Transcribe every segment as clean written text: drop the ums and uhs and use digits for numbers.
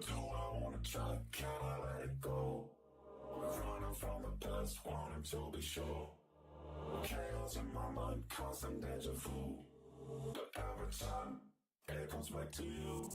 Do I wanna try? Can I let it go? Running from the past, wanting to be sure. Chaos in my mind, constant deja vu. But every time, it comes back to you.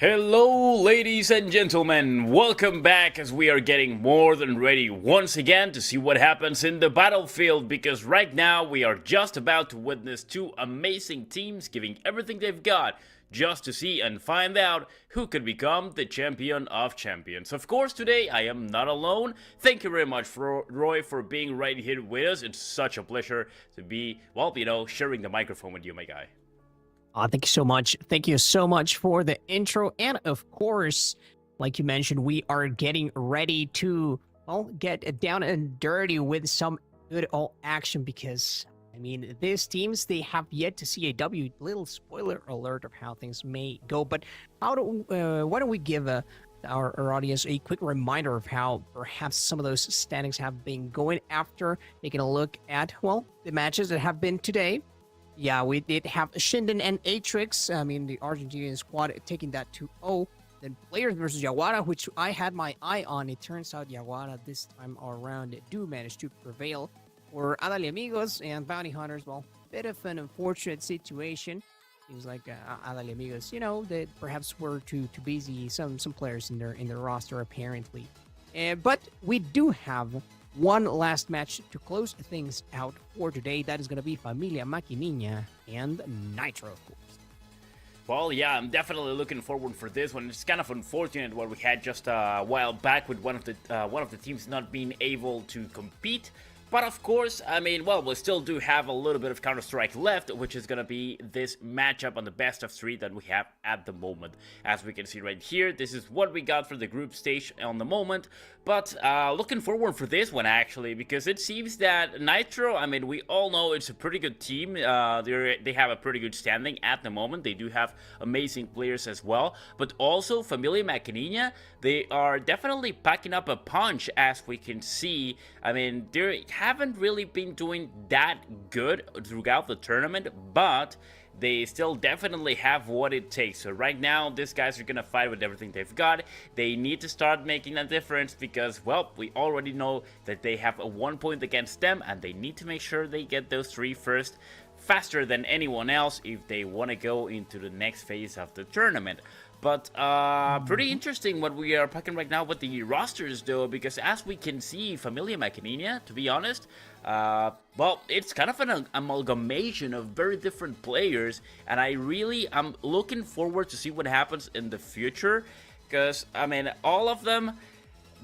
Hello, ladies and gentlemen. Welcome back as we are getting more than ready once again to see what happens in the battlefield, because right now we are just about to witness two amazing teams giving everything they've got just to see and find out who could become the champion of champions. Of course, today I am not alone. Thank you very much, Roy, for being right here with us. It's such a pleasure to be, well, sharing the microphone with you, my guy. Thank you so much. Thank you so much for the intro. And of course, like you mentioned, we are getting ready to, well, get down and dirty with some good old action because, I mean, these teams, they have yet to see a W. Little spoiler alert of how things may go. But why don't we give our audience a quick reminder of how perhaps some of those standings have been going after taking a look at, well, the matches that have been today. Yeah, we did have Shinden and Atrix. I mean, the Argentinian squad taking that 2-0. Then Players versus Yaguara, which I had my eye on. It turns out Yaguara this time around do manage to prevail. For Adale Amigos and Bounty Hunters, well, bit of an unfortunate situation. Seems like Adale Amigos, that perhaps were too busy. Some players in their roster apparently. But we do have one last match to close things out for today. That is going to be Familia Maquinina and Nitro, of course. Well, yeah, I'm definitely looking forward for this one. It's kind of unfortunate what we had just a while back with one of the teams not being able to compete. But of course, I mean, well, we still do have a little bit of Counter-Strike left, which is going to be this matchup on the best of 3 that we have at the moment. As we can see right here, this is what we got for the group stage on the moment. But looking forward for this one, actually, because it seems that Nitro, I mean, we all know it's a pretty good team. They have a pretty good standing at the moment. They do have amazing players as well. But also, Familia Maquinina, they are definitely packing up a punch, as we can see. I mean, they haven't really been doing that good throughout the tournament, but they still definitely have what it takes. So right now, these guys are gonna fight with everything they've got. They need to start making a difference because, well, we already know that they have a 1 point against them, and they need to make sure they get those 3 first faster than anyone else if they want to go into the next phase of the tournament. But pretty interesting what we are packing right now with the rosters, though, because as we can see, Familia Maquinina, to be honest, well, it's kind of an amalgamation of very different players, and I really am looking forward to see what happens in the future, because, I mean, all of them,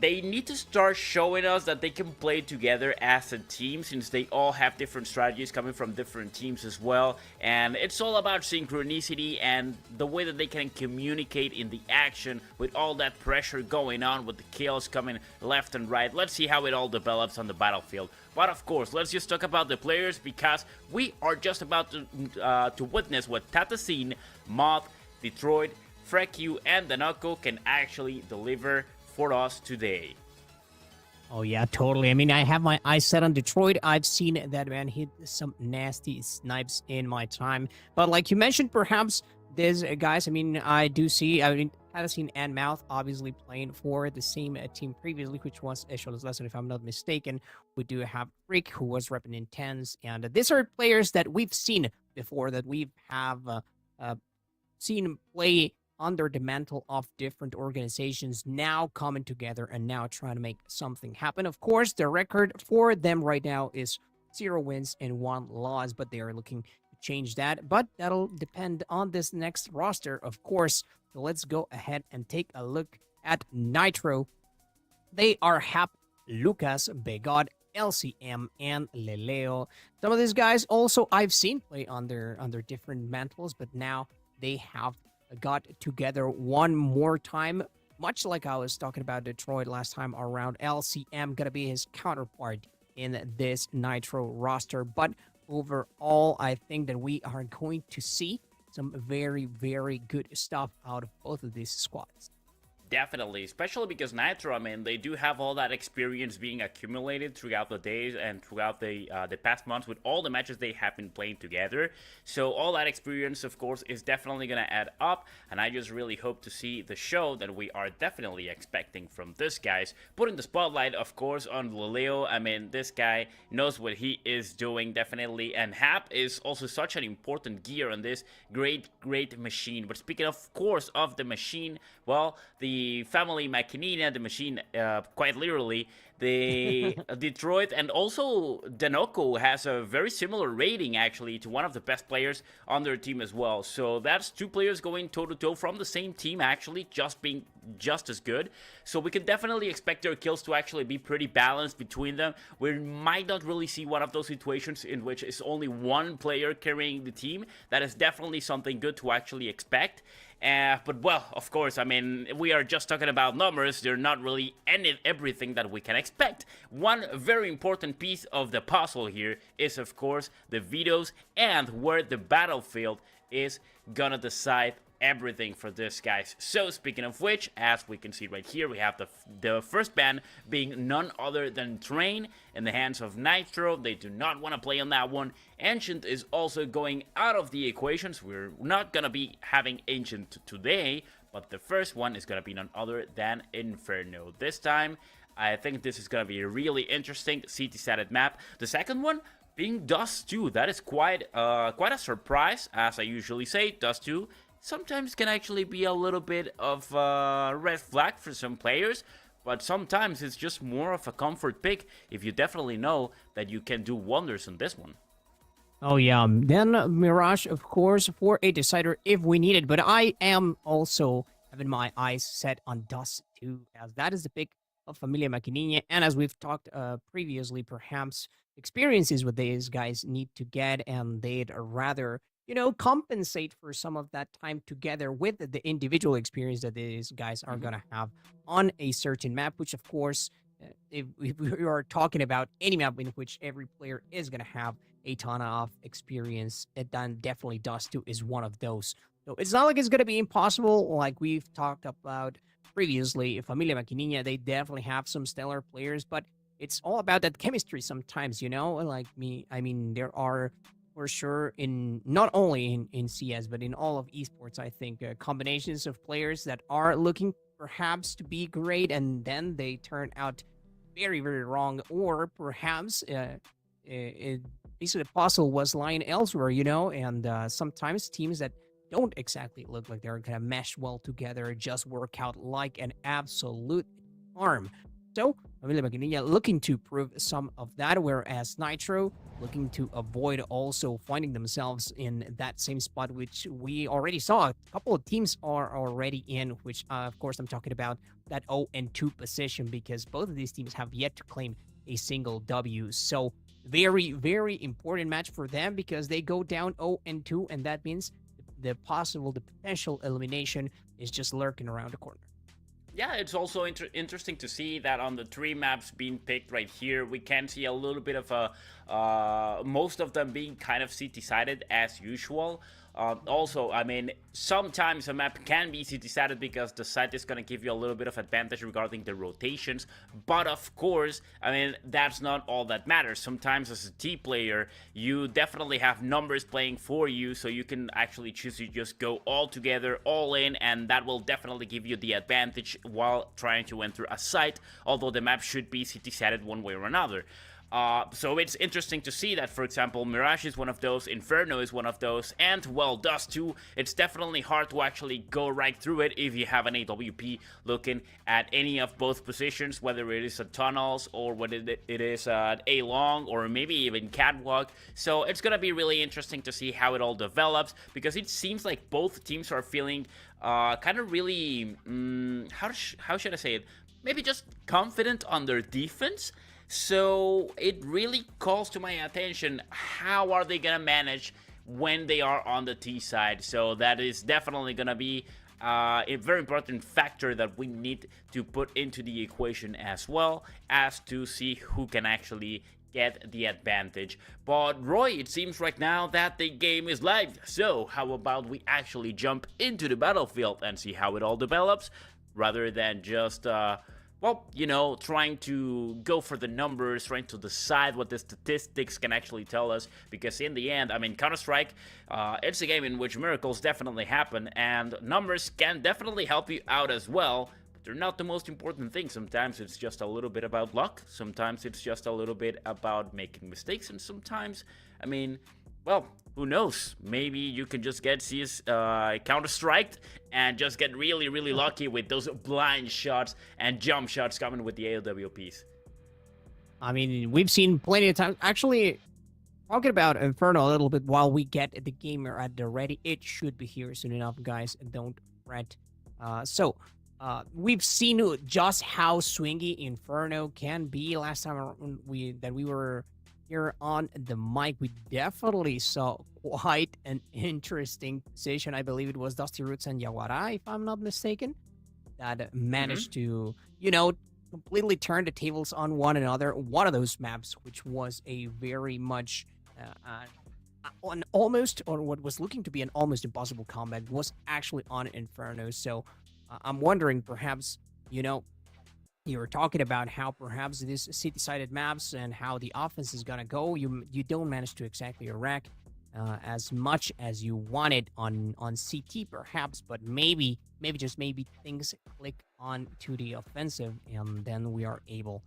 they need to start showing us that they can play together as a team, since they all have different strategies coming from different teams as well. And it's all about synchronicity and the way that they can communicate in the action with all that pressure going on, with the kills coming left and right. Let's see how it all develops on the battlefield. But of course, let's just talk about the players, because we are just about to witness what Tatacine, Moth, Detroit, Freq, and Danako can actually deliver for us today. Oh yeah, totally. I mean, I have my eyes set on Detroit. I've seen that man hit some nasty snipes in my time. But like you mentioned, perhaps these guys, I mean, I have seen and Mouth obviously playing for the same team previously, which was Echelon's Lesson, if I'm not mistaken. We do have Rick, who was repping Intense, and these are players that we've seen before, that we have seen play under the mantle of different organizations, now coming together and now trying to make something happen. Of course, the record for them right now is 0 wins and 1 loss, but they are looking to change that. But that'll depend on this next roster, of course. So let's go ahead and take a look at Nitro. They are Hap, Lucas, Begod, LCM, and Leleo. Some of these guys also I've seen play under different mantles, but now they have got together one more time, much like I was talking about Detroit last time around. LCM gonna be his counterpart in this Nitro roster, but overall, I think that we are going to see some very, very good stuff out of both of these squads. Definitely, especially because Nitro, I mean, they do have all that experience being accumulated throughout the days and throughout the past months with all the matches they have been playing together. So all that experience, of course, is definitely going to add up, and I just really hope to see the show that we are definitely expecting from this guys. Putting the spotlight, of course, on Leleo. I mean, this guy knows what he is doing, definitely, and Hap is also such an important gear on this great machine. But speaking, of course, of the machine, well, the family Machinina, the machine, quite literally, the Detroit, and also Danoko has a very similar rating actually to one of the best players on their team as well. So that's two players going toe to toe from the same team, actually, just being just as good. So we can definitely expect their kills to actually be pretty balanced between them. We might not really see one of those situations in which it's only one player carrying the team. That is definitely something good to actually expect. But well, of course, I mean, we are just talking about numbers. They're not really everything that we can expect. One very important piece of the puzzle here is, of course, the vetoes and where the battlefield is gonna decide everything for this, guys. So speaking of which, as we can see right here, we have the first ban being none other than Train in the hands of Nitro. They do not want to play on that one. Ancient is also going out of the equations. We're not gonna be having Ancient today, but the first one is gonna be none other than Inferno. This time, I think this is gonna be a really interesting CT-related map. The second one being Dust 2. That is quite a surprise, as I usually say. Dust 2 sometimes can actually be a little bit of a red flag for some players, but sometimes it's just more of a comfort pick if you definitely know that you can do wonders on this one. Oh yeah, then Mirage, of course, for a decider if we need it. But I am also having my eyes set on Dust 2, as that is the pick of Familia Maquininha. And as we've talked previously, perhaps experiences with these guys need to get, and they'd rather, compensate for some of that time together with the individual experience that these guys are going to have on a certain map, which, of course, if we are talking about any map in which every player is going to have a ton of experience, then definitely Dust 2 is one of those. So it's not like it's going to be impossible, like we've talked about previously. Familia Maquininha, they definitely have some stellar players, but it's all about that chemistry sometimes, like me. I mean, there are for sure in not only in CS, but in all of esports, I think combinations of players that are looking perhaps to be great, and then they turn out very, very wrong, or perhaps basically the puzzle was lying elsewhere, and sometimes teams that don't exactly look like they're gonna mesh well together just work out like an absolute charm. So, Familia Maquininha looking to prove some of that, whereas Nitro looking to avoid also finding themselves in that same spot, which we already saw a couple of teams are already in, which, of course, I'm talking about that 0-2 position, because both of these teams have yet to claim a single W. So, very, very important match for them, because they go down 0-2, and that means the potential elimination is just lurking around the corner. Yeah, it's also interesting to see that on the three maps being picked right here, we can see a little bit of most of them being kind of CT-sided as usual. Also, I mean, sometimes a map can be CT-sided because the site is going to give you a little bit of advantage regarding the rotations, but of course, I mean, that's not all that matters. Sometimes as a T player, you definitely have numbers playing for you, so you can actually choose to just go all together, all in, and that will definitely give you the advantage while trying to enter a site, although the map should be CT-sided one way or another. So it's interesting to see that, for example, Mirage is one of those, Inferno is one of those, and, well, Dust 2, it's definitely hard to actually go right through it if you have an AWP looking at any of both positions, whether it is a tunnels or whether it is an A-long or maybe even catwalk. So it's gonna be really interesting to see how it all develops, because it seems like both teams are feeling kind of really, how should I say it, maybe just confident on their defense. So it really calls to my attention, how are they gonna manage when they are on the T side? So that is definitely gonna be a very important factor that we need to put into the equation, as well as to see who can actually get the advantage. But Roy, it seems right now that the game is live, so how about we actually jump into the battlefield and see how it all develops rather than just well, you know, trying to go for the numbers, trying to decide what the statistics can actually tell us. Because in the end, I mean, Counter-Strike, it's a game in which miracles definitely happen, and numbers can definitely help you out as well. But they're not the most important thing. Sometimes it's just a little bit about luck. Sometimes it's just a little bit about making mistakes. And sometimes, I mean, well, who knows? Maybe you can just get counter-striked and just get really, really lucky with those blind shots and jump shots coming with the AWPs. I mean, we've seen plenty of times. Actually, talking about Inferno a little bit while we get the gamer at the ready. It should be here soon enough, guys. Don't fret. We've seen just how swingy Inferno can be. Last time we were here on the mic, we definitely saw quite an interesting position. I believe it was Dusty Roots and Yawara, if I'm not mistaken, that managed to, you know, completely turn the tables on one another. One of those maps, which was a very much an almost, or what was looking to be an almost impossible combat, was actually on Inferno. So I'm wondering, perhaps, you know, you were talking about how perhaps this city-sided maps and how the offense is gonna go. You don't manage to exactly rack as much as you wanted on CT, perhaps, but maybe just maybe things click on to the offensive, and then we are able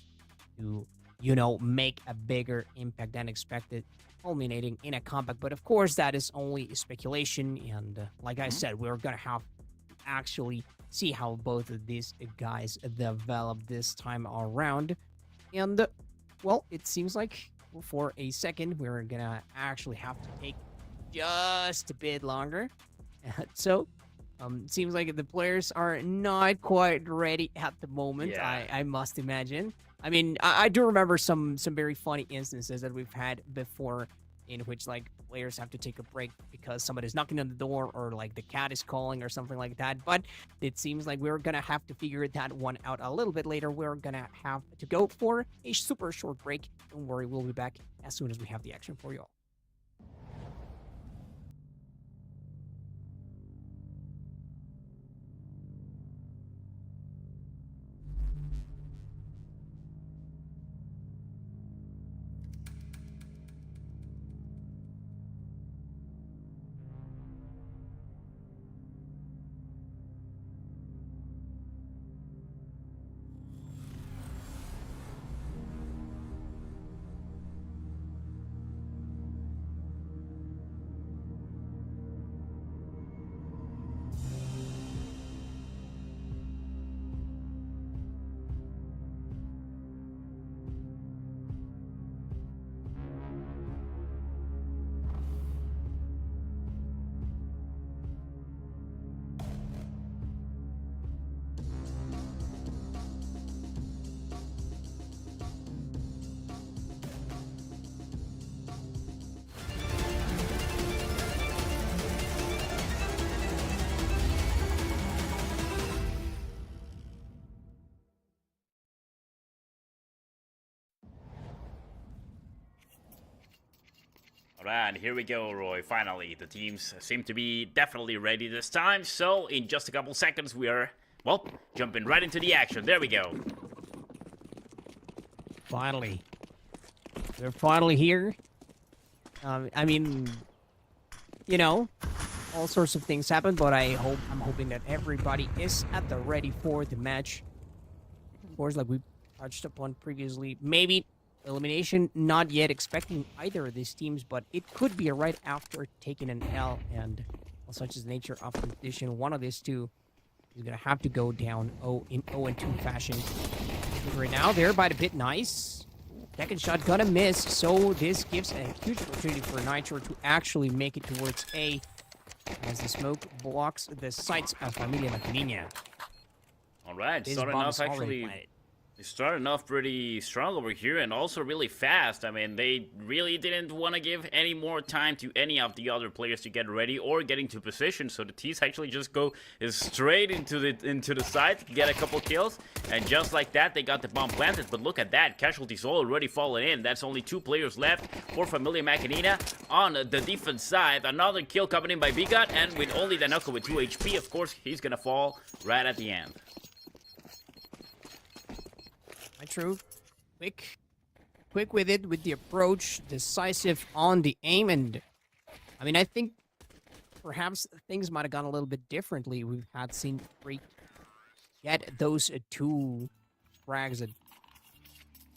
to, you know, make a bigger impact than expected, culminating in a comeback. But of course, that is only speculation, and like I said, we're gonna have to actually see how both of these guys develop this time around. And, well, it seems like for a second, we're gonna actually have to take just a bit longer. So, it seems like the players are not quite ready at the moment, Yeah. I must imagine. I mean, I do remember some very funny instances that we've had before, in which, like, players have to take a break because somebody's knocking on the door, or like the cat is calling or something like that. But it seems like we're gonna have to figure that one out a little bit later. We're gonna have to go for a super short break. Don't worry, we'll be back as soon as we have the action for you all. Alright, here we go, Roy. Finally, the teams seem to be definitely ready this time. So, in just a couple seconds, we are, well, jumping right into the action. There we go. Finally. They're finally here. I mean, you know, all sorts of things happen, but I'm hoping that everybody is at the ready for the match. Of course, like we touched upon previously, maybe elimination, not yet expecting either of these teams, but it could be right after taking an L, and such is the nature of competition. One of these two is gonna have to go down in 0-2 fashion. Right now, they're by the pit, nice. Second shot gonna miss, so this gives a huge opportunity for Nitro to actually make it towards A, as the smoke blocks the sights of Familia La Canina. Alright, This starting bomb off is already actually... planted. They started off pretty strong over here, and also really fast. I mean, they really didn't want to give any more time to any of the other players to get ready or get into position, so the T's actually just go straight into the site, get a couple kills, and just like that, they got the bomb planted. But look at that, casualties already fallen in. That's only 2 players left for Familia Macanina. On the defense side, another kill coming in by Bigot, and with only the Knuckle with 2 HP, of course, he's gonna fall right at the end. Nitro, quick with it, with the approach, decisive on the aim, and I mean, I think perhaps things might have gone a little bit differently. We've had seen Freak get those two frags that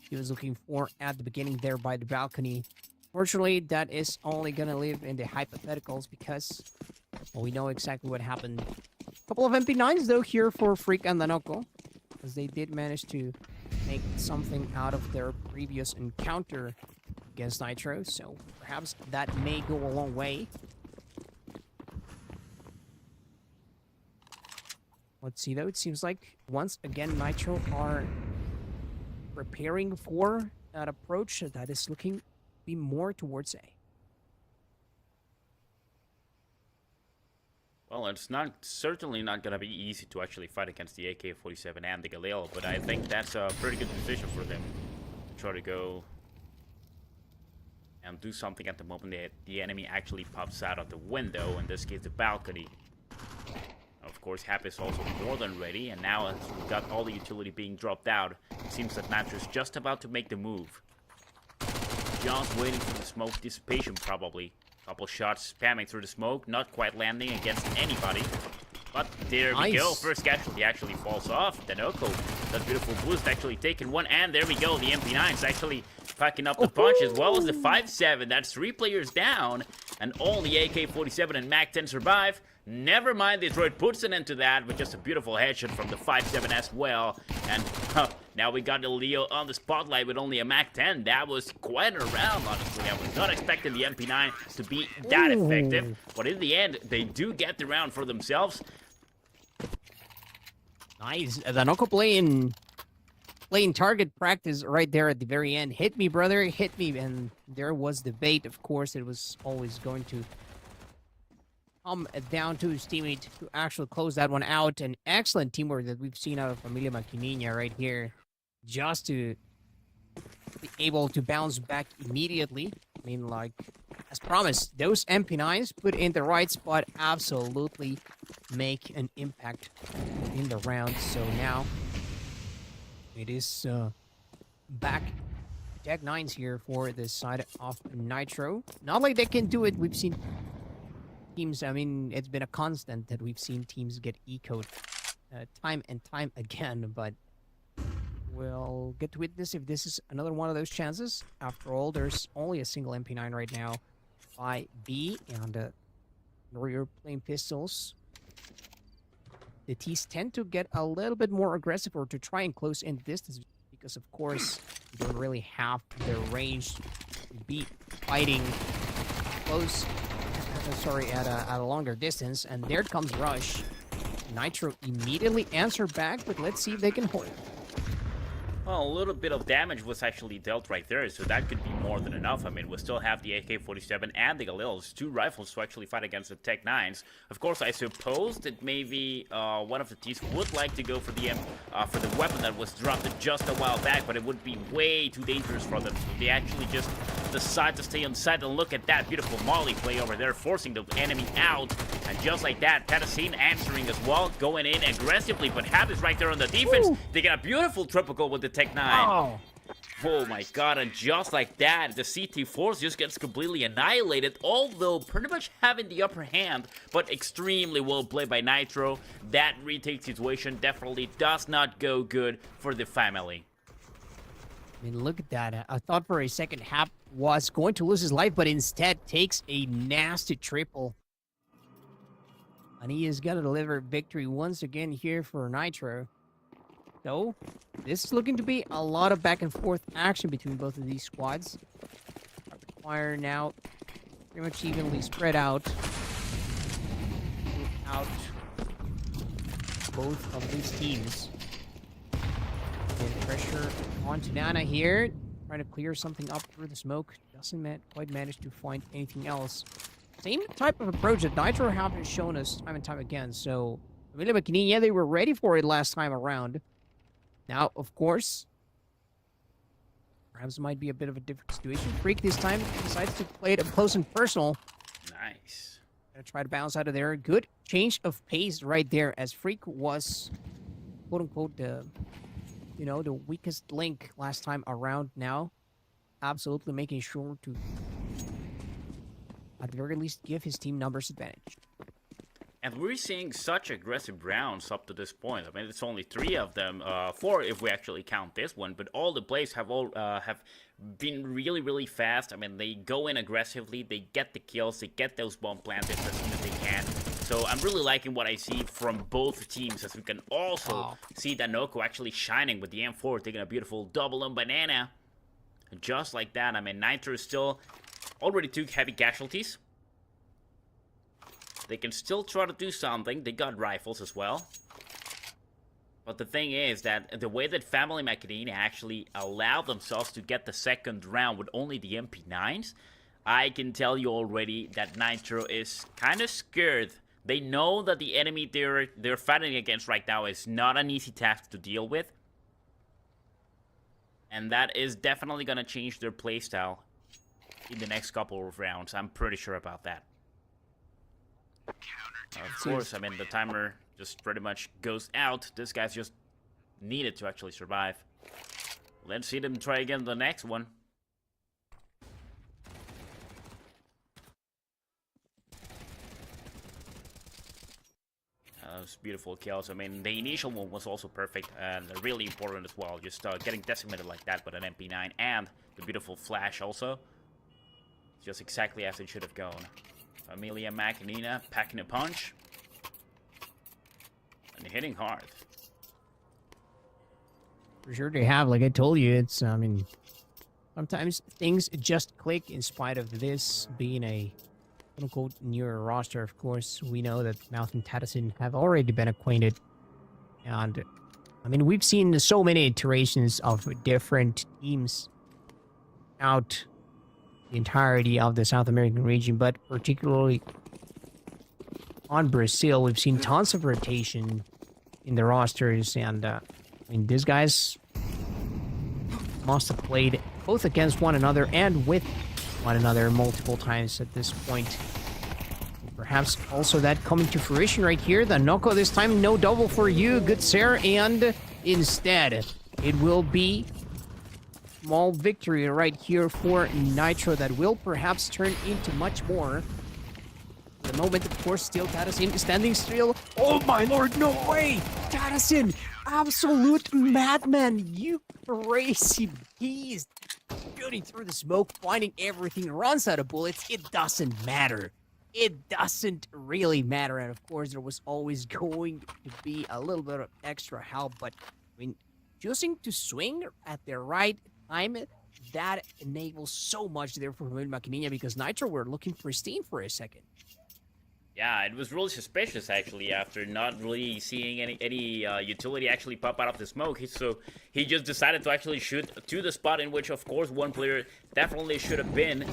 he was looking for at the beginning there by the balcony. Fortunately, that is only gonna live in the hypotheticals because, well, we know exactly what happened. A couple of MP9s though here for Freak and Danoko, because they did manage to make something out of their previous encounter against Nitro, so perhaps that may go a long way. Let's see though, it seems like once again Nitro are preparing for that approach that is looking to be more towards A. Well, it's certainly not going to be easy to actually fight against the AK-47 and the Galil, but I think that's a pretty good position for them to try to go and do something at the moment that the enemy actually pops out of the window, in this case the balcony. Of course, Hap is also more than ready, and now as we've got all the utility being dropped out, it seems that Nitro's just about to make the move. Just waiting for the smoke dissipation, probably. Couple shots spamming through the smoke, not quite landing against anybody. But there we go, first casualty actually falls off. Danoko, that beautiful boost actually taking one, and there we go, the MP9's actually packing up the punch as well as the 5.7. That's 3 players down, and all the AK-47 and MAC-10 survive. Never mind, the droid puts an end to that with just a beautiful headshot from the 5.7 as well. And now we got the Leo on the spotlight with only a MAC-10. That was quite a round, honestly. I was not expecting the MP9 to be that effective. But in the end, they do get the round for themselves. Nice. Danoko playing target practice right there at the very end. Hit me, brother, hit me. And there was the bait, of course. It was always going to come down to his teammate to actually close that one out. An excellent teamwork that we've seen out of Familia Maquinina right here. Just to be able to bounce back immediately. I mean, like, as promised, those MP9s put in the right spot absolutely make an impact in the round. So now it is back Tech 9s here for the side of Nitro. Not like they can do it. We've seen teams, I mean, it's been a constant that we've seen teams get ecoed time and time again, but we'll get to witness if this is another one of those chances. After all, there's only a single MP9 right now by B, and rear playing pistols. The T's tend to get a little bit more aggressive or to try and close in distance because, of course, you don't really have the range to be fighting close. Sorry, at a longer distance, and there comes Rush. Nitro immediately answer back, but let's see if they can hold. Well, a little bit of damage was actually dealt right there, so that could be more than enough. I mean, we still have the AK-47 and the Galils, 2 rifles to actually fight against the Tech 9s. Of course, I suppose that maybe one of the teams would like to go for the weapon that was dropped just a while back, but it would be way too dangerous for them. So they actually just decide to stay on site, and look at that beautiful molly play over there, forcing the enemy out. And just like that, Patterson answering as well, going in aggressively, but Hab is right there on the defense. Ooh. They get a beautiful triple goal with the Tech 9. Oh my god, and just like that, the CT Force just gets completely annihilated, although pretty much having the upper hand, but extremely well played by Nitro. That retake situation definitely does not go good for the family. I mean, look at that. I thought for a second Hap was going to lose his life, but instead takes a nasty triple. And he is going to deliver victory once again here for Nitro. So, this is looking to be a lot of back and forth action between both of these squads. Fire now pretty much evenly spread out throughout both of these teams. Getting pressure onto Nana here. Trying to clear something up through the smoke. Doesn't quite manage to find anything else. Same type of approach that Nitro have shown us time and time again. So, Familia Maquinina, they were ready for it last time around. Now, of course, perhaps it might be a bit of a different situation. Freak this time decides to play it up close and personal. Nice. Gonna try to bounce out of there. Good change of pace right there, as Freak was, quote-unquote, the weakest link last time around now. Absolutely making sure to, at the very least, give his team numbers advantage. And we're seeing such aggressive rounds up to this point. I mean, it's only 3 of them, 4 if we actually count this one. But all the plays have been really, really fast. I mean, they go in aggressively, they get the kills, they get those bomb planted as soon as they can. So I'm really liking what I see from both teams, as we can also see Danoko actually shining with the M4, taking a beautiful double on banana. Just like that. I mean, Nitro still already took heavy casualties. They can still try to do something. They got rifles as well. But the thing is that the way that Family Macadina actually allowed themselves to get the second round with only the MP9s, I can tell you already that Nitro is kind of scared. They know that the enemy they're fighting against right now is not an easy task to deal with. And that is definitely going to change their playstyle in the next couple of rounds. I'm pretty sure about that. Of course, I mean, the timer just pretty much goes out. This guy's just needed to actually survive. Let's see them try again the next one. Those beautiful kills. I mean, the initial one was also perfect and really important as well. Just getting decimated like that with an MP9 and the beautiful flash also. Just exactly as it should have gone. Familia Macadina packing a punch. And hitting hard. For sure they have, like I told you, it's, I mean, sometimes things just click in spite of this being a quote-unquote newer roster. Of course, we know that Mouth and Tadison have already been acquainted. And, I mean, we've seen so many iterations of different teams out the entirety of the South American region, but particularly on Brazil, we've seen tons of rotation in the rosters, and I mean, these guys must have played both against one another and with one another multiple times at this point. Perhaps also that coming to fruition right here. The Noko this time, no double for you, good sir, and instead it will be small victory right here for Nitro that will perhaps turn into much more. For the moment, of course, still Tadison standing still. Oh my lord, no way! Tadison, absolute madman, you crazy beast. Shooting through the smoke, finding everything, runs out of bullets. It doesn't matter. It doesn't really matter. And of course, there was always going to be a little bit of extra help. But I mean, choosing to swing at the right time, that enables so much there for Macadina, because Nitro were looking pristine for a second. Yeah, it was really suspicious actually after not really seeing any utility actually pop out of the smoke. So he just decided to actually shoot to the spot in which, of course, one player definitely should have been.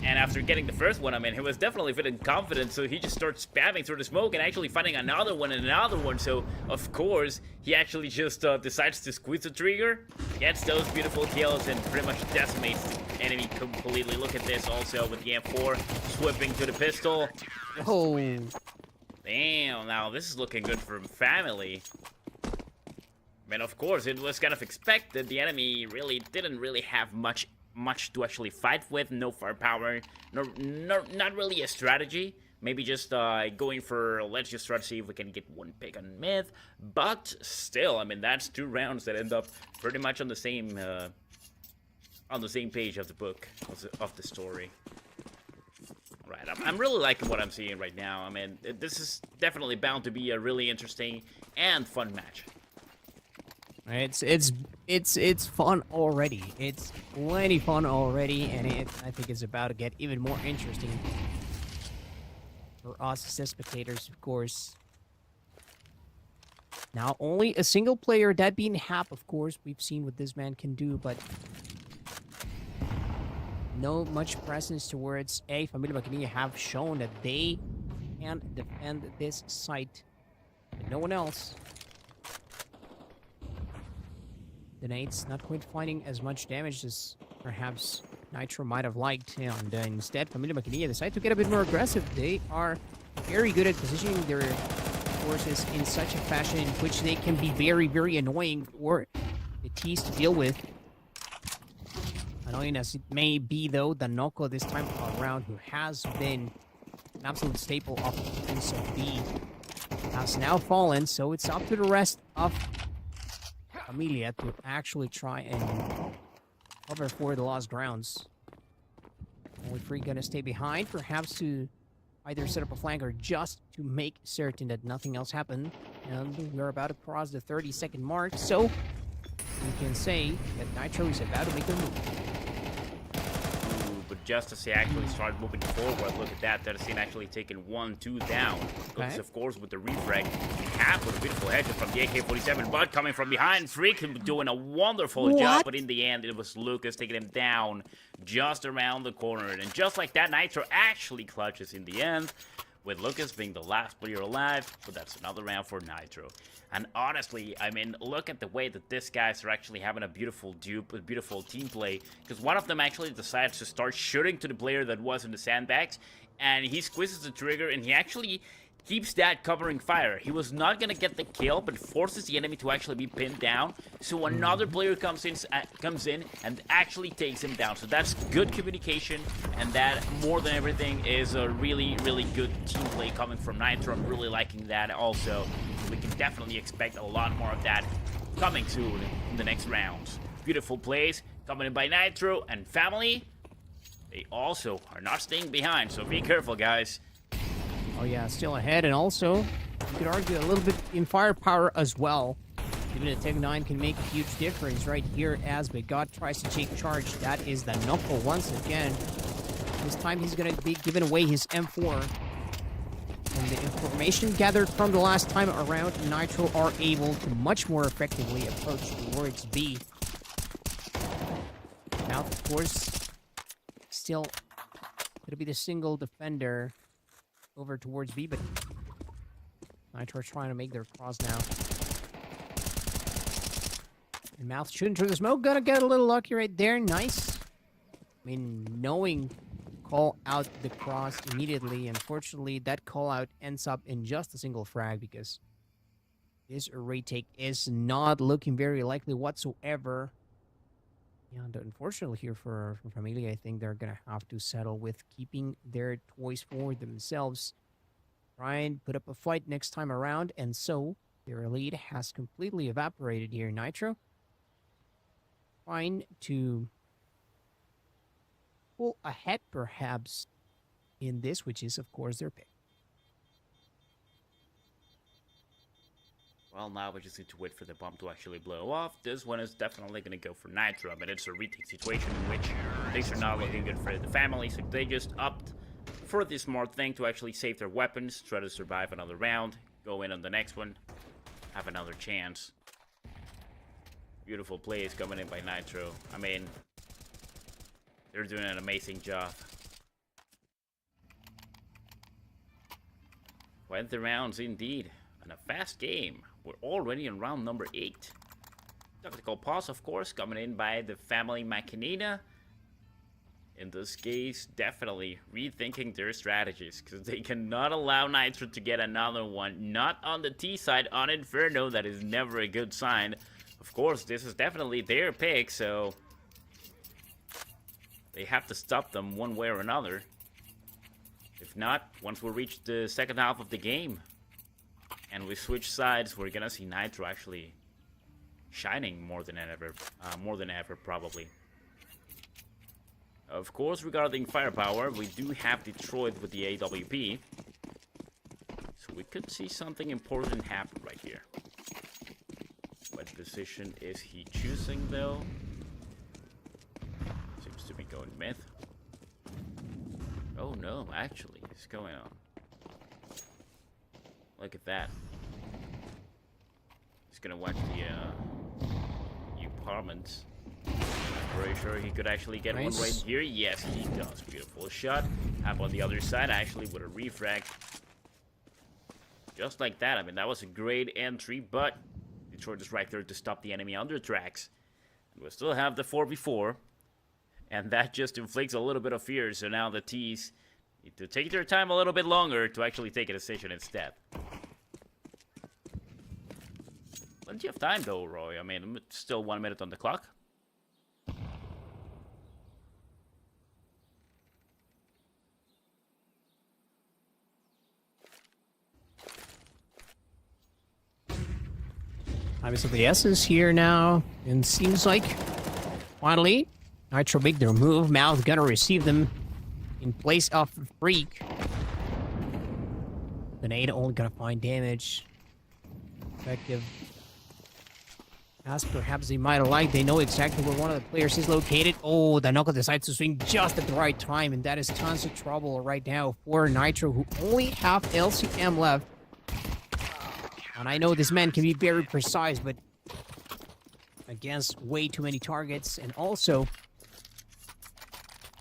And after getting the first one, I mean, he was definitely feeling confident, so he just starts spamming through the smoke and actually finding another one and another one. So, of course, he actually just decides to squeeze the trigger, gets those beautiful kills, and pretty much decimates the enemy completely. Look at this also with the M4, sweeping to the pistol. Oh. Damn, now this is looking good for Family. I mean, of course, it was kind of expected. The enemy really didn't really have much to actually fight with. No firepower, not really a strategy. Maybe just going for, let's just try to see if we can get one pick on mid. But still, I mean, that's 2 rounds that end up pretty much on the same page of the book, of the story. Right, I'm really liking what I'm seeing right now. I mean, this is definitely bound to be a really interesting and fun match. It's fun already. It's plenty fun already, and I think it's about to get even more interesting for us as spectators, of course. Now, only a single player, that being Hap, of course. We've seen what this man can do, but no much presence towards A. Familia Macadina have shown that they can defend this site, but no one else. The nades not quite finding as much damage as perhaps Nitro might have liked, and instead Familia Macadina decide to get a bit more aggressive. They are very good at positioning their forces in such a fashion in which they can be very, very annoying for the T's to deal with. Annoying as it may be, though, the Noko this time around, who has been an absolute staple of the defense of B, has now fallen, so it's up to the rest of Amelia to actually try and cover for the lost grounds. Only three gonna stay behind, perhaps to either set up a flank or just to make certain that nothing else happened. And we're about to cross the 30-second mark, so we can say that Nitro is about to make their move. But just as he actually started moving forward, look at that. Terzine actually taken 1-2 down. Lucas, of course, with the refrag. He had with a beautiful headshot from the AK-47, but coming from behind, Freak doing a wonderful job. But in the end, it was Lucas taking him down just around the corner. And just like that, Nitro actually clutches in the end, with Lucas being the last player alive. But that's another round for Nitro. And honestly, I mean, look at the way that these guys are actually having a beautiful dupe, a beautiful team play. Because one of them actually decides to start shooting to the player that was in the sandbags. And he squeezes the trigger and he actually keeps that covering fire. He was not going to get the kill, but forces the enemy to actually be pinned down. So another player comes in and actually takes him down. So that's good communication. And that, more than everything, is a really, really good team play coming from Nitro. I'm really liking that also. We can definitely expect a lot more of that coming soon in the next rounds. Beautiful plays coming in by Nitro and family. They also are not staying behind, so be careful, guys. Oh yeah, still ahead, and also, you could argue a little bit in firepower as well. Even a Tech 9 can make a huge difference right here as Begot tries to take charge. That is the Knuckle once again. This time he's going to be giving away his M4. From the information gathered from the last time around, Nitro are able to much more effectively approach towards B. Now, of course, still going to be the single defender over towards B, but Nitro trying to make their cross now. And Mouth shooting through the smoke, gonna get a little lucky right there, nice. I mean, knowing call out the cross immediately, unfortunately, that call out ends up in just a single frag because this retake is not looking very likely whatsoever. Yeah, and unfortunately here for Familia, I think they're gonna have to settle with keeping their toys for themselves. Try and put up a fight next time around, and so their lead has completely evaporated here. Nitro trying to pull ahead perhaps in this, which is of course their pick. Well, now we just need to wait for the bomb to actually blow off. This one is definitely going to go for Nitro, but it's a retake situation in which things are not looking good for the family, so they just opted for the smart thing to actually save their weapons, try to survive another round, go in on the next one, have another chance. Beautiful plays coming in by Nitro. I mean, they're doing an amazing job. 20 rounds indeed, and a fast game. We're already in round number 8. Tactical pause, of course, coming in by the family Machinina. In this case, definitely rethinking their strategies, because they cannot allow Nitro to get another one. Not on the T side, on Inferno. That is never a good sign. Of course, this is definitely their pick, so they have to stop them one way or another. If not, once we reach the second half of the game and we switch sides, we're gonna see Nitro actually shining more than ever, probably. Of course, regarding firepower, we do have Detroit with the AWP, so we could see something important happen right here. What position is he choosing, though? Seems to be going mid. Oh no, actually, it's going on. Look at that. He's gonna watch the apartments. Pretty sure he could actually get one right here. Yes, he does. Beautiful shot. How about the other side, actually, with a refrag? Just like that. I mean, that was a great entry, but Detroit is right there to stop the enemy under tracks. And we still have the 4v4. And that just inflicts a little bit of fear, so now the T's need to take their time a little bit longer to actually take a decision instead. Plenty of time though, Roy. I mean, it's still 1 minute on the clock. Time is of the essence here now, and seems like finally Nitro make their move. Mouth gonna receive them in place of Freak. Grenade only gonna find damage. Effective. As perhaps they might have liked, they know exactly where one of the players is located. Oh, the Knuckle decides to swing just at the right time, and that is tons of trouble right now for Nitro, who only have LCM left. And I know this man can be very precise, but against way too many targets, and also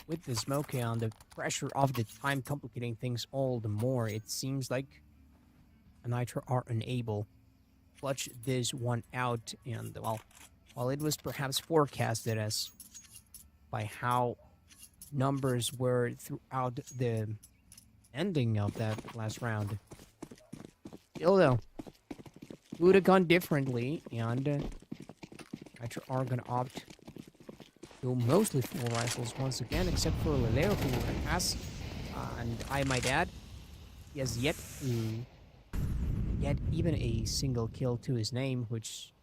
with the smoke on the pressure of the time complicating things all the more, it seems like Nitro are unable to clutch this one out. And well, while it was perhaps forecasted as by how numbers were throughout the ending of that last round, still though, would have gone differently, and Nitro are gonna opt to mostly full rifles once again, except for Leleo, who has, and I might add, he has yet to get even a single kill to his name, which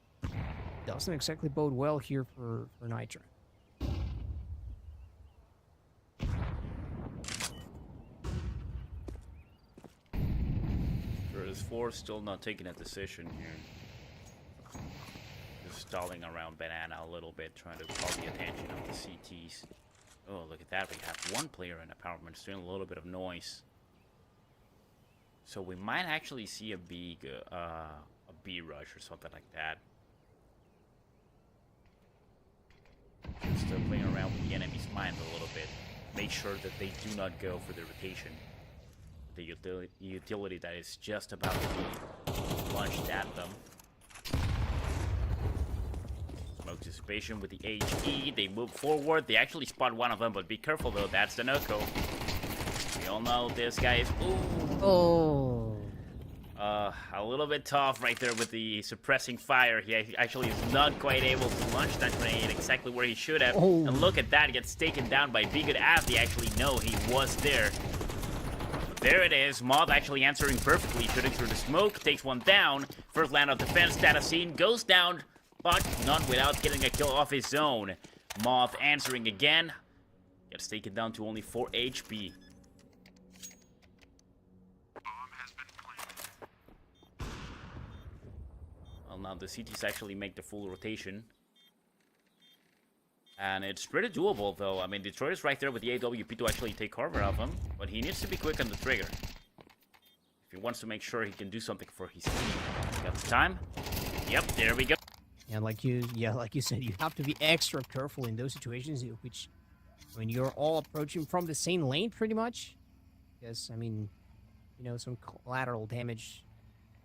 doesn't exactly bode well here for Nitro. Four still not taking a decision here. Just stalling around Banana a little bit, trying to call the attention of the CTs. Oh, look at that. We have one player in apartment doing a little bit of noise. So we might actually see a B rush or something like that. Still playing around with the enemy's mind a little bit. Make sure that they do not go for the rotation. The utility that is just about to be launched at them. Smoke dissipation with the HE. They move forward. They actually spot one of them, but be careful though. That's the Noko. We all know this guy is. Ooh. Oh. A little bit tough right there with the suppressing fire. He actually is not quite able to launch that grenade exactly where he should have. Oh. And look at that. He gets taken down by Be Good Av. They actually know he was there. There it is. Moth actually answering perfectly, shooting through the smoke, takes one down. First line of defense, status scene, goes down, but not without getting a kill off his own. Moth answering again, gets taken down to only 4 HP. Well, now the CTs actually make the full rotation. And it's pretty doable, though. I mean, Detroit is right there with the AWP to actually take cover of him. But he needs to be quick on the trigger. If he wants to make sure he can do something for his team. Got the time? Yep, there we go. And like you said, you have to be extra careful in those situations, which, when you're all approaching from the same lane, pretty much. Because, I mean, you know, some collateral damage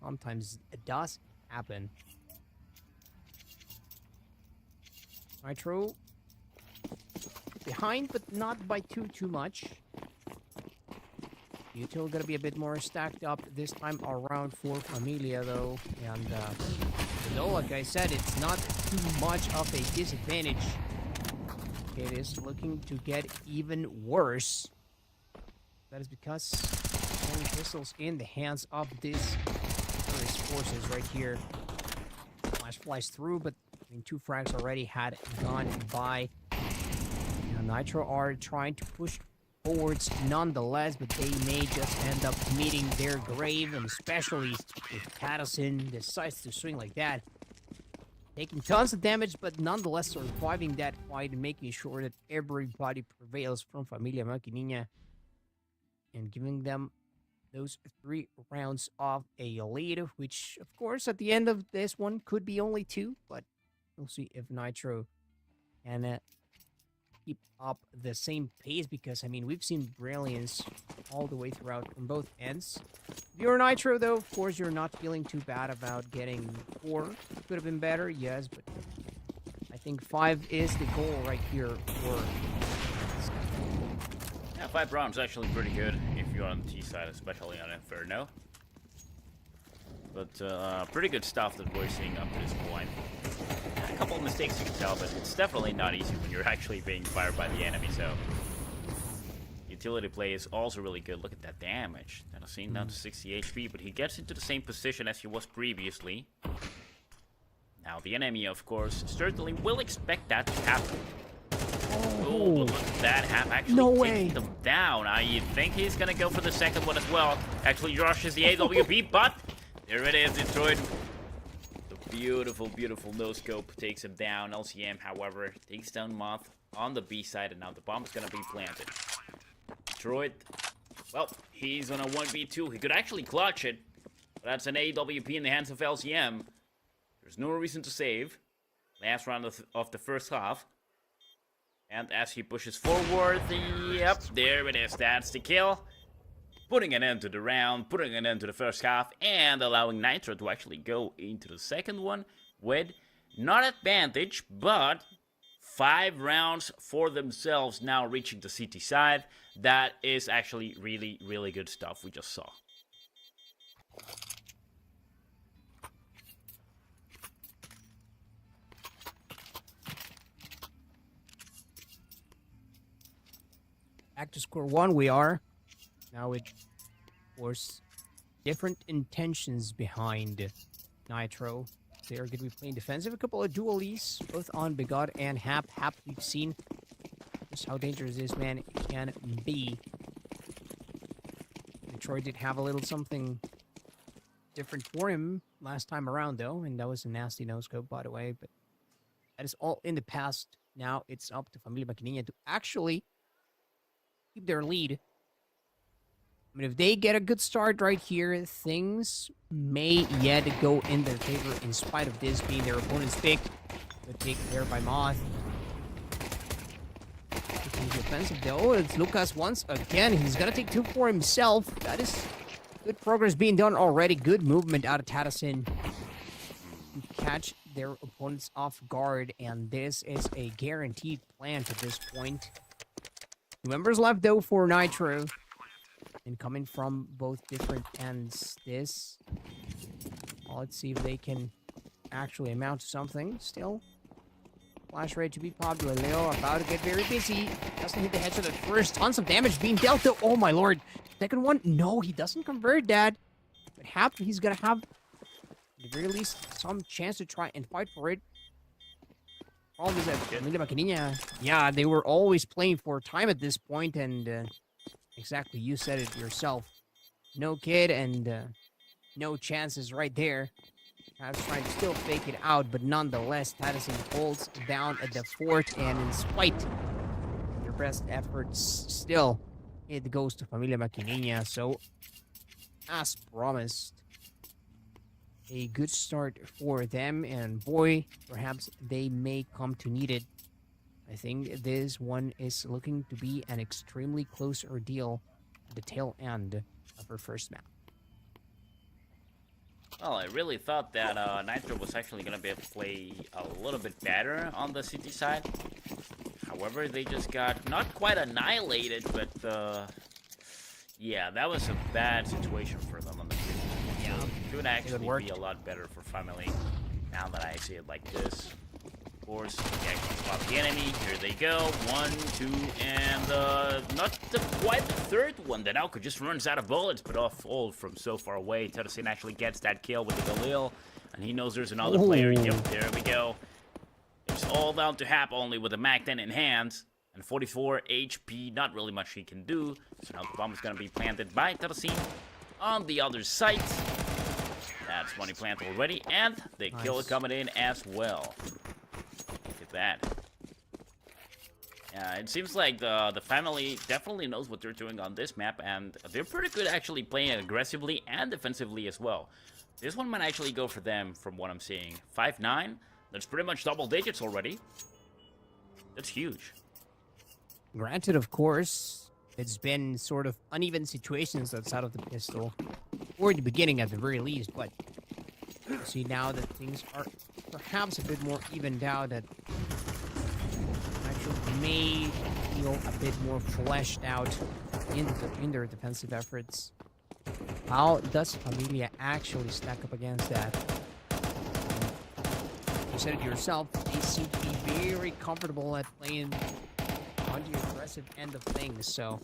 sometimes it does happen. Nitro behind, but not by too much. Util gonna be a bit more stacked up this time around for Familia though, and though, like I said, it's not too much of a disadvantage. It is looking to get even worse. That is because only pistols in the hands of these various forces right here. Flash flies through, but I mean, 2 frags already had gone by. Nitro are trying to push forwards nonetheless, but they may just end up meeting their grave, and especially if Patterson decides to swing like that. Taking tons of damage, but nonetheless surviving that fight and making sure that everybody prevails from Familia Maquinina and giving them those 3 rounds of a lead, which, of course, at the end of this one could be only 2, but we'll see if Nitro can keep up the same pace, because, I mean, we've seen brilliance all the way throughout from both ends. If you're Nitro, though, of course, you're not feeling too bad about getting 4. Could have been better, yes, but I think 5 is the goal right here for... Yeah, 5 rounds actually pretty good if you're on the T side, especially on Inferno. But pretty good stuff that we're seeing up to this point. A couple of mistakes you can tell, but it's definitely not easy when you're actually being fired by the enemy, so... Utility play is also really good. Look at that damage. That is seen down to 60 HP, but he gets into the same position as he was previously. Now, the enemy, of course, certainly will expect that to happen. Oh, but look at that, have actually taken them down. I think he's gonna go for the second one as well. Actually, rushes the AWP, but there it is, Detroit. The beautiful, beautiful no-scope takes him down. LCM, however, takes down Moth on the B side, and now the bomb is gonna be planted. Detroit, well, he's on a 1v2. He could actually clutch it, but that's an AWP in the hands of LCM. There's no reason to save. Last round of the first half. And as he pushes forward, yep, there it is. That's the kill. Putting an end to the round, putting an end to the first half, and allowing Nitro to actually go into the second one with not advantage, but 5 rounds for themselves now reaching the CT side. That is actually really, really good stuff we just saw. Back to square one we are. Now with, of course, different intentions behind Nitro. They are going to be playing defensive. A couple of dualies, both on Bigod and Hap. Hap, we've seen just how dangerous this man can be. Detroit did have a little something different for him last time around, though, and that was a nasty no-scope, by the way. But that is all in the past. Now it's up to Familia Maquininha to actually keep their lead. I mean, if they get a good start right here, things may yet go in their favor in spite of this being their opponent's pick. Good take there by Moth. Looking defensive though. It's Lucas once again. He's gonna take 2 for himself. That is good progress being done already. Good movement out of Tadasin to catch their opponents off guard, and this is a guaranteed plant at this point. 2 members left though for Nitro. And coming from both different ends. This, well, let's see if they can actually amount to something. Still, flash rate to be popular. Leo about to get very busy. Doesn't hit the headshot at first. Tons of damage being dealt though. Oh my lord. Second one, no, he doesn't convert that. But happy he's gonna have, at the very least, some chance to try and fight for it. All this Familia Maquininha, yeah, they were always playing for time at this point, and exactly, you said it yourself. No kid and no chances right there. I was trying to still fake it out, but nonetheless, Tadasin holds down at the fort, and in spite of their best efforts, still, it goes to Familia Maquininha. So, as promised, a good start for them, and boy, perhaps they may come to need it. I think this one is looking to be an extremely close ordeal at the tail end of her first map. Well, I really thought that Nitro was actually going to be able to play a little bit better on the CT side. However, they just got not quite annihilated, but yeah, that was a bad situation for them on the previous one. Yeah, so it could actually be a lot better for Family now that I see it like this. Of course, they actually spot the enemy. Here they go. 1, 2, and not quite the third one. The Nauka just runs out of bullets, but off all from so far away. Tadasin actually gets that kill with the Galil, and he knows there's another player. Yep, there we go. It's all down to Hap only with a Mag 10 in hand. And 44 HP, not really much he can do. So now the bomb is going to be planted by Tadasin on the other side. That's money plant already, and the kill coming in as well. That. Yeah, it seems like the family definitely knows what they're doing on this map, and they're pretty good actually playing aggressively and defensively as well. This one might actually go for them from what I'm seeing. 5-9, that's pretty much double digits already. That's huge. Granted, of course, it's been sort of uneven situations outside of the pistol, or in the beginning at the very least, but see now that things are perhaps a bit more evened out, that actually may feel a bit more fleshed out in their defensive efforts. How does Familia actually stack up against that? You said it yourself, they seem to be very comfortable at playing on the aggressive end of things, so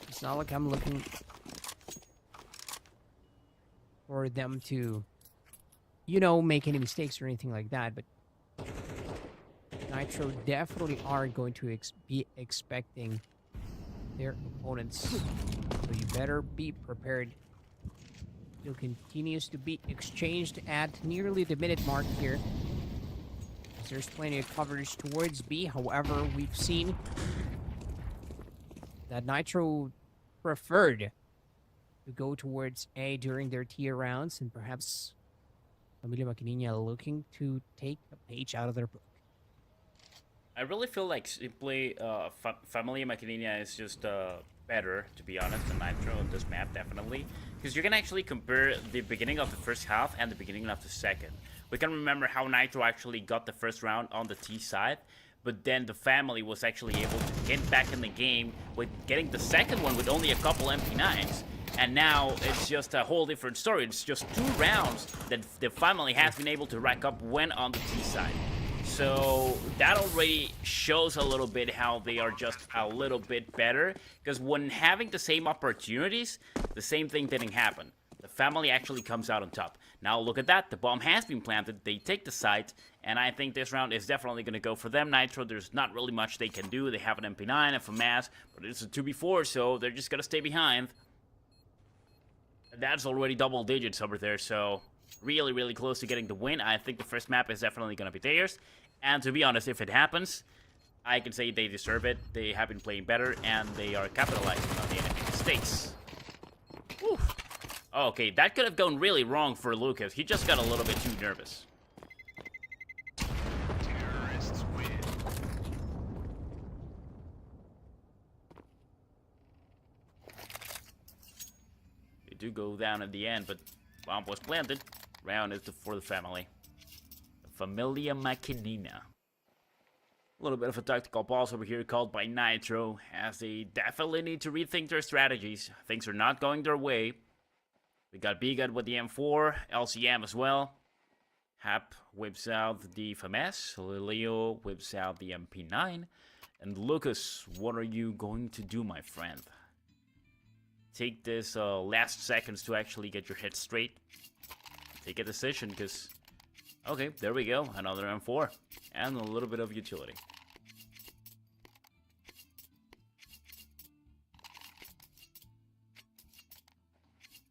it's not like I'm looking for them to, you know, make any mistakes or anything like that, but Nitro definitely are going to be expecting their opponents, so you better be prepared. Still continues to be exchanged at nearly the minute mark here. There's plenty of coverage towards B. However, we've seen that Nitro preferred to go towards A during their tier rounds, and perhaps Familia Maquinina looking to take a page out of their book. I really feel like simply Familia Maquinina is just better, to be honest, than Nitro on this map, definitely. Because you can actually compare the beginning of the first half and the beginning of the second. We can remember how Nitro actually got the first round on the T side, but then the family was actually able to get back in the game with getting the second one with only a couple MP9s. And now it's just a whole different story. It's just 2 rounds that the family has been able to rack up when on the T side. So that already shows a little bit how they are just a little bit better. Because when having the same opportunities, the same thing didn't happen. The family actually comes out on top. Now look at that. The bomb has been planted. They take the site. And I think this round is definitely going to go for them. Nitro, there's not really much they can do. They have an MP9, a FAMAS, but it's a 2v4, so they're just going to stay behind. That's already double digits over there, so really, really close to getting the win. I think the first map is definitely going to be theirs. And to be honest, if it happens, I can say they deserve it. They have been playing better, and they are capitalizing on the enemy mistakes. Whew. Okay, that could have gone really wrong for Lucas. He just got a little bit too nervous. Terrorists win. They do go down at the end, but bomb was planted. Round is for the family. Familia Maquinina. A little bit of a tactical pause over here called by Nitro, as they definitely need to rethink their strategies. Things are not going their way. We got Bigot with the M4, LCM as well. Hap whips out the FAMAS, Leo whips out the MP9. And Lucas, what are you going to do, my friend? Take this last seconds to actually get your head straight. Take a decision, because... Okay, there we go. Another M4. And a little bit of utility.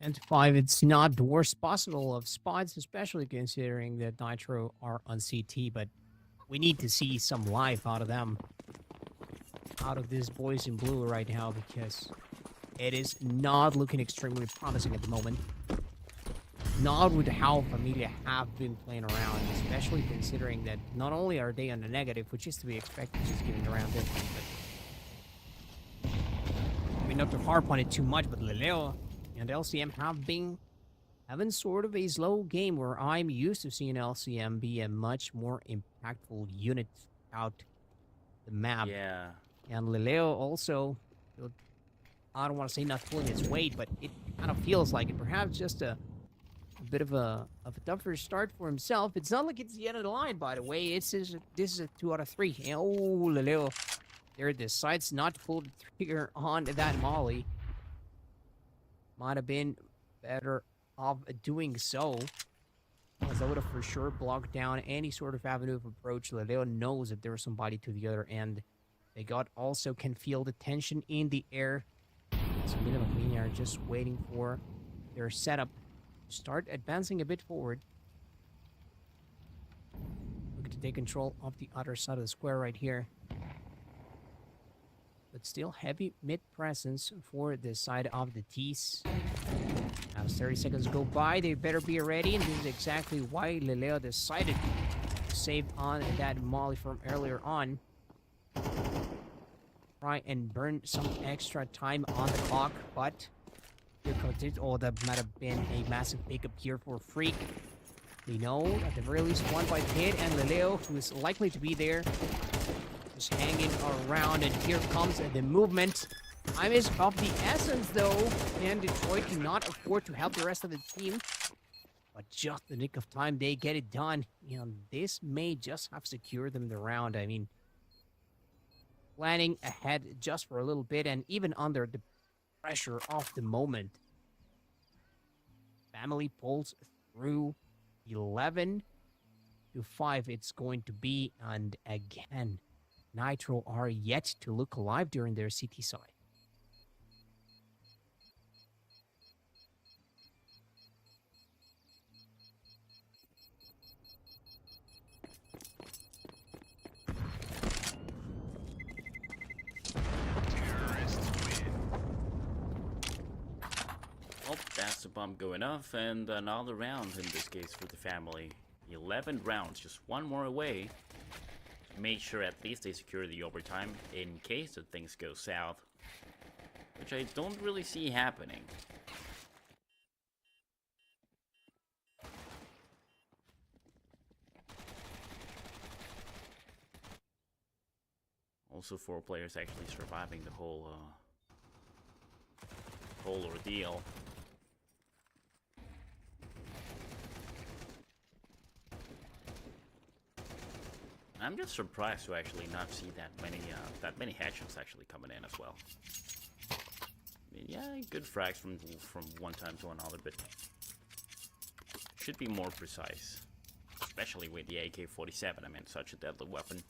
And 5, it's not the worst possible of spots, especially considering that Nitro are on CT, but we need to see some life out of them. Out of these boys in blue right now, because it is not looking extremely promising at the moment. Not with how Familia have been playing around, especially considering that not only are they on the negative, which is to be expected just given the round difference, but I mean, not to harp on it too much, but Leleo and LCM have been having sort of a slow game where I'm used to seeing LCM be a much more impactful unit out the map. Yeah. And Leleo also, I don't want to say not pulling its weight, but it kind of feels like it. Perhaps just a bit of a tougher start for himself. It's not like it's the end of the line, by the way. This is a 2 out of 3. And, oh, Leleo there decides not to pull the trigger on that molly. Might have been better off doing so, as I would have for sure blocked down any sort of avenue of approach. Leleo knows that there's somebody to the other end. They got also can feel the tension in the air. So Mina and Maquinina are just waiting for their setup to start advancing a bit forward. Looking to take control of the other side of the square right here. But still heavy mid presence for the side of the T's. As 30 seconds go by, they better be ready, and this is exactly why Leleo decided to save on that molly from earlier on. Try and burn some extra time on the clock, but here comes it. Oh, that might have been a massive pickup here for Freak. We know at the very least one by Pit and Leleo, who is likely to be there, just hanging around, and here comes the movement. Time is of the essence, though, and Detroit cannot afford to help the rest of the team. But just the nick of time, they get it done. And this may just have secured them the round. I mean, planning ahead just for a little bit, and even under the pressure of the moment, family pulls through 11-5 it's going to be. And again, Nitro are yet to look alive during their CT side. Oh, that's the bomb going off, and another round in this case for the family. 11 rounds, just one more away. Make sure at least they secure the overtime in case that things go south, which I don't really see happening. Also, 4 players actually surviving the whole ordeal. I'm just surprised to actually not see that many headshots actually coming in as well. I mean, yeah, good frags from one time to another, but should be more precise, especially with the AK-47. I mean, such a deadly weapon.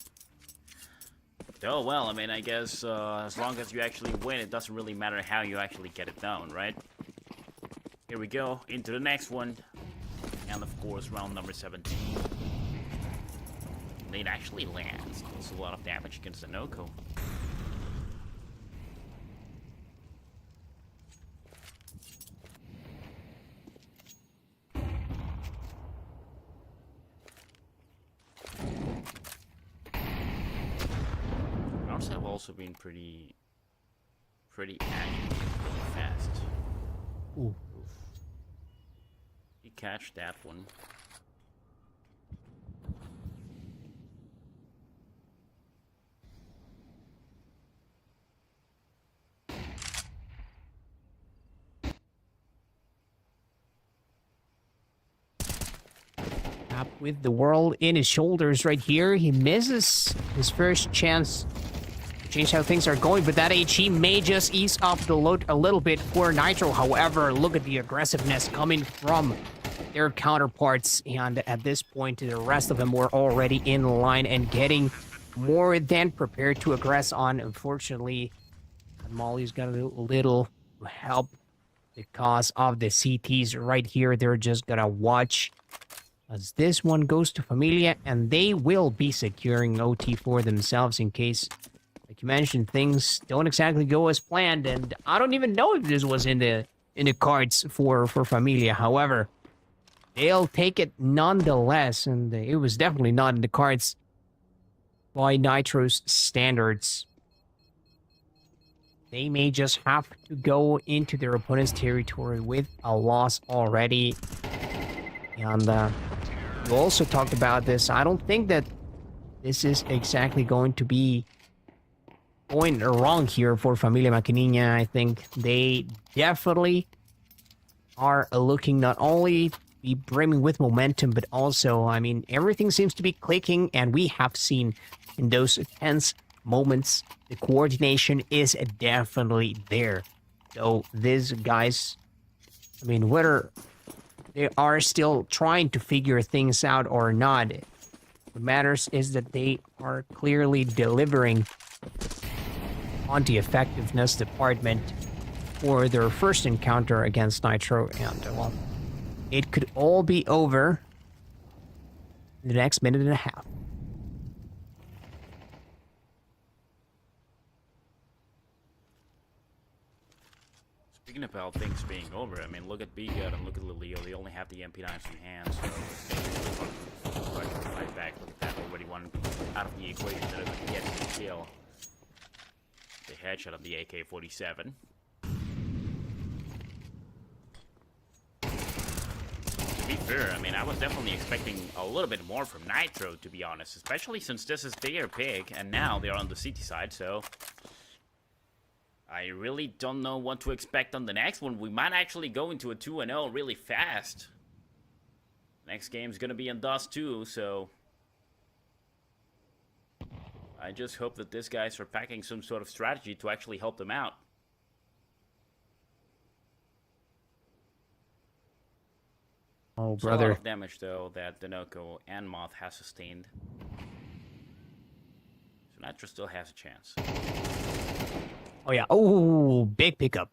Oh well, I mean, I guess as long as you actually win, it doesn't really matter how you actually get it down, right? Here we go into the next one, and of course, round number 17. It actually lands. Does a lot of damage against the Noko. Rounds have also been pretty accurate, pretty fast. Ooh. You catch that one. Up with the world in his shoulders right here. He misses his first chance to change how things are going, but that HE may just ease off the load a little bit for Nitro. However, look at the aggressiveness coming from their counterparts, and at this point, the rest of them were already in line and getting more than prepared to aggress on. Unfortunately, Molly's got a little help because of the CTs right here. They're just gonna watch as this one goes to Familia, and they will be securing OT for themselves in case, like you mentioned, things don't exactly go as planned. And I don't even know if this was in the cards for Familia. However, they'll take it nonetheless, and it was definitely not in the cards by Nitro's standards. They may just have to go into their opponent's territory with a loss already. And we also talked about this. I don't think that this is exactly going to be going wrong here for Familia Maquinina. I think they definitely are looking not only be brimming with momentum, but also, I mean, everything seems to be clicking, and we have seen in those tense moments, the coordination is definitely there. So these guys, I mean, whether they are still trying to figure things out or not, what matters is that they are clearly delivering on the effectiveness department for their first encounter against Nitro, and well, it could all be over in the next minute and a half. Speaking about things being over, I mean, look at B-Gut and look at Lilio. They only have the MP9s in hand, so I can fight back. Look at that, already one out of the equation that I get the kill. The headshot of the AK-47. To be fair, I mean, I was definitely expecting a little bit more from Nitro, to be honest, especially since this is their pick, and now they're on the CT side, so I really don't know what to expect on the next one. We might actually go into a 2-0 really fast. Next game's gonna be in Dust too, so I just hope that these guys are packing some sort of strategy to actually help them out. Oh, It's a brother. lot of damage, though, that Denoco and Moth has sustained. So Nitro still has a chance. Oh, yeah. Oh, big pickup.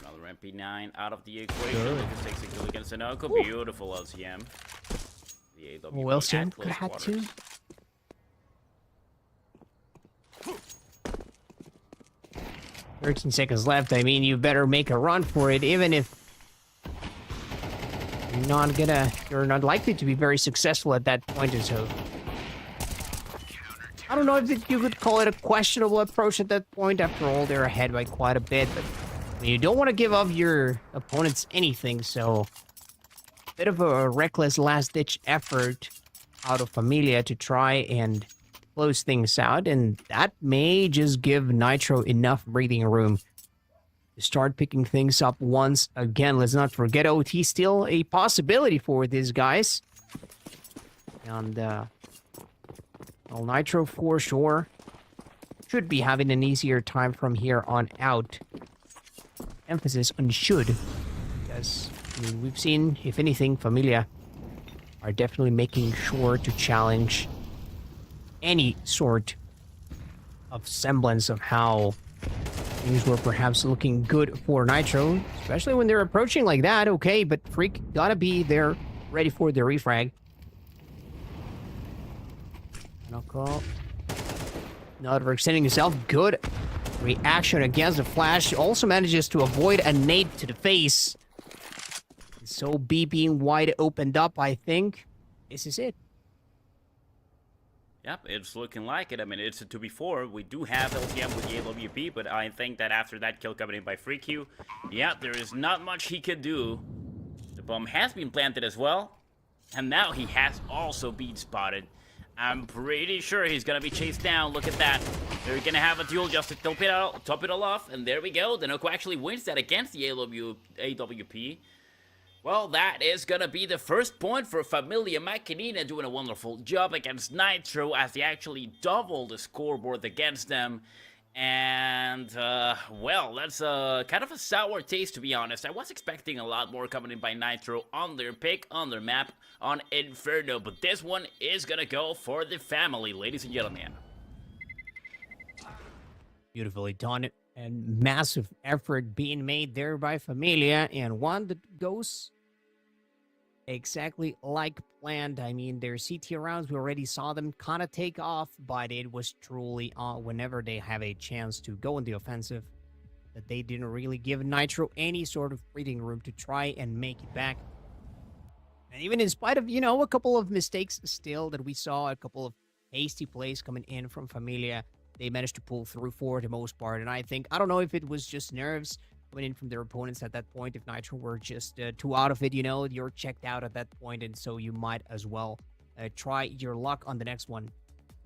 Another MP9 out of the equation. Good. Lucas takes a kill against Denoco. Ooh. Beautiful LCM. The AWP Well, at Sam close could have had quarters. to. 13 seconds left. I mean, you better make a run for it, even if you're not likely to be very successful at that point. So I don't know if you could call it a questionable approach at that point. After all, they're ahead by quite a bit, but I mean, you don't want to give up your opponents anything. So a bit of a reckless last-ditch effort out of Familia to try and close things out, and that may just give Nitro enough breathing room to start picking things up once again. Let's not forget OT still a possibility for these guys. And, well, Nitro for sure should be having an easier time from here on out. Emphasis on should, because I mean, we've seen, if anything, Familia are definitely making sure to challenge any sort of semblance of how things were perhaps looking good for Nitro, especially when they're approaching like that. Okay, but Freak gotta be there ready for the refrag. Knuckle. Not overextending himself. Good reaction against the flash. Also manages to avoid a nade to the face. So B being wide opened up, I think this is it. Yep, it's looking like it. I mean, it's a 2v4. We do have LTM with the AWP, but I think that after that kill coming in by FreeQ, yeah, there is not much he could do. The bomb has been planted as well, and now he has also been spotted. I'm pretty sure he's gonna be chased down. Look at that. They're gonna have a duel just to top it all off, and there we go. Denoco actually wins that against the AWP. Well, that is gonna be the first point for Familia. Machinina doing a wonderful job against Nitro as they actually double the scoreboard against them. And, well, that's kind of a sour taste, to be honest. I was expecting a lot more coming in by Nitro on their pick, on their map, on Inferno. But this one is gonna go for the family, ladies and gentlemen. Beautifully done, and massive effort being made there by Familia, and one that goes exactly like planned. I mean, their CT rounds, we already saw them kind of take off, but it was truly whenever they have a chance to go in the offensive, that they didn't really give Nitro any sort of breathing room to try and make it back. And even in spite of, a couple of mistakes still that we saw, a couple of hasty plays coming in from Familia, they managed to pull through for the most part. And I don't know if it was just nerves coming in from their opponents at that point. If Nitro were just too out of it, you're checked out at that point, and so you might as well try your luck on the next one.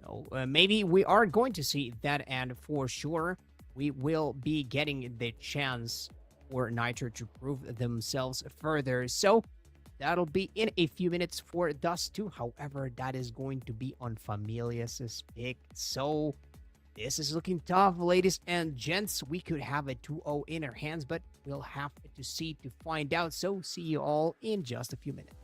So maybe we are going to see that, and for sure, we will be getting the chance for Nitro to prove themselves further. So that'll be in a few minutes for Dust 2. However, that is going to be on Familia's pick. So this is looking tough, ladies and gents. We could have a 2-0 in our hands, but we'll have to see to find out. So see you all in just a few minutes.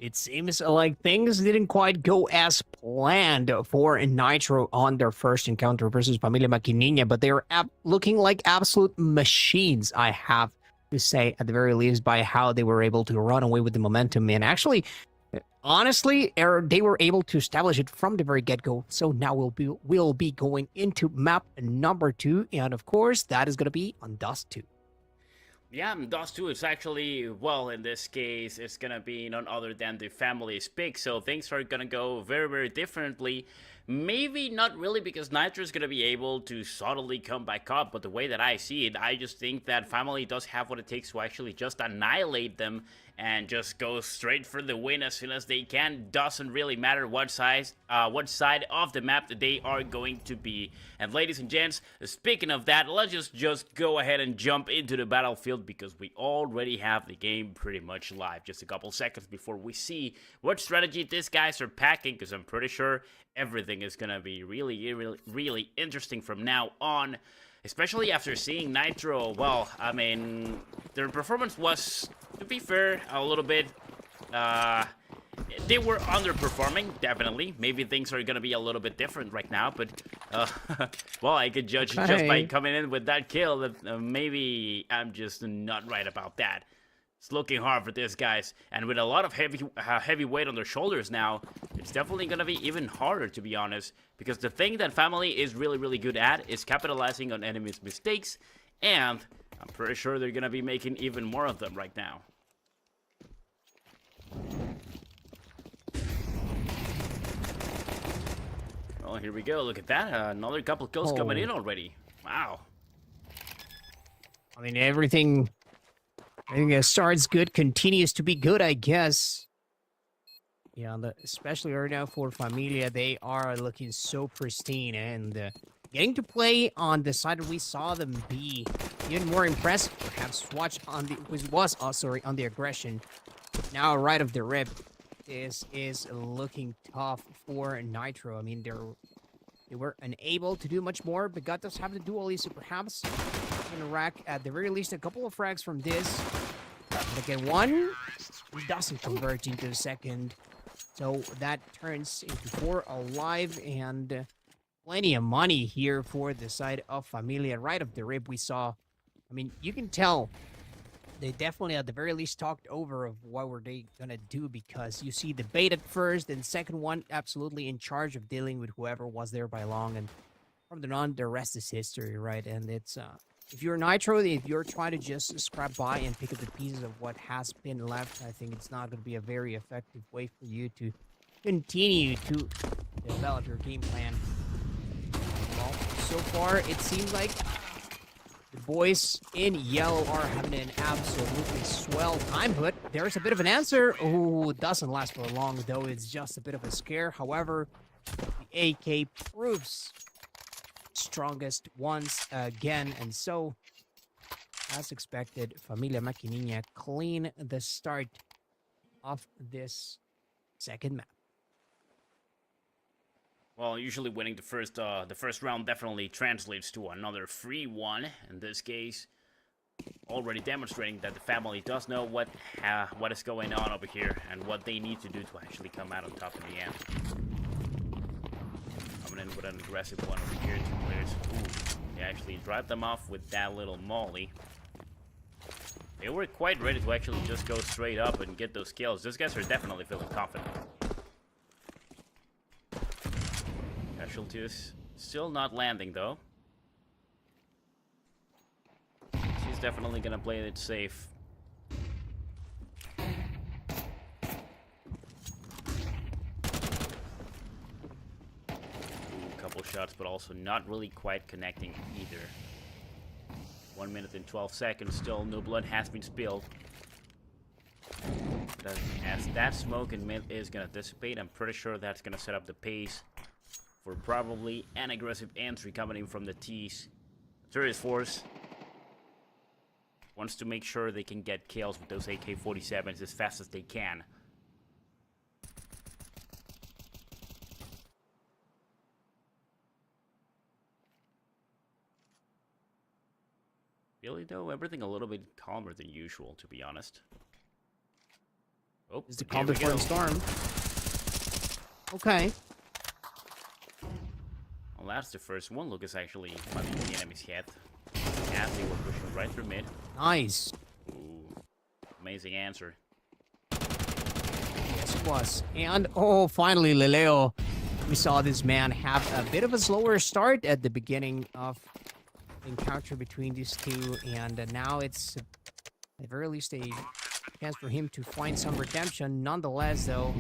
It seems like things didn't quite go as planned for Nitro on their first encounter versus Familia Maquinina, but they were looking like absolute machines, I have to say, at the very least, by how they were able to run away with the momentum. And actually, honestly, they were able to establish it from the very get-go. So now we'll be going into map number 2, and of course, that is going to be on Dust 2. Yeah, Dust 2 is actually, well, in this case, it's gonna be none other than the family's pick, so things are gonna go very, very differently. Maybe not really because Nitro is gonna be able to subtly come back up, but the way that I see it, I just think that family does have what it takes to actually just annihilate them and just go straight for the win as soon as they can. Doesn't really matter what side of the map that they are going to be. And ladies and gents, speaking of that, let's just go ahead and jump into the battlefield because we already have the game pretty much live. Just a couple seconds before we see what strategy these guys are packing, because I'm pretty sure everything is gonna be really interesting from now on. Especially after seeing Nitro, well, I mean, their performance was, to be fair, a little bit, they were underperforming, definitely. Maybe things are gonna be a little bit different right now, but, well, I could judge just by coming in with that kill that maybe I'm just not right about that. It's looking hard for these guys, and with a lot of heavy weight on their shoulders now, it's definitely gonna be even harder, to be honest, because the thing that family is really good at is capitalizing on enemies' mistakes, and I'm pretty sure they're gonna be making even more of them right now. Well, here we go. Look at that. Another couple kills coming in already. Wow. I mean, everything that starts good continues to be good, I guess. Yeah, especially right now for Familia, they are looking so pristine, and getting to play on the side that we saw them be even more impressive. Perhaps watch on the on the aggression. Now right off the rip, this is looking tough for Nitro. I mean, they were unable to do much more, but God does have the duel, so perhaps gonna rack at the very least a couple of frags from this. But again, one doesn't convert into the second. So that turns into 4 alive, and plenty of money here for the side of Familia. Right off the rip, we saw, I mean, you can tell they definitely at the very least talked over of what were they gonna do, because you see the bait at first, and second one absolutely in charge of dealing with whoever was there by long, and from then on the rest is history, right? And it's if you're Nitro, if you're trying to just scrap by and pick up the pieces of what has been left, I think it's not going to be a very effective way for you to continue to develop your game plan. Well, so far, it seems like the boys in yellow are having an absolutely swell time, but there's a bit of an answer. Oh, it doesn't last for long, though. It's just a bit of a scare. However, the AK proves strongest once again, and so as expected, Familia Maquinina clean the start of this second map. Well, usually winning the first round definitely translates to another free one. In this case, already demonstrating that the family does know what is going on over here and what they need to do to actually come out on top in the end. Coming in with an aggressive one over here, 2 players. Ooh, they actually drive them off with that little molly. They were quite ready to actually just go straight up and get those kills. Those guys are definitely feeling confident. Casualties still not landing though. She's definitely gonna play it safe. Couple shots, but also not really quite connecting either. 1 minute and 12 seconds, still no blood has been spilled. But as that smoke in mid is gonna dissipate, I'm pretty sure that's gonna set up the pace for probably an aggressive entry coming in from the T's. Serious Force wants to make sure they can get kills with those AK-47s as fast as they can. Really though, everything a little bit calmer than usual, to be honest. Oh, Is the here we counter for go. Storm. Okay. Well, that's the first one. Lucas actually finding the enemy's head as they were pushing right through mid. Nice. Ooh, amazing answer. Yes, it was. And, oh, finally, Leleo. We saw this man have a bit of a slower start at the beginning of the encounter between these two. And now it's, at the very least, a chance for him to find some redemption. Nonetheless, though,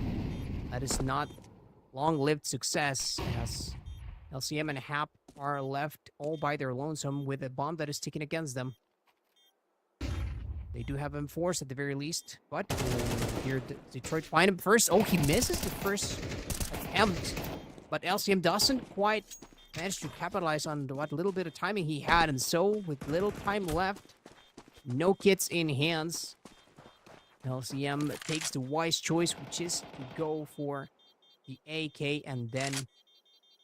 that is not long-lived success, as LCM and Hap are left all by their lonesome with a bomb that is ticking against them. They do have him forced at the very least, but here Detroit find him first. Oh, he misses the first attempt, but LCM doesn't quite manage to capitalize on what little bit of timing he had, and so with little time left, no kits in hands, LCM takes the wise choice, which is to go for the AK and then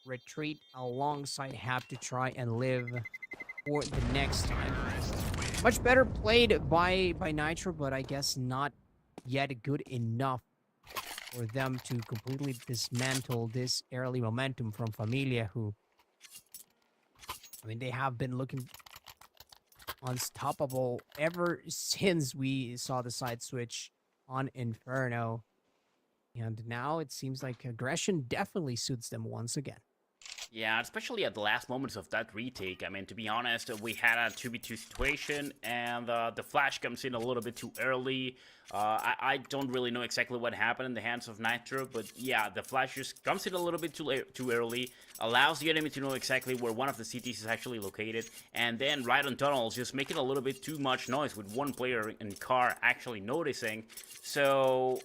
retreat alongside Hap to try and live for the next time. Much better played by Nitro, but I guess not yet good enough for them to completely dismantle this early momentum from Familia, who, I mean, they have been looking unstoppable ever since we saw the side switch on Inferno. And now it seems like aggression definitely suits them once again. Yeah, especially at the last moments of that retake. I mean, to be honest, we had a 2v2 situation, and the flash comes in a little bit too early. I don't really know exactly what happened in the hands of Nitro, but yeah, the flash just comes in a little bit too early, allows the enemy to know exactly where one of the CTs is actually located, and then right on tunnels, just making a little bit too much noise with one player in car actually noticing. So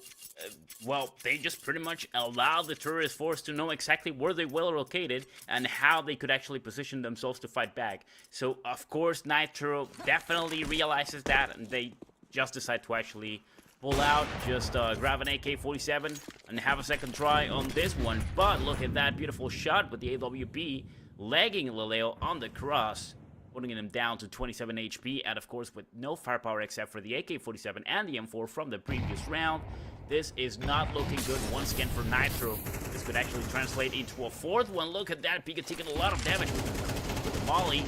well, they just pretty much allowed the tourist force to know exactly where they were located and how they could actually position themselves to fight back. So, of course, Nitro definitely realizes that, and they just decide to actually pull out, just grab an AK-47 and have a second try on this one. But look at that beautiful shot with the AWP, legging Leleo on the cross, putting him down to 27 HP, and of course with no firepower except for the AK-47 and the M4 from the previous round. This is not looking good once again for Nitro. This could actually translate into a fourth one. Look at that, Pika taking a lot of damage with the Molly.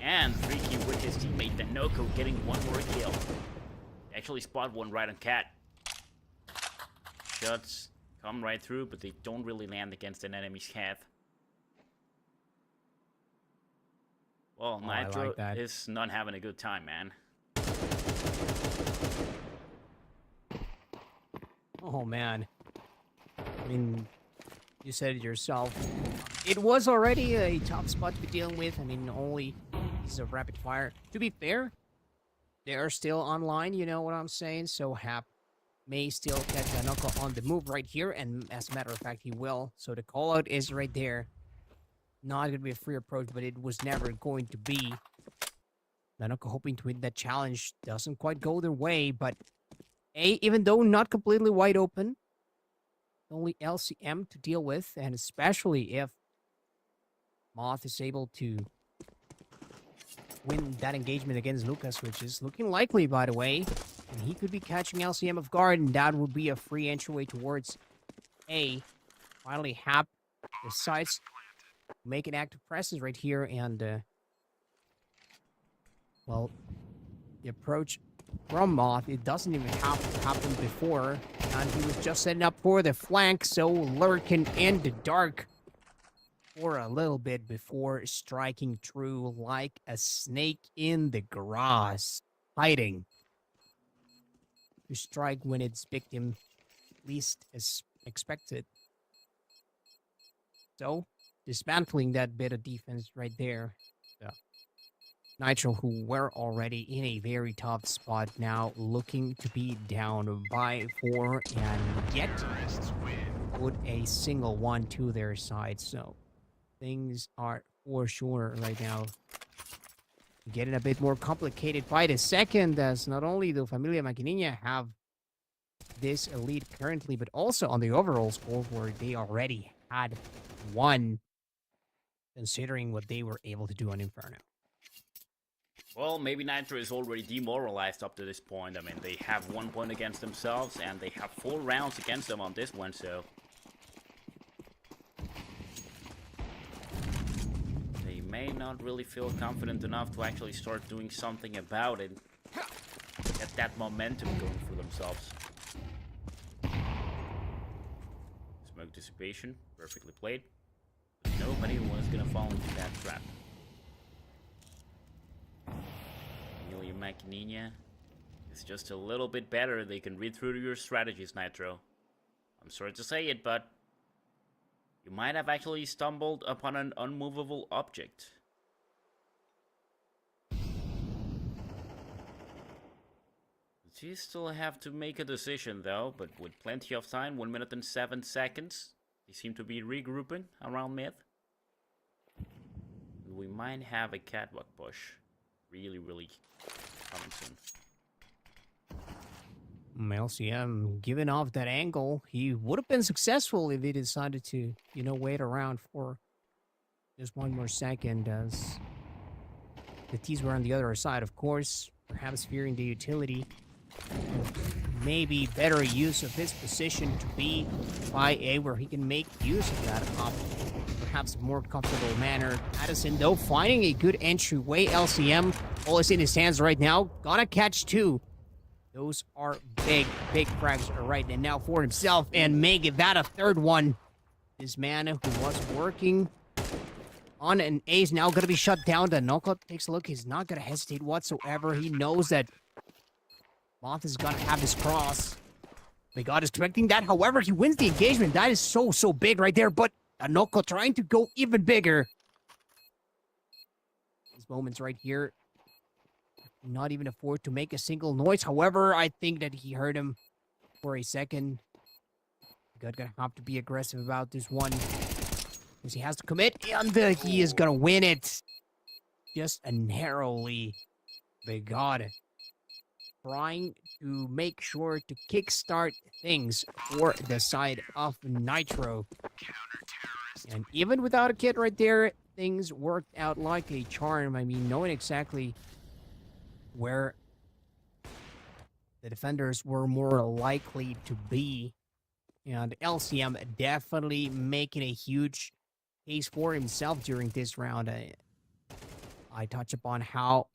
And Freaky with his teammate Danoko getting one more kill. They actually spot one right on Cat. Shots come right through, but they don't really land against an enemy's head. Well, Nitro is not having a good time, man. Oh, man. I mean, you said it yourself. It was already a tough spot to be dealing with. I mean, only pieces of rapid fire. To be fair, they are still online, you know what I'm saying? So Hap may still catch Danoko on the move right here, and as a matter of fact, he will. So the call-out is right there. Not going to be a free approach, but it was never going to be. Danoko hoping to win that challenge. Doesn't quite go their way, but even though not completely wide open, only LCM to deal with, and especially if Moth is able to win that engagement against Lucas, which is looking likely, by the way, and he could be catching LCM off guard, and that would be a free entryway towards A. Finally, Hap decides to make an active presence right here, and, well, the approach from Moth, it doesn't even have to happen before, and he was just setting up for the flank, so lurking in the dark for a little bit before striking true like a snake in the grass, hiding to strike when its victim least is expected. So, dismantling that bit of defense right there. Nitro, who were already in a very tough spot, now looking to be down by 4 and yet put a single one to their side. So things are for sure right now getting a bit more complicated by the second, as not only do Familia Maquinina have this lead currently, but also on the overall score where they already had one, considering what they were able to do on Inferno. Well, maybe Nitro is already demoralized up to this point. I mean, they have 1 point against themselves, and they have 4 rounds against them on this one, so... they may not really feel confident enough to actually start doing something about it. Get that momentum going for themselves. Smoke dissipation, perfectly played. But nobody was gonna fall into that trap. Machinina is just a little bit better. They can read through your strategies, Nitro. I'm sorry to say it, but you might have actually stumbled upon an unmovable object. You still have to make a decision though, but with plenty of time, 1 minute and 7 seconds. They seem to be regrouping around mid. We might have a catwalk push. Really coming soon. LCM giving off that angle. He would have been successful if he decided to, wait around for just 1 more second as the T's were on the other side, of course. Perhaps fearing the utility. Maybe better use of his position to be by A where he can make use of that perhaps a more comfortable manner. Addison, though, finding a good entryway. LCM, all is in his hands right now. Gonna catch 2. Those are big frags right now for himself. And make that a 3rd one. This man who was working on an ace now gonna be shut down. The knockout takes a look. He's not gonna hesitate whatsoever. He knows that Moth is gonna have his cross. My God is expecting that. However, he wins the engagement. That is so big right there. But Anoko trying to go even bigger. These moments right here. Not even afford to make a single noise. However, I think that he heard him for a second. God gonna have to be aggressive about this one. Because he has to commit. And he is gonna win it. Just narrowly. My God. Trying to make sure to kickstart things for the side of Nitro. And even without a kit right there, things worked out like a charm. I mean, knowing exactly where the defenders were more likely to be. And LCM definitely making a huge case for himself during this round. I touch upon how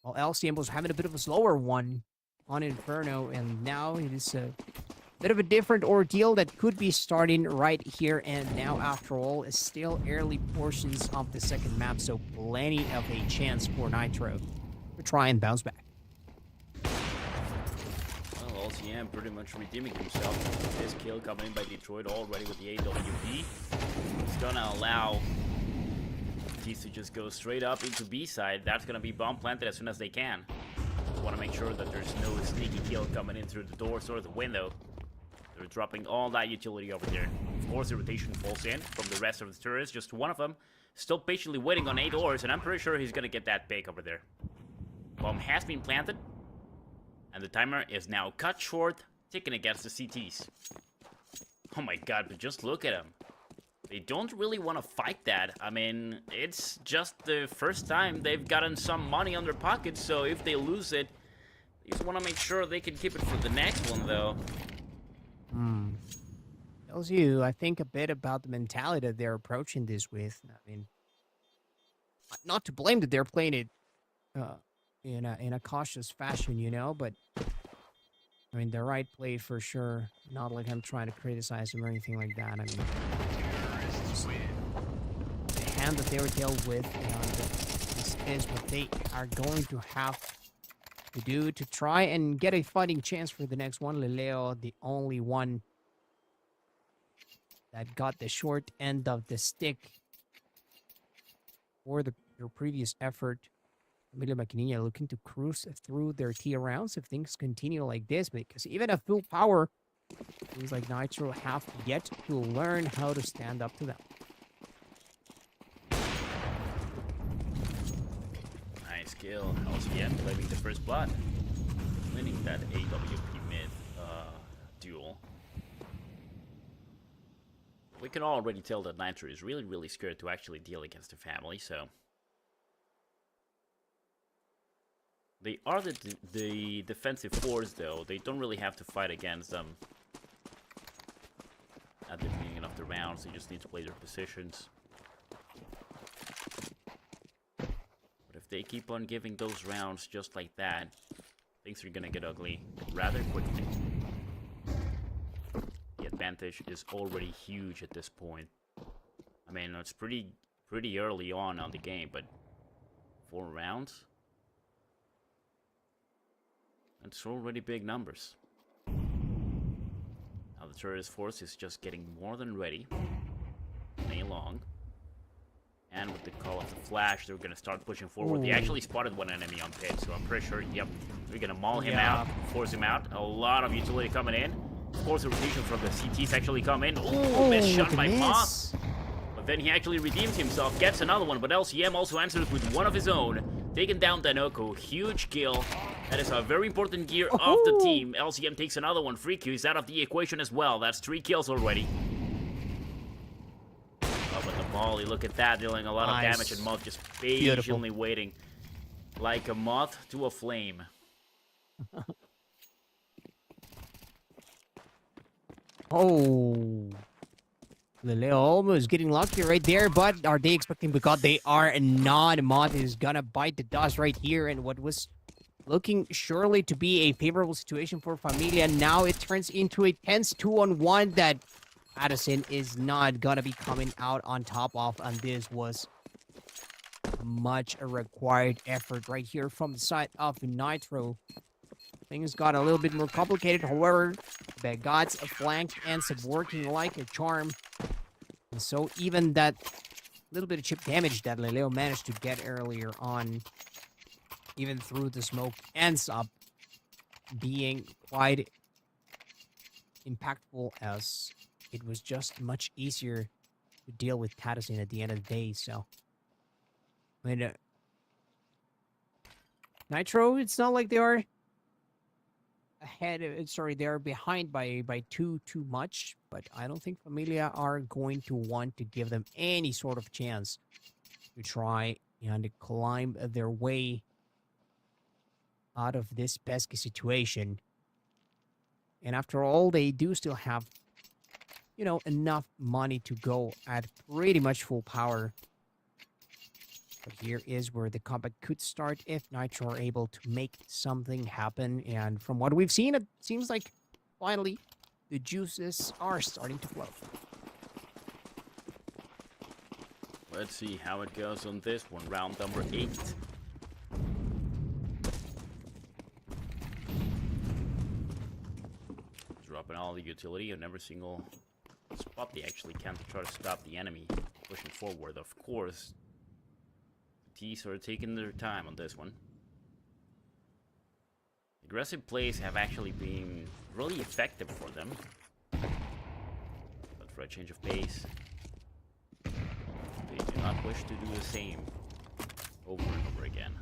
LCM was having a bit of a slower one on Inferno, and now it is a bit of a different ordeal that could be starting right here and now. After all, it's still early portions of the second map, so plenty of a chance for Nitro to try and bounce back. Well, LCM pretty much redeeming himself. This kill coming in by Detroit already with the AWP. It's gonna allow these to just go straight up into B side. That's gonna be bomb planted as soon as they can. Just want to make sure that there's no sneaky kill coming in through the doors or the window. They're dropping all that utility over there. Of course, the rotation falls in from the rest of the turrets. Just one of them still patiently waiting on 8 doors, and I'm pretty sure he's gonna get that pick over there. Bomb has been planted, and the timer is now cut short, ticking against the CTs. Oh my God, but just look at them. They don't really want to fight that. I mean, it's just the first time they've gotten some money on their pockets, so if they lose it, they just want to make sure they can keep it for the next one, though. Tells you, I think, a bit about the mentality that they're approaching this with. I mean, not to blame that they're playing it in a cautious fashion, but I mean, the right play for sure. Not like I'm trying to criticize them or anything like that. I mean, the hand that they were dealt with, and this is what they are going to have to do to try and get a fighting chance for the next one. Leleo, the only one that got the short end of the stick for their previous effort. Emilio Machinina looking to cruise through their tier rounds if things continue like this, because even at full power, things like Nitro have yet to learn how to stand up to them. Nice kill. LCM claiming the first blood, winning that AWP mid duel. We can already tell that Nitro is really scared to actually deal against the family, so They are the defensive force, though. They don't really have to fight against them at the beginning of the rounds. They just need to play their positions. But if they keep on giving those rounds just like that, things are gonna get ugly rather quickly. The advantage is already huge at this point. I mean, it's pretty early on the game, but 4 rounds? It's already big numbers. Now the terrorist force is just getting more than ready. Play along. And with the call of the flash, they're gonna start pushing forward. They actually spotted one enemy on pit, so I'm pretty sure, yep, they're gonna maul him out, force him out. A lot of utility coming in. Of course, the rotation from the CTs actually come in. Ooh, missed shot by Moth. But then he actually redeems himself, gets another one, but LCM also answers with one of his own. Taking down Danoko, huge kill. That is a very important gear of the team. LCM takes another one. Freaky is out of the equation as well. That's 3 kills already. Oh, but the volley, look at that, dealing a lot of damage, and Moth just patiently waiting. Like a moth to a flame. Oh. Leleo almost getting lucky right there, but are they expecting? Because they are not. Moth is gonna bite the dust right here, and what was looking surely to be a favorable situation for Familia, now it turns into a tense 2-on-1 that Addison is not gonna be coming out on top of, and this was much a required effort right here from the side of Nitro. Things got a little bit more complicated, however, the gods flanked ends up working like a charm. And so even that little bit of chip damage that Leleo managed to get earlier on, even through the smoke, ends up being quite impactful, as it was just much easier to deal with Patterson at the end of the day. So, I mean, Nitro, it's not like they are ahead. Sorry, they are behind by too much. But I don't think Familia are going to want to give them any sort of chance to try and climb their way out of this pesky situation. And after all, they do still have, you know, enough money to go at pretty much full power. But here is where the combat could start if Nitro are able to make something happen. And from what we've seen, it seems like finally the juices are starting to flow. Let's see how it goes on this one. Round number 8. Dropping all the utility on every single spot they actually can to try to stop the enemy pushing forward. Of course, T's are taking their time on this one. Aggressive plays have actually been really effective for them. But for a change of pace, they do not wish to do the same over and over again.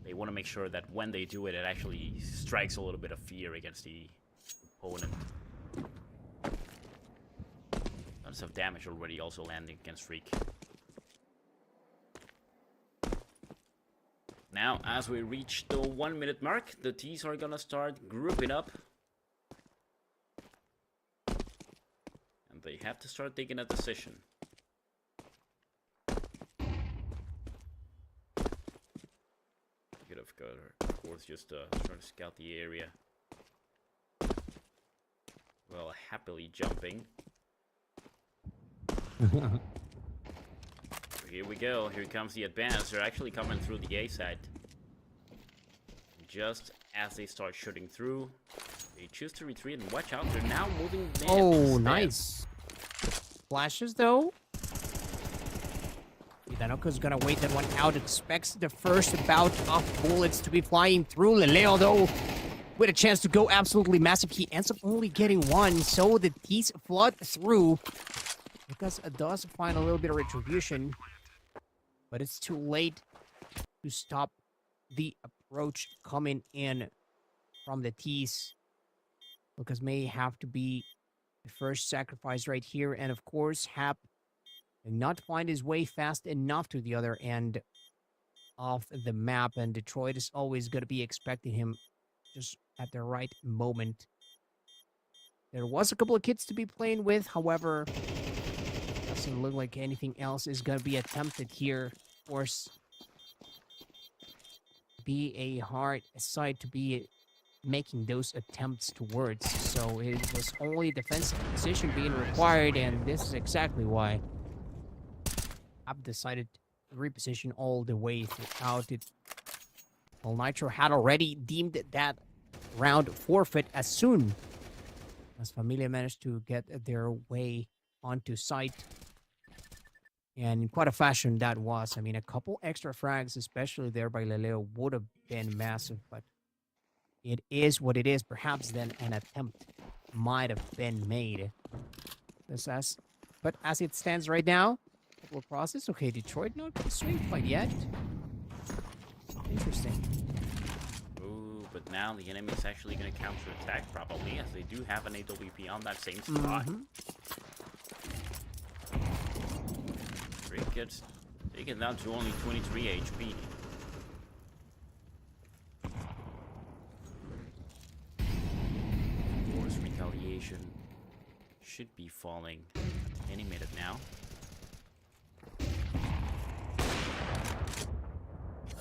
They want to make sure that when they do it, it actually strikes a little bit of fear against the opponent. Lots of damage already also landing against Freak. Now, as we reach the 1-minute mark, the T's are gonna start grouping up. And they have to start taking a decision. Could have got her, of course, just trying to scout the area. Well, happily jumping. Here we go. Here comes the advance. They're actually coming through the A side. Just as they start shooting through, they choose to retreat and watch out. They're now moving mid. Oh, nice. Flashes, though. Danoko's gonna wait that one out. Expects the first bout of bullets to be flying through. Leleo, though, with a chance to go absolutely massive. He ends up only getting one, so the T's flood through. Because it does find a little bit of retribution, but it's too late to stop the approach coming in from the T's. Lucas may have to be the first sacrifice right here, and of course, Hap did not find his way fast enough to the other end off the map, and Detroit is always going to be expecting him just at the right moment. There was a couple of kids to be playing with, however, doesn't look like anything else is going to be attempted here. Of course, be a hard side to be making those attempts towards. So it was only defensive position being required, and this is exactly why I've decided to reposition all the way throughout it. Well, Nitro had already deemed that round forfeit as soon as Familia managed to get their way onto site. And in quite a fashion that was. I mean, a couple extra frags, especially there by Leleo, would have been massive, but it is what it is. Perhaps then an attempt might have been made. But as it stands right now, couple of crosses. Okay, Detroit not going to swing quite yet. Interesting. Ooh, but now the enemy is actually going to counter-attack, probably, as they do have an AWP on that same spot. Crickets taken down to only 23 HP. Force retaliation should be falling any minute now.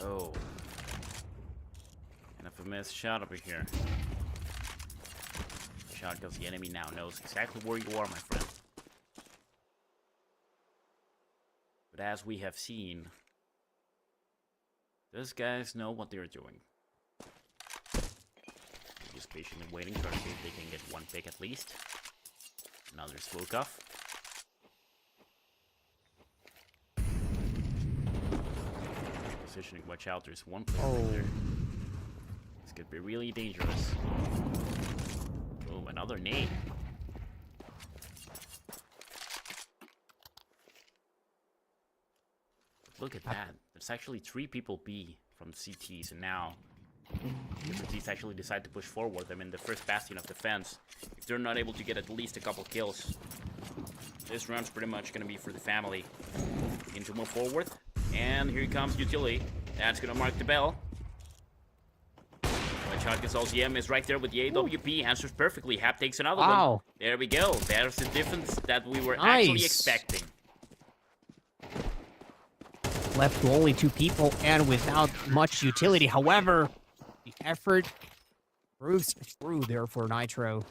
Oh. And if a missed shot over here. Shot because the enemy now knows exactly where you are, my friend. But as we have seen, those guys know what they're doing. They're just patiently waiting to see if they can get one pick at least. Another smoke off. Positioning, watch out, there's one player right there. This could be really dangerous. Oh, another nade. Look at that. There's actually 3 people B from CTs, and now the CTs actually decide to push forward. I mean, the first bastion of defense. If they're not able to get at least a couple kills, this round's pretty much going to be for the family. Begin to move forward. And here comes utility. That's gonna mark the bell. Watch out, because LCM is right there with the AWP. Answers perfectly. Hap takes another one. There we go. There's the difference that we were actually expecting. Left to only 2 people and without much utility. However, the effort proves through there for Nitro.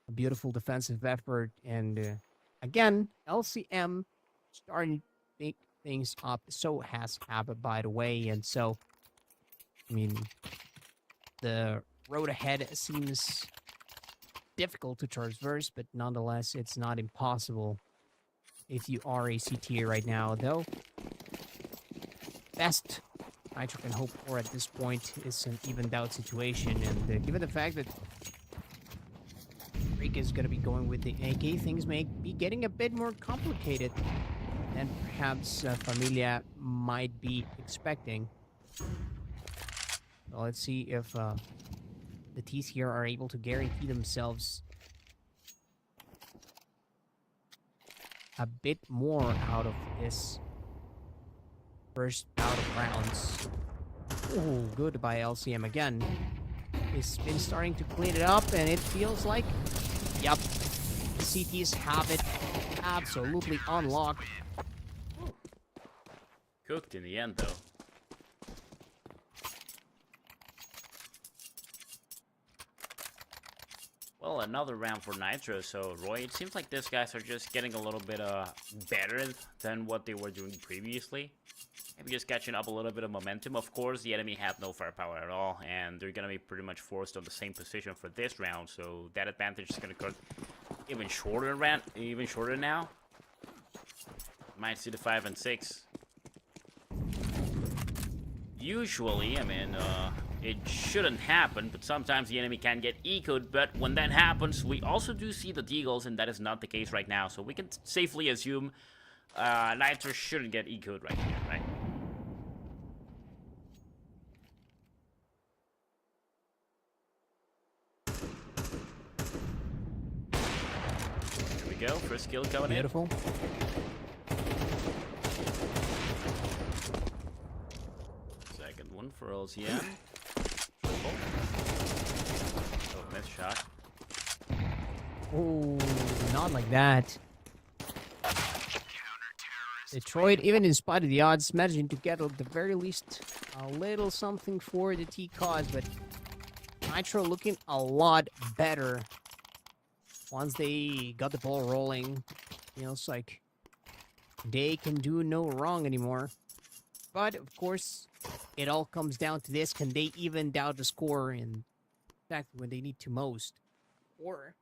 A beautiful defensive effort. And again, LCM starting to make things up. So has Habit, by the way. And so, I mean, the road ahead seems difficult to traverse, but nonetheless, it's not impossible if you are a CTA right now, though. Best Nitro can hope for at this point is an evened out situation, and given the fact that Freak is going to be going with the AK, things may be getting a bit more complicated than perhaps Familia might be expecting. So let's see if the T's here are able to guarantee themselves a bit more out of this first bout of rounds. Oh, good by LCM again. He's been starting to clean it up, and it feels like, yep, the CTs have it absolutely unlocked. Cooked in the end, though. Well, another round for Nitro, so Roy, it seems like these guys are just getting a little bit better than what they were doing previously. Maybe just catching up a little bit of momentum. Of course, the enemy had no firepower at all, and they're going to be pretty much forced on the same position for this round, so that advantage is going to cut even shorter now. Might see the 5 and 6. Usually, I mean, it shouldn't happen, but sometimes the enemy can get ecoed, but when that happens, we also do see the deagles, and that is not the case right now, so we can safely assume Nitro shouldn't get ecoed right here, right? Here we go, first kill coming in. Beautiful. for LCM. Triple. Oh, missed shot. Oh, not like that. Detroit, even in spite of the odds, managing to get at the very least a little something for the T cause, but Nitro looking a lot better once they got the ball rolling. Feels like they can do no wrong anymore. But of course, it all comes down to this: can they even out the score in fact when they need to most, or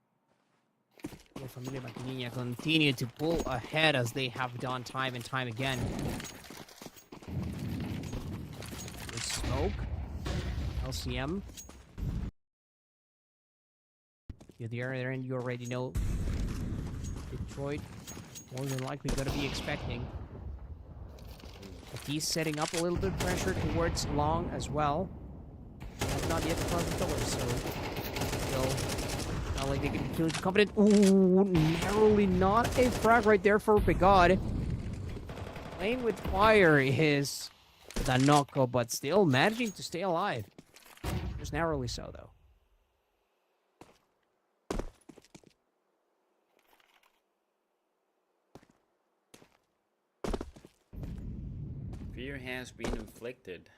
will Familia Maquinilla continue to pull ahead as they have done time and time again? With smoke, LCM. You're the other end, you already know. Detroit, more than likely going to be expecting. But he's setting up a little bit of pressure towards Long as well. They have not yet crossed the doors, so still not like they can feel confident. Ooh, narrowly not a frag right there for Begod. Playing with fire is Danoko, but still managing to stay alive. Just narrowly so, though. Fear has been inflicted.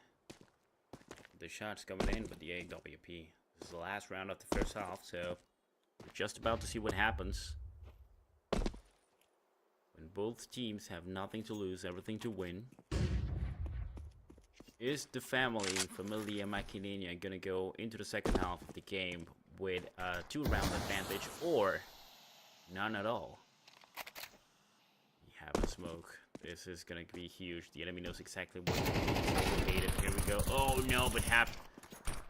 The shots coming in with the AWP. This is the last round of the first half, so we're just about to see what happens. When both teams have nothing to lose, everything to win. Is the family Familia Maquinilla gonna go into the second half of the game with a 2-round advantage, or none at all? We have a smoke. This is gonna be huge. The enemy knows exactly what is located. Here we go. Oh no, but Hap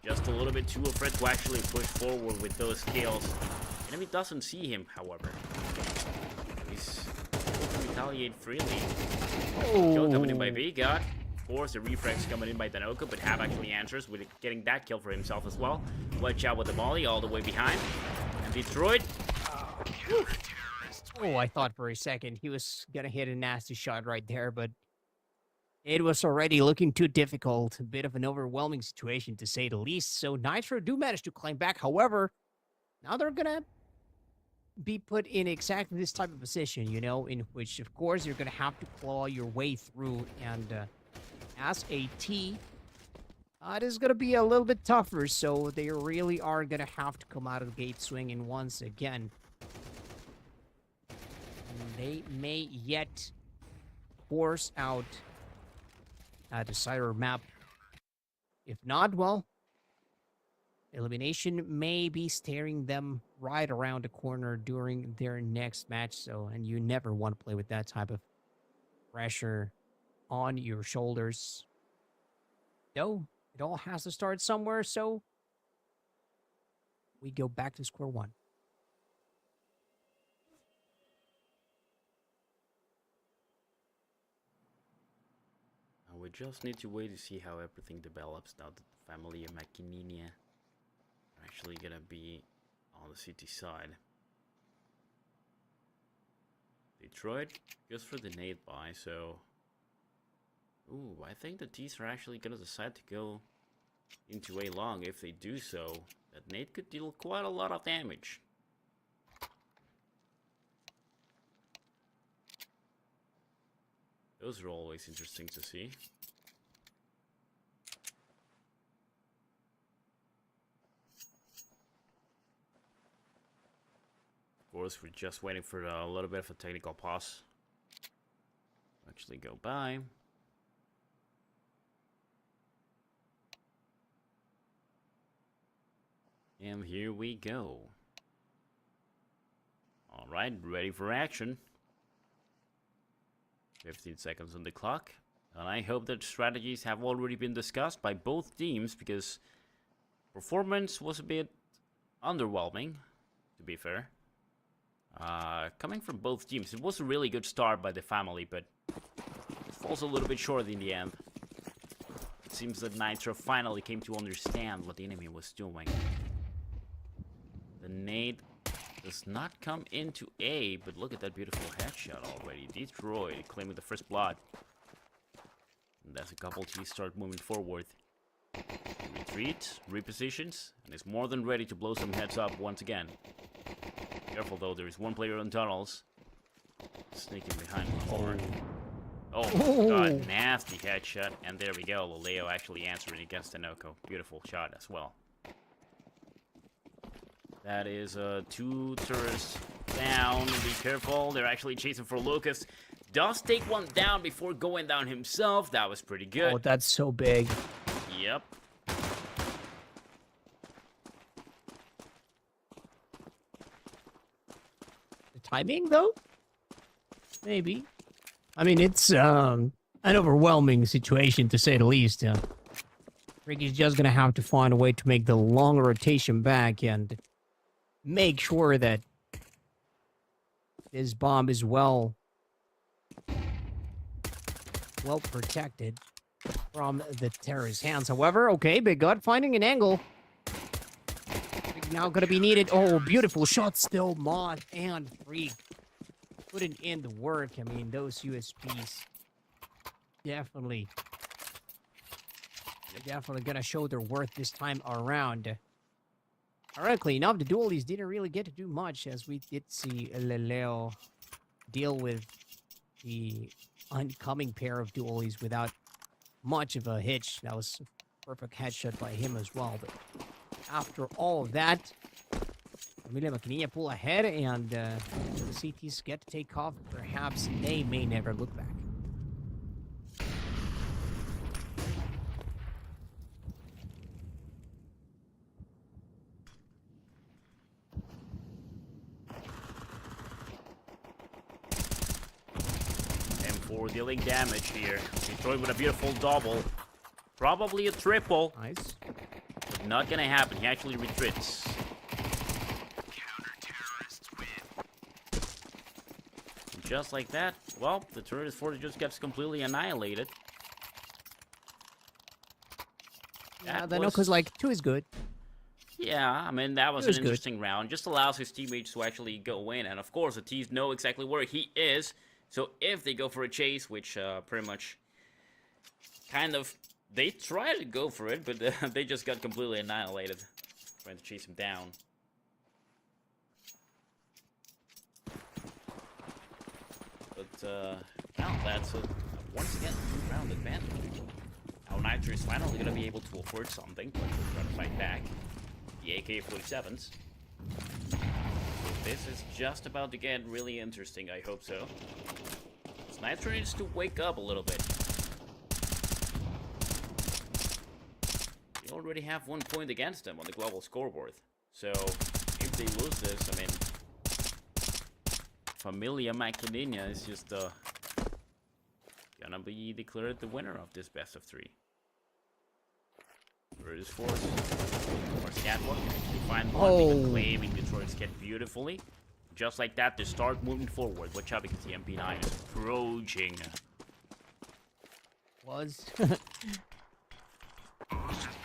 just a little bit too afraid to actually push forward with those kills. The enemy doesn't see him, however. He's able to retaliate freely. Kill coming in by Vega. Of course, the reflex coming in by Danoko, but Hap actually answers with getting that kill for himself as well. Watch out with the volley all the way behind. And Detroit. Oh, I thought for a second he was gonna hit a nasty shot right there, but it was already looking too difficult. A bit of an overwhelming situation, to say the least. So Nitro do manage to climb back. However, now they're gonna be put in exactly this type of position, you know, in which, of course, you're gonna have to claw your way through. And as a T, it is gonna be a little bit tougher. So they really are gonna have to come out of the gate swinging once again. They may yet force out a decider map. If not, well, elimination may be staring them right around the corner during their next match. So, and you never want to play with that type of pressure on your shoulders. No, it all has to start somewhere. So we go back to square one. We just need to wait to see how everything develops now that the family of Maquinilla are actually gonna be on the city side. Detroit goes for the nade buy, so ooh, I think the T's are actually gonna decide to go into A long. If they do so, that nade could deal quite a lot of damage. Those are always interesting to see. Of course, we're just waiting for a little bit of a technical pause. Actually go by. And here we go. Alright, ready for action. 15 seconds on the clock, and I hope that strategies have already been discussed by both teams, because performance was a bit underwhelming, to be fair. Coming from both teams, it was a really good start by the family, but it falls a little bit short in the end. It seems that Nitro finally came to understand what the enemy was doing. The nade does not come into A, but look at that beautiful headshot already. Detroit claiming the first blood. And as a couple T's start moving forward. Retreat, repositions, and is more than ready to blow some heads up once again. Careful though, there is one player on tunnels. Sneaking behind the corner. Oh god, nasty headshot. And there we go, Loleo actually answering against Tanoco. Beautiful shot as well. That is 2 turrets down. Be careful, they're actually chasing for Lucas. Does take one down before going down himself. That was pretty good. Oh, that's so big. Yep. The timing, though? Maybe. I mean, it's an overwhelming situation, to say the least. Ricky's just going to have to find a way to make the long rotation back and make sure that this bomb is well protected from the terrorist's hands. However, okay, Big God finding an angle. Now going to be needed. Oh, beautiful shot still. Mod and Freak putting in the work. I mean, those USPs definitely going to show their worth this time around. Ironically enough, the dualies didn't really get to do much, as we did see Leleo deal with the oncoming pair of dualies without much of a hitch. That was a perfect headshot by him as well. But after all of that, Familia Maquinilla pull ahead, and the CTs get to take off. Perhaps they may never look back. M4 dealing damage here. Detroit with a beautiful double. Probably a triple. Nice. But not gonna happen. He actually retreats. Just like that, well, the turret force just gets completely annihilated. Yeah, the Noko's like, 2 is good. Yeah, I mean, that was an interesting round. Just allows his teammates to actually go in. And of course, the T's know exactly where he is. So if they go for a chase, which pretty much kind of, they try to go for it, but they just got completely annihilated trying to chase him down. But now that's once again a 2-round advantage. Now Nitro is finally going to be able to afford something, but we'll try to fight back. The AK-47s. So this is just about to get really interesting, I hope so. Nitro needs to wake up a little bit. They already have 1 point against them on the global scoreboard. So if they lose this, I mean, Familia Maquinilla is just gonna be declared the winner of this best of 3. British Force or Scatwalk. We find one even claiming Detroit's kit beautifully. Just like that, they start moving forward. Watch out because the MP9 is approaching.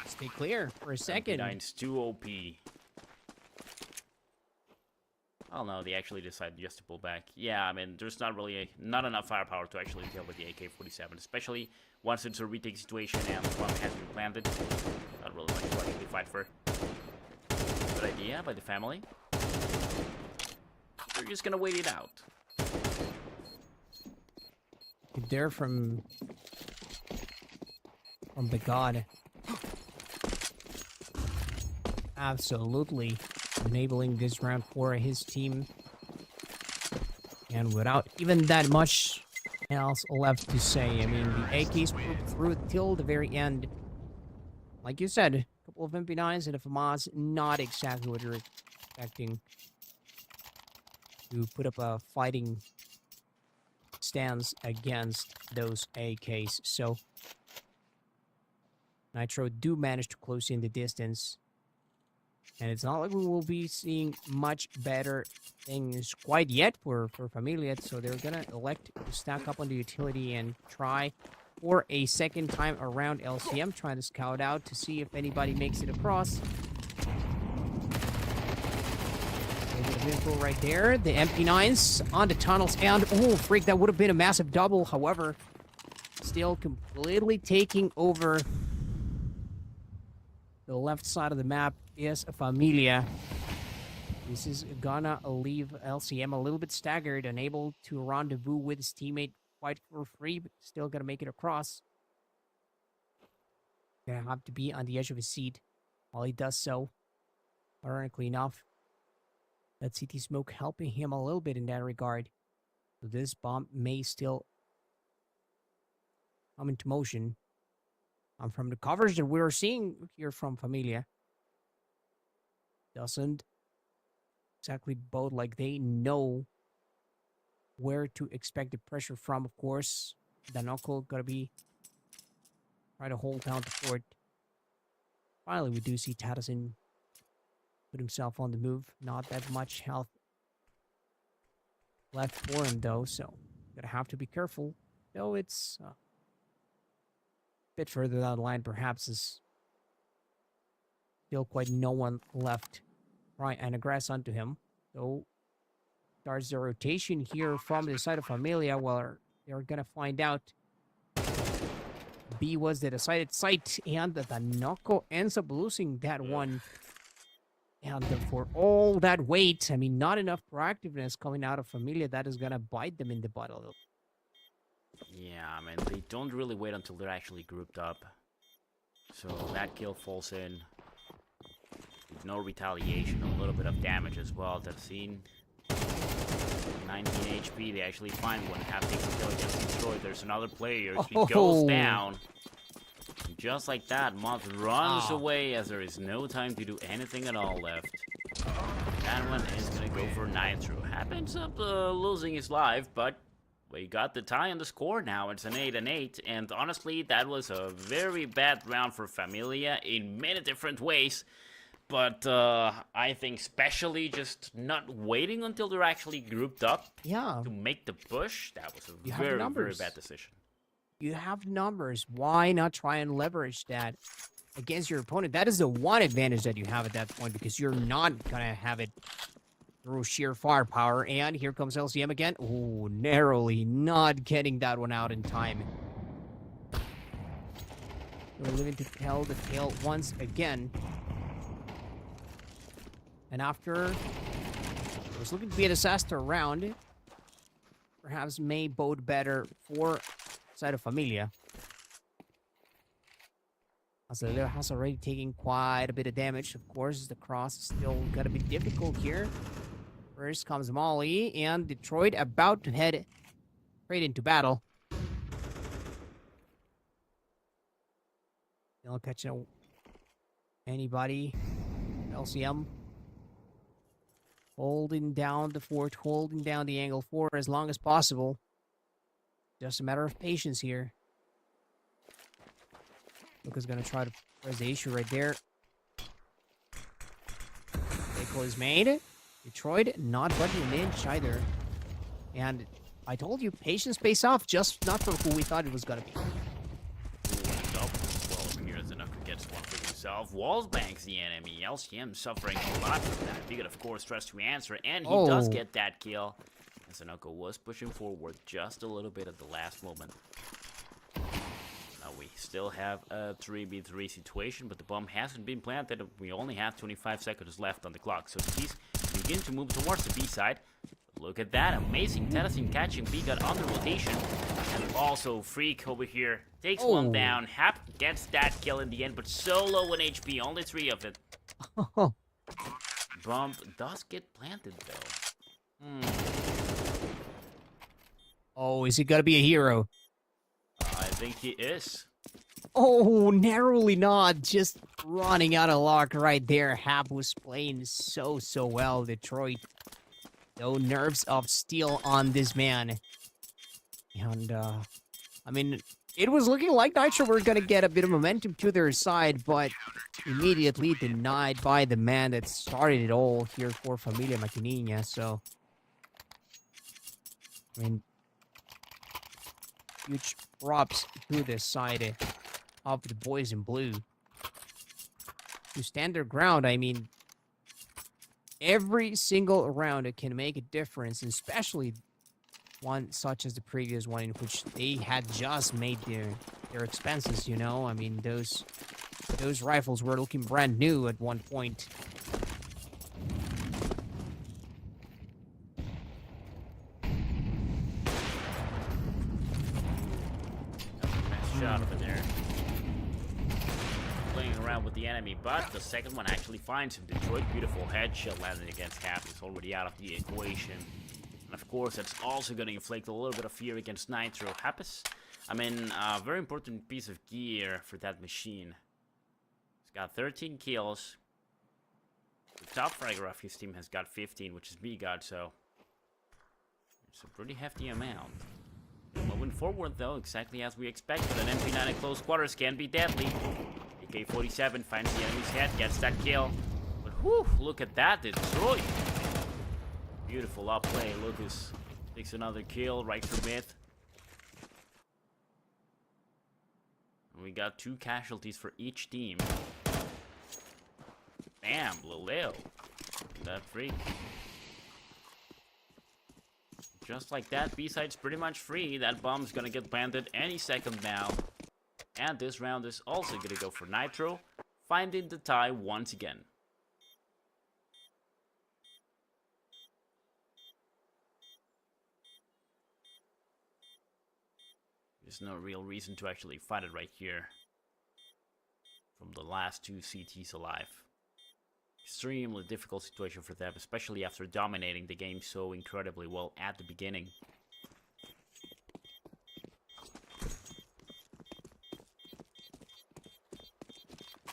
Stay clear for a second. MP9's too OP. Oh no, they actually decided just to pull back. Yeah, I mean, there's not not enough firepower to actually deal with the AK-47, especially once it's a retake situation and the bomb has been planted. Not really much to actually fight for. Good idea by the family. They're just gonna wait it out. They're from the god. Absolutely enabling this round for his team. And without even that much else left to say, I mean, the AKs proved through till the very end. Like you said, a couple of MP9s and a FAMAS, not exactly what you're expecting to put up a fighting stance against those AKs. So Nitro do manage to close in the distance. And it's not like we will be seeing much better things quite yet for Familia. So they're going to elect to stack up on the utility and try for a second time around LCM, trying to scout out to see if anybody makes it across. Vehicle right there. The MP9s on the tunnels. And, oh, freak, that would have been a massive double. However, still completely taking over the left side of the map is Familia. This is gonna leave LCM a little bit staggered, unable to rendezvous with his teammate quite for free, but still gonna make it across. Gonna have to be on the edge of his seat while he does so. Ironically enough, that CT smoke helping him a little bit in that regard. So this bomb may still come into motion. From the coverage that we're seeing here from Familia, doesn't exactly bode like they know where to expect the pressure from. Of course, Danoko gotta be trying to hold down the fort. Finally, we do see Tadison put himself on the move. Not that much health left for him, though, so gonna have to be careful. Though it's a bit further down the line, perhaps, is still quite no one left try and aggress onto him. So starts the rotation here from the side of Familia. Well, they're gonna find out B was the decided site, and the Noko ends up losing that one. And for all that weight, I mean, not enough proactiveness coming out of Familia, that is gonna bite them in the butt a little. Yeah, I mean, they don't really wait until they're actually grouped up. So that kill falls in. With no retaliation, a little bit of damage as well. That's seen. 19 HP, they actually find one. Half takes the kill, gets destroyed. There's another player. He goes down. And just like that, Moth runs away as there is no time to do anything at all left. That one is gonna go for Nitro. Happens up losing his life, but we got the tie on the score now. It's an 8-8, and honestly, that was a very bad round for Familia in many different ways. But I think especially just not waiting until they're actually grouped up to make the push, that was a very, very bad decision. You have numbers. Why not try and leverage that against your opponent? That is the one advantage that you have at that point, because you're not going to have it through sheer firepower. And here comes LCM again. Ooh, narrowly not getting that one out in time. We're living to tell the tale once again. And after it was looking to be a disaster round, perhaps may bode better for side of Familia. Azalea has already taken quite a bit of damage. Of course, the cross is still gonna be difficult here. First comes Molly, and Detroit about to head straight into battle. They'll catch anybody. LCM holding down the fort, holding down the angle for as long as possible. Just a matter of patience here. Luca's gonna try to press the issue right there. Tackle is made. Detroit not budging an inch either. And I told you, patience pays off, just not for who we thought it was gonna be. Walls banks the enemy. LCM suffering a lot from that. Big, of course, tries to answer, and he does get that kill. Sanoko was pushing forward just a little bit at the last moment. Now we still have a 3v3 situation, but the bomb hasn't been planted. We only have 25 seconds left on the clock, so he's begin to move towards the B side. Look at that, amazing Tennyson catching B got on the rotation. And also Freak over here takes one down. Hap gets that kill in the end, but so low in HP, only 3 of it. Bomb does get planted though. Oh, is he gonna be a hero? I think he is. Oh, narrowly not. Just running out of luck right there. Hap was playing so well. Detroit. No nerves of steel on this man. And, I mean, it was looking like Nitro were gonna get a bit of momentum to their side, but immediately denied by the man that started it all here for Familia Maquininha, so... I mean, huge props to the side of the boys in blue. To stand their ground, I mean, every single round it can make a difference, and especially one such as the previous one in which they had just made their expenses, you know? I mean, those Those rifles were looking brand new at one point. Nice shot over there. Playing around with the enemy, but the second one actually finds him. Detroit, beautiful headshot landing against Cap is already out of the equation. And of course, that's also going to inflict a little bit of fear against Nitro. Happis, I mean, a very important piece of gear for that machine. He's got 13 kills. The top fragger of his team has got 15, which is B-God, so it's a pretty hefty amount. Moving forward, though, exactly as we expected, an MP9 at close quarters can be deadly. AK-47 finds the enemy's head, gets that kill. But whew, look at that, Detroit. Beautiful upplay. Lucas takes another kill right from mid. We got 2 casualties for each team. Bam, Lileo. That freak. Just like that, B-side's pretty much free. That bomb's gonna get planted any second now. And this round is also gonna go for Nitro, finding the tie once again. There's no real reason to actually fight it right here. From the last 2 CTs alive. Extremely difficult situation for them, especially after dominating the game so incredibly well at the beginning.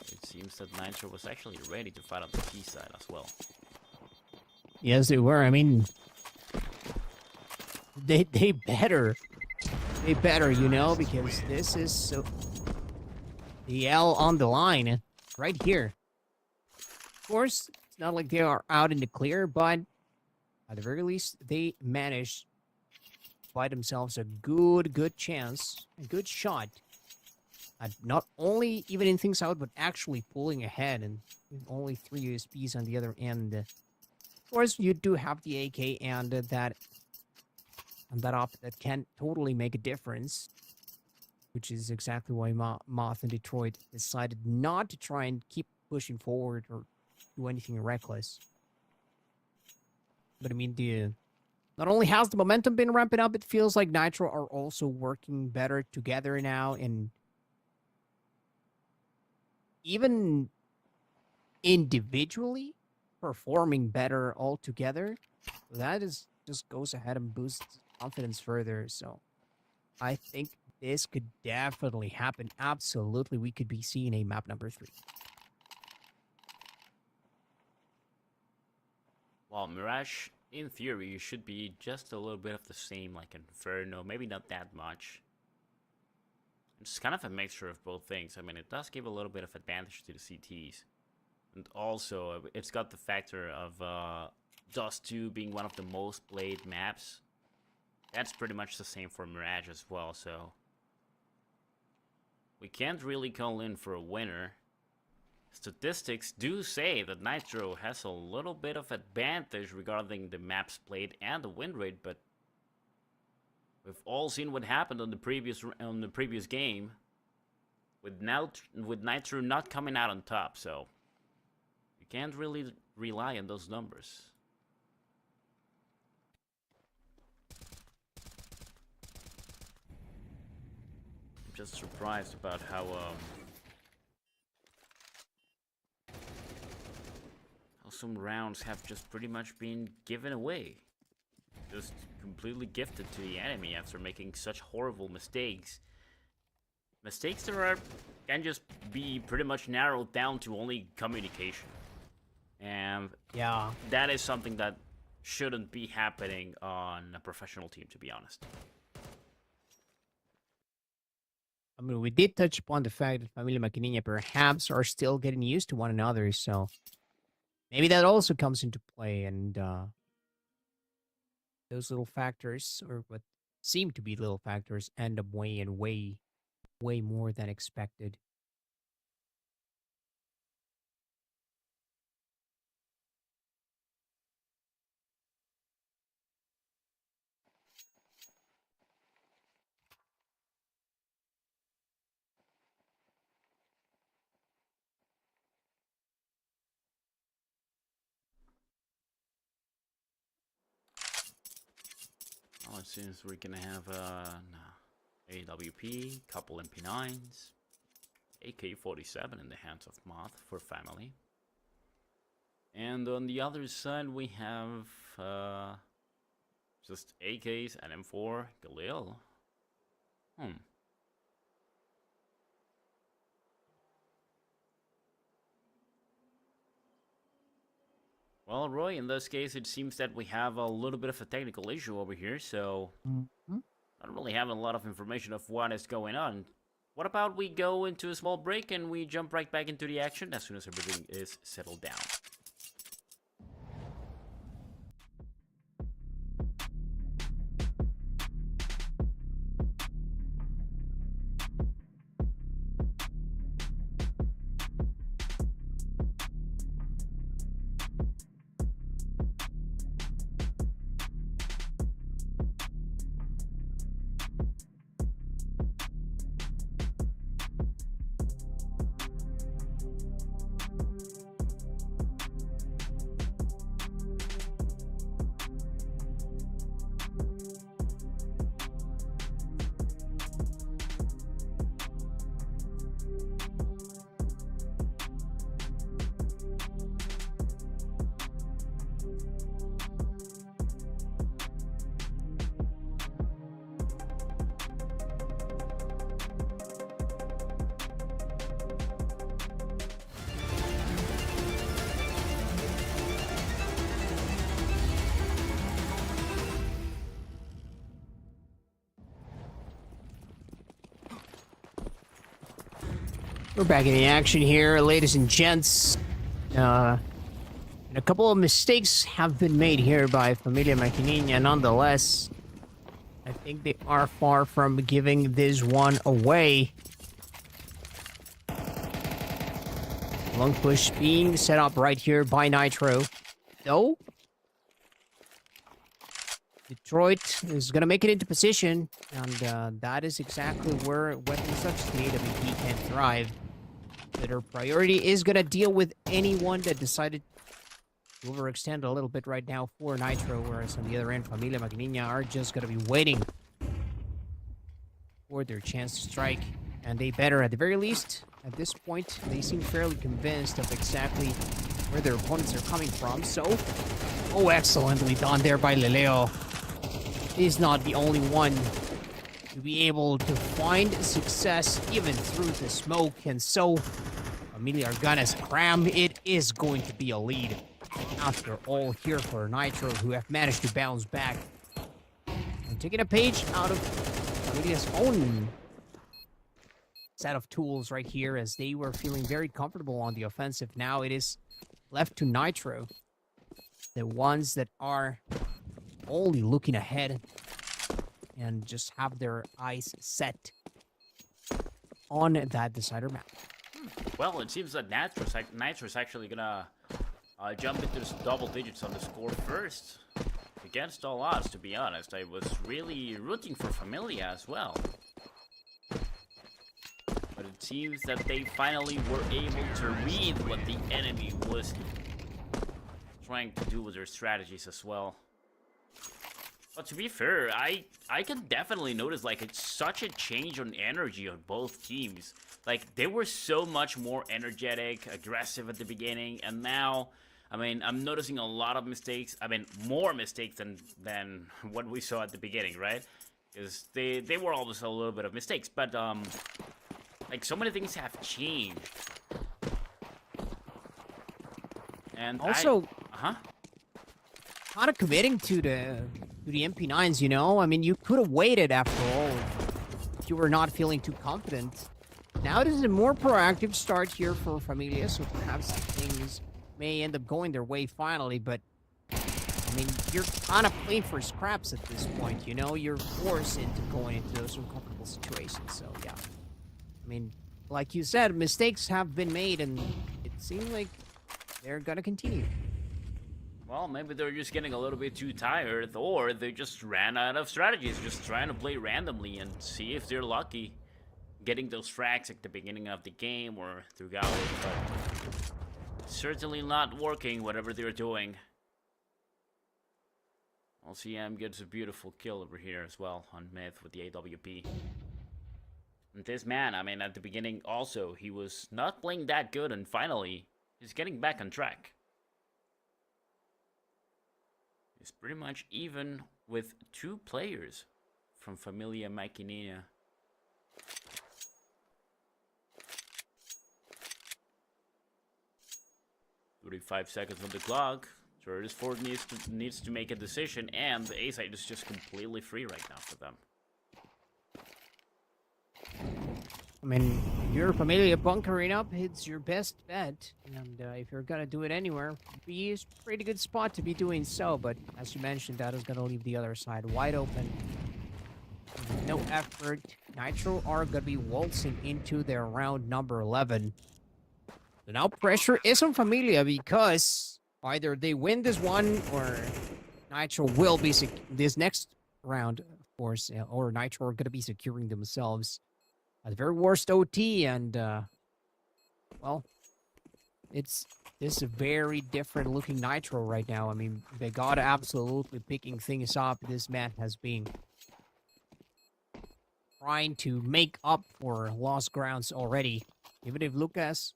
It seems that Nitro was actually ready to fight on the T side as well. Yes, they were. I mean, they better. They better, you know, because this is so... The L on the line, right here. Of course, it's not like they are out in the clear, but at the very least, they managed to buy themselves a good chance, a good shot at not only evening things out, but actually pulling ahead, and with only 3 USBs on the other end. Of course, you do have the AK and that op that can totally make a difference, which is exactly why Moth and Detroit decided not to try and keep pushing forward or do anything reckless. But I mean, not only has the momentum been ramping up, it feels like Nitro are also working better together now, and even individually performing better altogether. That is just goes ahead and boosts confidence further. So I think this could definitely happen. Absolutely, we could be seeing a map number 3. Well, Mirage, in theory, you should be just a little bit of the same like Inferno, maybe not that much. It's kind of a mixture of both things. I mean, it does give a little bit of advantage to the CTs. And also, it's got the factor of Dust 2 being one of the most played maps. That's pretty much the same for Mirage as well, so... We can't really call in for a winner. Statistics do say that Nitro has a little bit of advantage regarding the maps played and the win rate, but we've all seen what happened on the previous game with Nitro not coming out on top, so you can't really rely on those numbers. I'm just surprised about how some rounds have just pretty much been given away. Just completely gifted to the enemy after making such horrible mistakes. Mistakes that can just be pretty much narrowed down to only communication. And Yeah. that is something that shouldn't be happening on a professional team, to be honest. I mean, we did touch upon the fact that Familia Maquinilla perhaps are still getting used to one another, so maybe that also comes into play, and those little factors, or what seem to be little factors, end up weighing way more than expected. since we're gonna have AWP, couple MP9s, AK-47 in the hands of Moth for family. And on the other side, we have just AKs and M4 Galil. Well, Roy, in this case, it seems that we have a little bit of a technical issue over here, so I don't really have a lot of information of what is going on. What about we go into a small break and we jump right back into the action as soon as everything is settled down? We're back in the action here, ladies and gents. And a couple of mistakes have been made here by Familia Maquinina. Nonetheless, I think they are far from giving this one away. Long push being set up right here by Nitro. Though, Detroit is going to make it into position, and that is exactly where weapons such as the AWP can thrive. Their priority is going to deal with anyone that decided to overextend a little bit right now for Nitro, whereas on the other end, Familia Maquinina are just going to be waiting for their chance to strike. And they better, at the very least, at this point, they seem fairly convinced of exactly where their opponents are coming from. So, oh, excellently done there by Leleo. He's not the only one to be able to find success even through the smoke, and so Familia are gonna cram. It is going to be a lead after all here for Nitro, who have managed to bounce back and taking a page out of Familia's own set of tools right here, as they were feeling very comfortable on the offensive. Now it is left to Nitro, the ones that are only looking ahead and just have their eyes set on that decider map. Well, it seems that Nitro's actually gonna jump into some double digits on the score first. Against all odds, to be honest. I was really rooting for Familia as well. But it seems that they finally were able to read what the enemy was trying to do with their strategies as well. But to be fair, I can definitely notice, like, it's such a change on energy on both teams. Like, they were so much more energetic, aggressive at the beginning, and now, I mean, I'm noticing a lot of mistakes. I mean, more mistakes than what we saw at the beginning, right? Because they were always a little bit of mistakes, but, like, so many things have changed. And also, kind of committing to the MP9s, you know? I mean, you could have waited after all if you were not feeling too confident. Now it is a more proactive start here for Familia, so perhaps things may end up going their way finally, but I mean, you're kind of playing for scraps at this point, you know? You're forced into going into those uncomfortable situations, so yeah. I mean, like you said, mistakes have been made, and it seems like they're gonna continue. Well, maybe they're just getting a little bit too tired, or they just ran out of strategies, just trying to play randomly and see if they're lucky getting those frags at the beginning of the game or throughout it, but certainly not working, whatever they're doing. LCM gets a beautiful kill over here as well on Myth with the AWP. And this man, I mean, at the beginning also, he was not playing that good, and finally, he's getting back on track. He's pretty much even with 2 players from Familia Maquininha. "35 seconds on the clock. Turris Ford needs to make a decision, and the A side is just completely free right now for them. I mean, you're Familia bunkering up, it's your best bet. And if you're gonna do it anywhere, B is a pretty good spot to be doing so. But as you mentioned, that is gonna leave the other side wide open. No effort. Nitro are gonna be waltzing into their round number 11. So now pressure is on Familia because either they win this one or Nitro will be this next round, of course, or Nitro are gonna be securing themselves at the very worst OT, and well, this is a very different looking Nitro right now. I mean, they got absolutely picking things up. This man has been trying to make up for lost grounds already, even if Lucas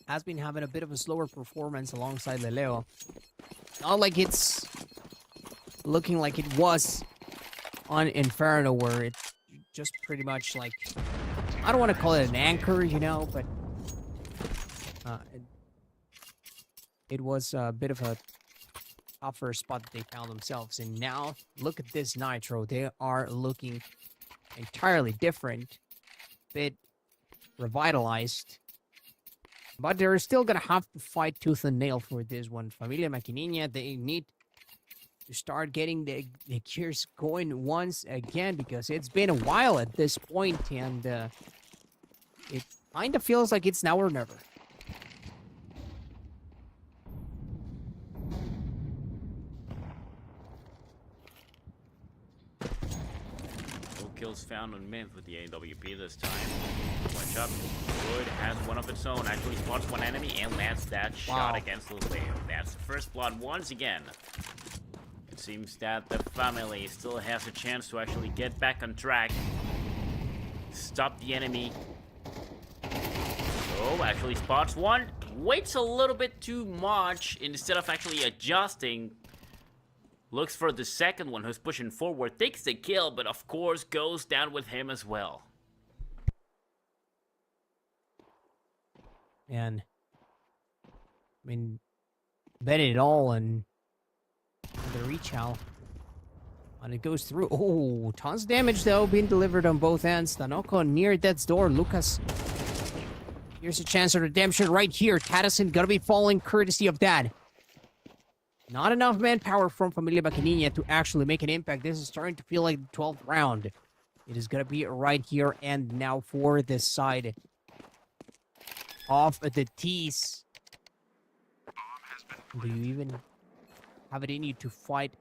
has been having a bit of a slower performance alongside Leleo. Not like it's looking like it was on Inferno, where it just pretty much like, I don't want to call it an anchor, you know, but it was a bit of a tougher spot that they found themselves in. Now, look at this Nitro. They are looking entirely different, bit revitalized, but they're still gonna have to fight tooth and nail for this one. Familia Maquininha, they need to start getting the gears going once again, because it's been a while at this point, and it kind of feels like it's now or never. No kills found on Myth with the AWP this time. Watch up. Wood has one of its own. Actually spots one enemy and lands that shot against Leleo. That's the first blood once again. It seems that the family still has a chance to actually get back on track. Stop the enemy. Oh, actually spots one. Waits a little bit too much instead of actually adjusting. Looks for the second one who's pushing forward. Takes the kill, but of course goes down with him as well. And I mean, bet it all and the reach out. And it goes through. Oh, tons of damage though being delivered on both ends. Tanoko near death's door. Lucas. Here's a chance of redemption right here. Tadison gonna be falling courtesy of that. Not enough manpower from Familia Maquininha to actually make an impact. This is starting to feel like the 12th round. It is gonna be right here and now for this side of the T's. Do you even have it in you to fight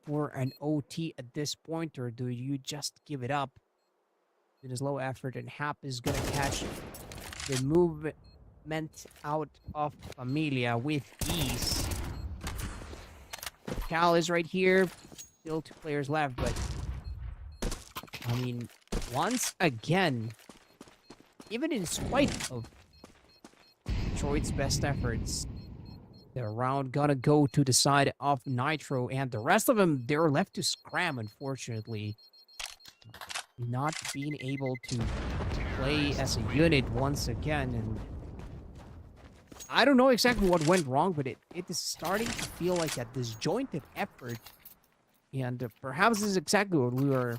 for an OT at this point, or do you just give it up? It is low effort, and Hap is gonna catch the movement out of Familia with ease. Cal is right here. Still 2 players left, but I mean, once again, even in spite of Detroit's best efforts, the round gonna go to the side of Nitro, and the rest of them, they're left to scram, unfortunately. Not being able to play as a unit once again, and I don't know exactly what went wrong, but it is starting to feel like a disjointed effort, and perhaps this is exactly what we were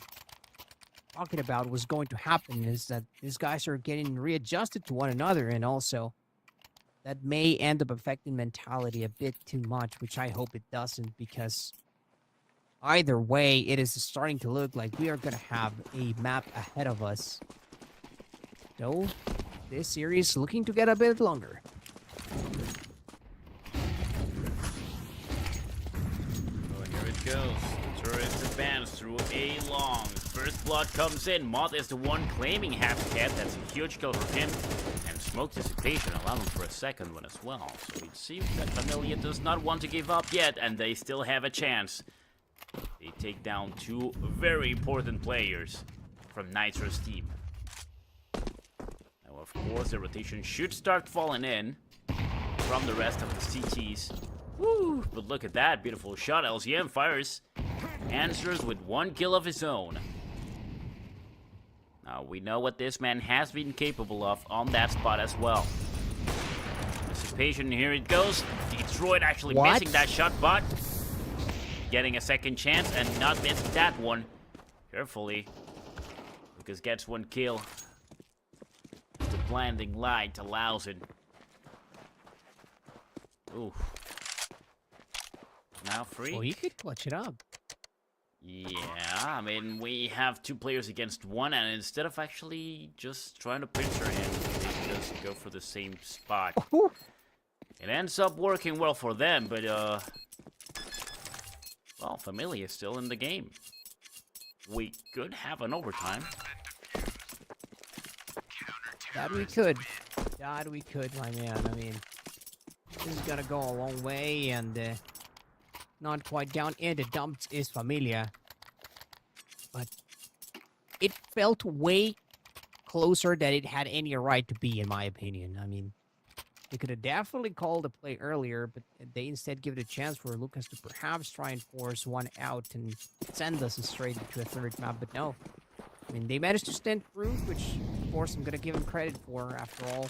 talking about was going to happen, is that these guys are getting readjusted to one another, and also that may end up affecting mentality a bit too much, which I hope it doesn't, because either way, it is starting to look like we are going to have a map ahead of us. So, this series is looking to get a bit longer. Oh, here it goes. The turret advances through A long. First blood comes in. Moth is the one claiming half cat. That's a huge kill for him. And smoke dissipation, allowing for a second one as well. So it seems that Familia does not want to give up yet, and they still have a chance. They take down two very important players from Nitro's team. Now, of course, the rotation should start falling in from the rest of the CTs. Woo! But look at that beautiful shot. LCM fires, answers with 1 kill of his own. Now, we know what this man has been capable of on that spot as well. Dissipation, here it goes. Detroit actually missing that shot, but getting a second chance and not missing that one. Carefully. Lucas gets 1 kill. The blinding light allows it. Ooh. Now free. Well, he could clutch it up. Yeah, I mean, we have 2 players against 1, and instead of actually just trying to pincer him, they just go for the same spot. It ends up working well for them, but, well, Familia is still in the game. We could have an overtime. That we could. That we could, my man. I mean, this is gonna go a long way, and, not quite down in the dumps is Familia. But it felt way closer than it had any right to be, in my opinion. I mean, they could have definitely called the play earlier, but they instead give it a chance for Lucas to perhaps try and force one out and send us straight into a third map, but no. I mean, they managed to stand through, which, of course, I'm gonna give them credit for, after all.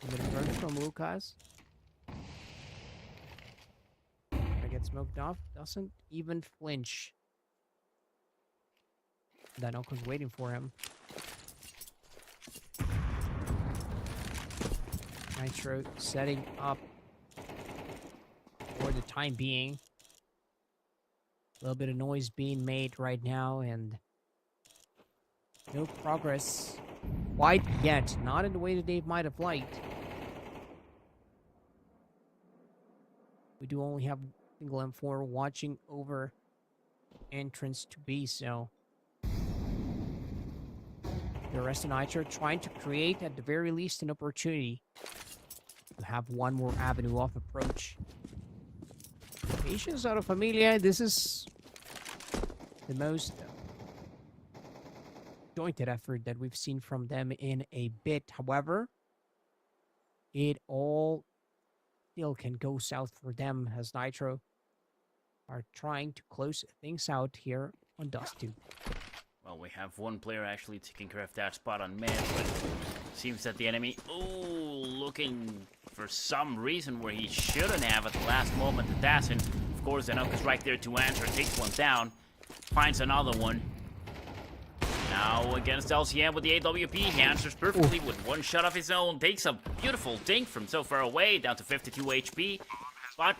A bit of burn from Lucas. I get smoked off. Doesn't even flinch. Danoko's waiting for him. Nitro setting up for the time being. A little bit of noise being made right now, and no progress quite yet. Not in the way that they might have liked. We do only have single M4 watching over entrance to B, so the rest of Nitro trying to create, at the very least, an opportunity to have one more avenue of approach. Patience out of Familia, this is the most jointed effort that we've seen from them in a bit. However, it all still can go south for them, as Nitro are trying to close things out here on Dust 2. Well, we have one player actually taking care of that spot on mid, but seems that the enemy, looking for some reason where he shouldn't have at the last moment. It doesn't. Of course, Danoka's right there to answer, takes one down, finds another one. Now against LCM with the AWP, he answers perfectly with one shot of his own, takes a beautiful dink from so far away, down to 52 HP. But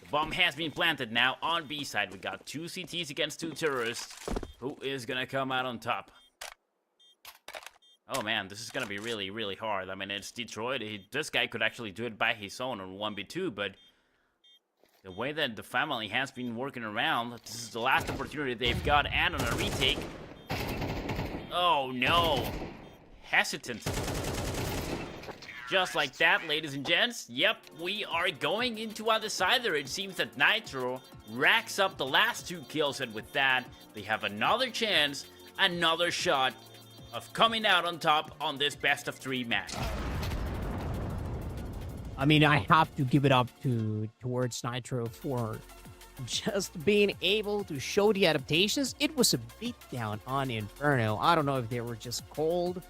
the bomb has been planted now on B side. We got 2 CTs against 2 terrorists. Who is gonna come out on top? Oh man, this is gonna be really, really hard. I mean, it's Detroit. This guy could actually do it by his own on 1v2, but the way that the family has been working around, this is the last opportunity they've got, and on a retake. Oh no! Hesitant. Just like that, ladies and gents. Yep, we are going into a decider. It seems that Nitro racks up the last 2 kills, and with that, they have another chance, another shot of coming out on top on this best of 3 match. I mean, I have to give it up towards Nitro for just being able to show the adaptations. It was a beatdown on Inferno. I don't know if they were just cold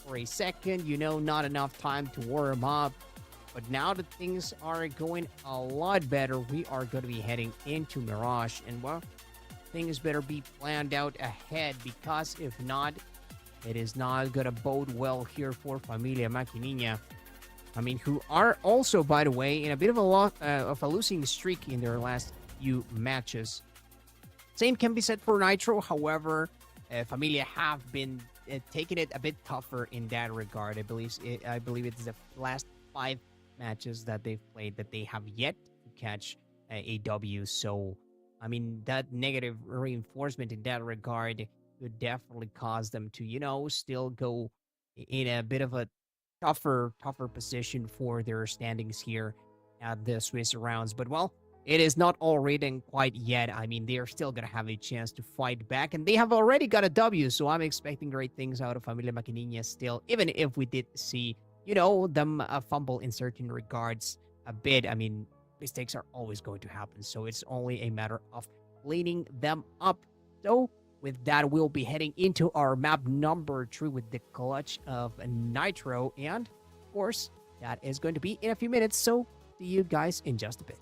for a second, not enough time to warm up. But now that things are going a lot better, we are going to be heading into Mirage. And, well, things better be planned out ahead, because if not, it is not going to bode well here for Familia Maquinina. I mean, who are also, by the way, in a bit of a losing streak in their last few matches. Same can be said for Nitro. However, Familia have been taking it a bit tougher in that regard. I believe it's the last 5 matches that they've played that they have yet to catch a W. So, I mean, that negative reinforcement in that regard could definitely cause them to, still go in a bit of a tougher position for their standings here at the Swiss rounds. But well, it is not all written quite yet. I mean, they are still gonna have a chance to fight back, and they have already got a W. So I'm expecting great things out of Familia Maquininha still, even if we did see, them fumble in certain regards a bit. I mean, mistakes are always going to happen, so it's only a matter of cleaning them up. So with that, we'll be heading into our map number 3 with the clutch of Nitro. And, of course, that is going to be in a few minutes. So, see you guys in just a bit.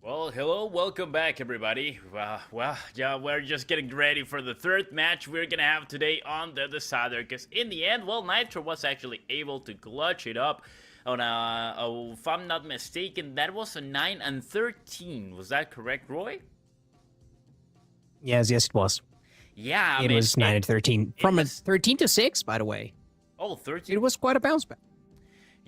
Well, hello, welcome back, everybody. Yeah, we're just getting ready for the third match we're gonna have today on the Decider, because in the end, well, Nitro was actually able to clutch it up on if I'm not mistaken, that was a 9-13. Was that correct, Roy? Yes, it was. Yeah, I It mean, was 9 and 13. From a 13 to 6, by the way. Oh, 13. It was quite a bounce back.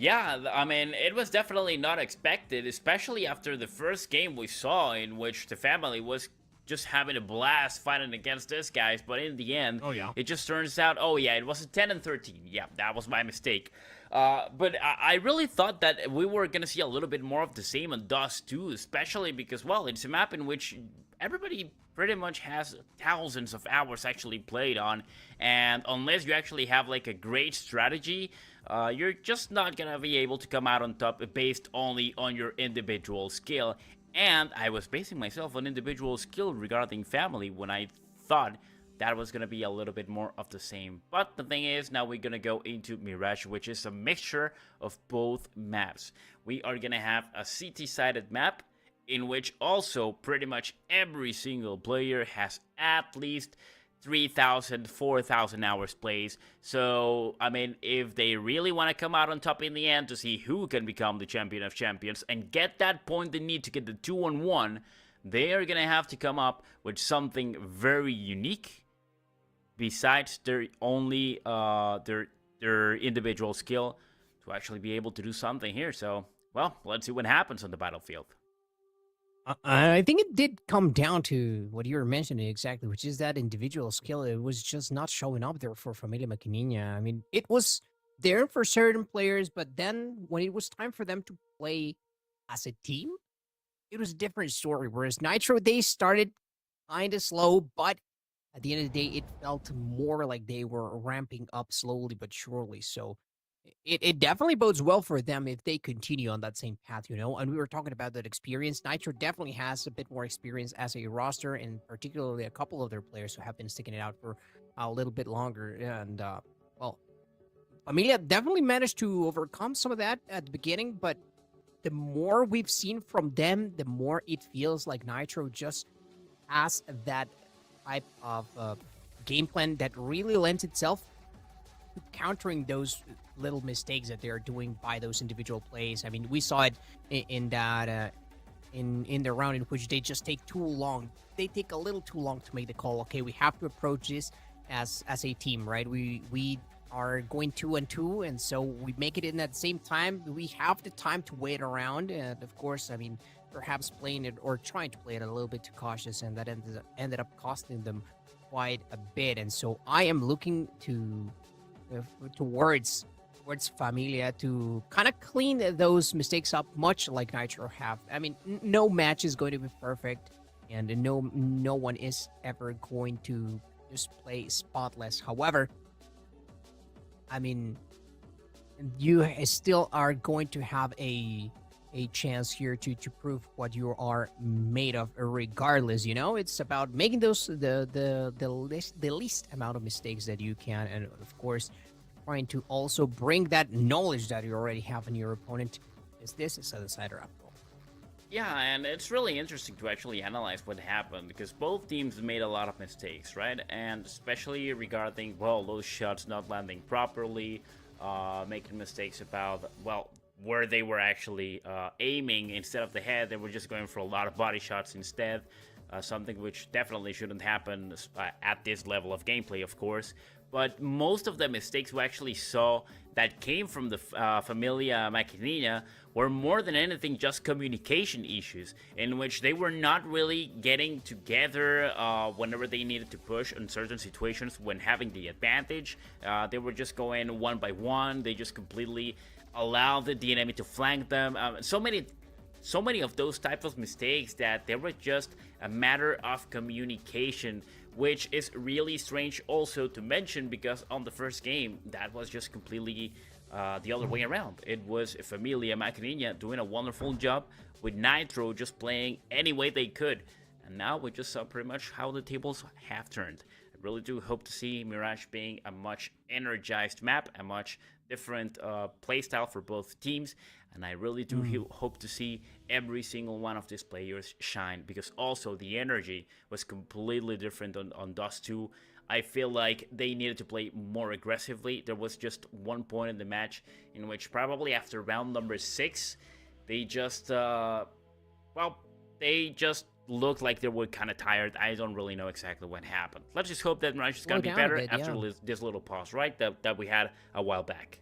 Yeah, I mean, it was definitely not expected, especially after the first game we saw in which the family was just having a blast fighting against these guys, but in the end, it just turns out, oh yeah, it was a 10-13. Yeah, that was my mistake. But I really thought that we were going to see a little bit more of the same on Dust 2, especially because, well, it's a map in which everybody pretty much has thousands of hours actually played on, and unless you actually have like a great strategy, you're just not gonna be able to come out on top based only on your individual skill. And I was basing myself on individual skill regarding family when I thought that was gonna be a little bit more of the same. But the thing is, now we're gonna go into Mirage, which is a mixture of both maps. We are gonna have a CT-sided map, in which also pretty much every single player has at least 3,000, 4,000 hours plays. So, I mean, if they really want to come out on top in the end to see who can become the champion of champions and get that point they need to get the 2-on-1, they are going to have to come up with something very unique besides their only their individual skill to actually be able to do something here. So, well, let's see what happens on the battlefield. I think it did come down to what you were mentioning exactly, which is that individual skill. It was just not showing up there for Familia Maquininha. I mean, it was there for certain players, but then when it was time for them to play as a team, it was a different story. Whereas Nitro, they started kind of slow, but at the end of the day, it felt more like they were ramping up slowly but surely. So it definitely bodes well for them if they continue on that same path, you know? And we were talking about that experience. Nitro definitely has a bit more experience as a roster, and particularly a couple of their players who have been sticking it out for a little bit longer. And, well, Familia definitely managed to overcome some of that at the beginning, but the more we've seen from them, the more it feels like Nitro just has that type of game plan that really lends itself to countering those little mistakes that they're doing by those individual plays. I mean, we saw it in that in the round in which they just take too long. They take a little too long to make the call. Okay, we have to approach this as a team, right? We are going 2-2, and so we make it in that same time. We have the time to wait around, and of course, I mean, perhaps playing it or trying to play it a little bit too cautious, and that ended up costing them quite a bit. And so I am looking towards Familia to kind of clean those mistakes up, much like Nitro have. I mean, no match is going to be perfect, and no one is ever going to just play spotless. However, I mean, you still are going to have a chance here to prove what you are made of, regardless. You know, it's about making those the least amount of mistakes that you can, and of course, trying to also bring that knowledge that you already have in your opponent, is this is a decider after all. Yeah, and it's really interesting to actually analyze what happened, because both teams made a lot of mistakes, right? And especially regarding, well, those shots not landing properly, making mistakes about, well, where they were actually aiming instead of the head. They were just going for a lot of body shots instead, something which definitely shouldn't happen at this level of gameplay, of course. But most of the mistakes we actually saw that came from the Familia Maquininha were more than anything just communication issues, in which they were not really getting together whenever they needed to push in certain situations when having the advantage. They were just going one by one. They just completely allowed the enemy to flank them. So many of those types of mistakes that they were just a matter of communication, which is really strange also to mention, because on the first game, that was just completely the other way around. It was Familia Maquininha doing a wonderful job, with Nitro just playing any way they could. And now we just saw pretty much how the tables have turned. really do hope to see Mirage being a much energized map, a much different playstyle for both teams, and I really do hope to see every single one of these players shine, because also the energy was completely different on Dust 2. I feel like they needed to play more aggressively. There was just one point in the match in which probably after round number 6, they just, they just looked like they were kind of tired. I don't really know exactly what happened. Let's just hope that Mirage is going to be better after this little pause, right, that we had a while back.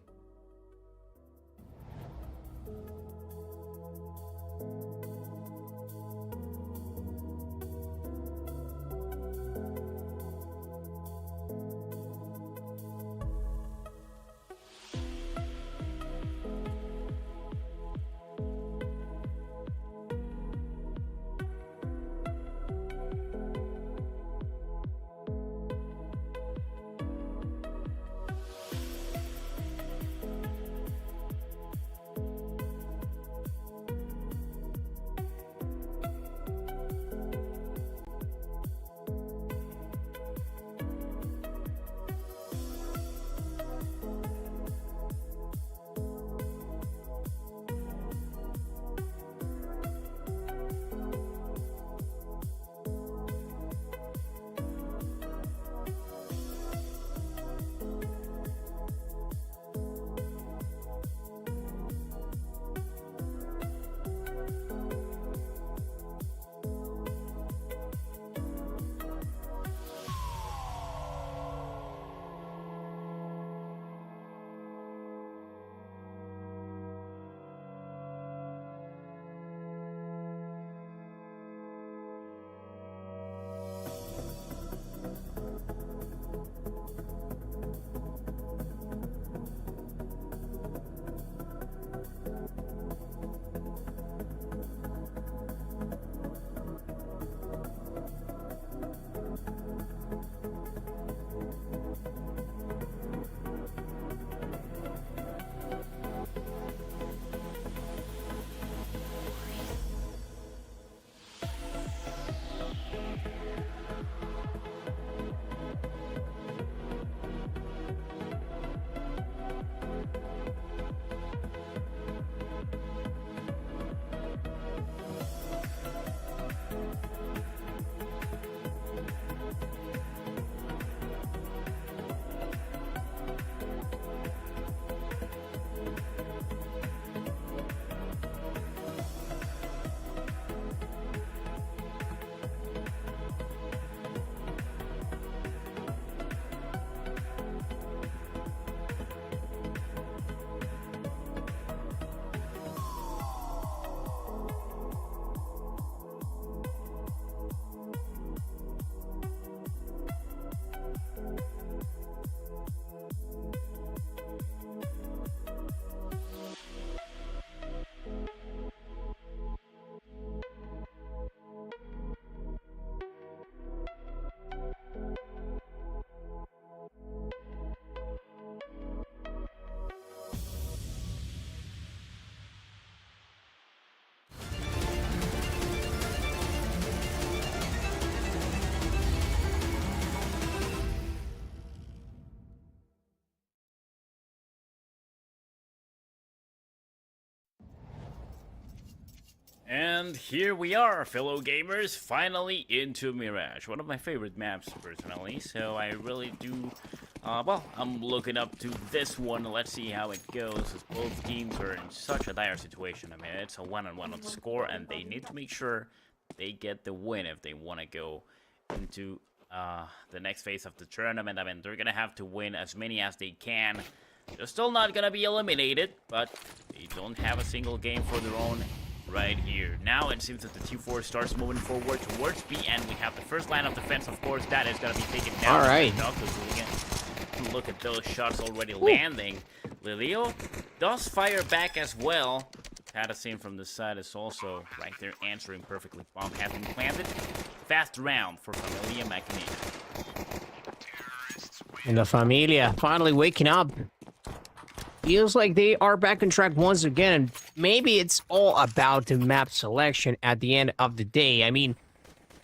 And here we are, fellow gamers, finally into Mirage. One of my favorite maps, personally, so I really do... I'm looking up to this one. Let's see how it goes, as both teams are in such a dire situation. I mean, it's a one-on-one on the score, and they need to make sure they get the win if they want to go into the next phase of the tournament. I mean, they're going to have to win as many as they can. They're still not going to be eliminated, but they don't have a single game for their own right here. Now it seems that the T4 starts moving forward towards B, and we have the first line of defense, of course, that is going to be taken down. All right. Look at those shots already landing. Lilio does fire back as well. Patterson from the side is also right there answering perfectly. Bomb has been planted. Fast round for Familia Magneto. And the Familia finally waking up. Feels like they are back on track once again, and maybe it's all about the map selection at the end of the day. I mean,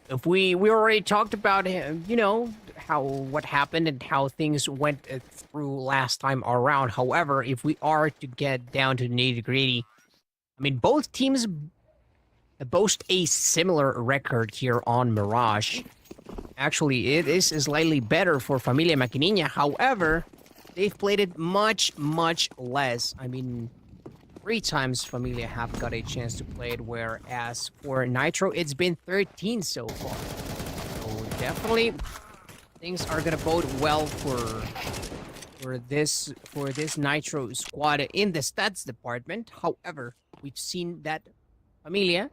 if we already talked about, you know, what happened and how things went through last time around. However, if we are to get down to the nitty-gritty, I mean, both teams boast a similar record here on Mirage. Actually, it is slightly better for Familia Maquinina. However, they've played it much, much less. I mean, 3 times Familia have got a chance to play it, whereas for Nitro, it's been 13 so far. So definitely, things are gonna bode well for this Nitro squad in the stats department. However, we've seen that Familia,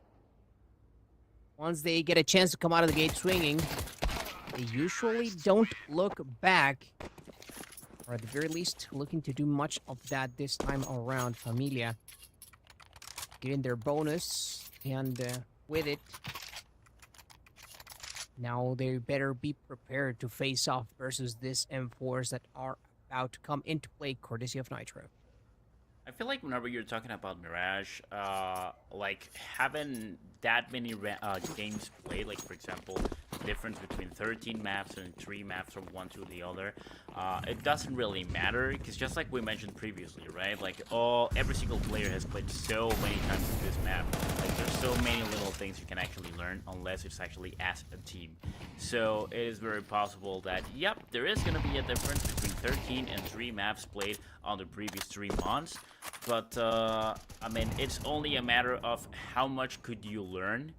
once they get a chance to come out of the gate swinging, they usually don't look back, or at the very least, looking to do much of that this time around. Familia getting their bonus, and with it, now they better be prepared to face off versus this M4s that are about to come into play, courtesy of Nitro. I feel like whenever you're talking about Mirage, like having that many games played, like for example, the difference between 13 maps and 3 maps from one to the other, it doesn't really matter, because just like we mentioned previously, right? Like every single player has played so many times with this map. Like there's so many little things you can actually learn, unless it's actually as a team. So it is very possible that, yep, there is going to be a difference between 13 and 3 maps played on the previous 3 months. But, I mean, it's only a matter of how much could you learn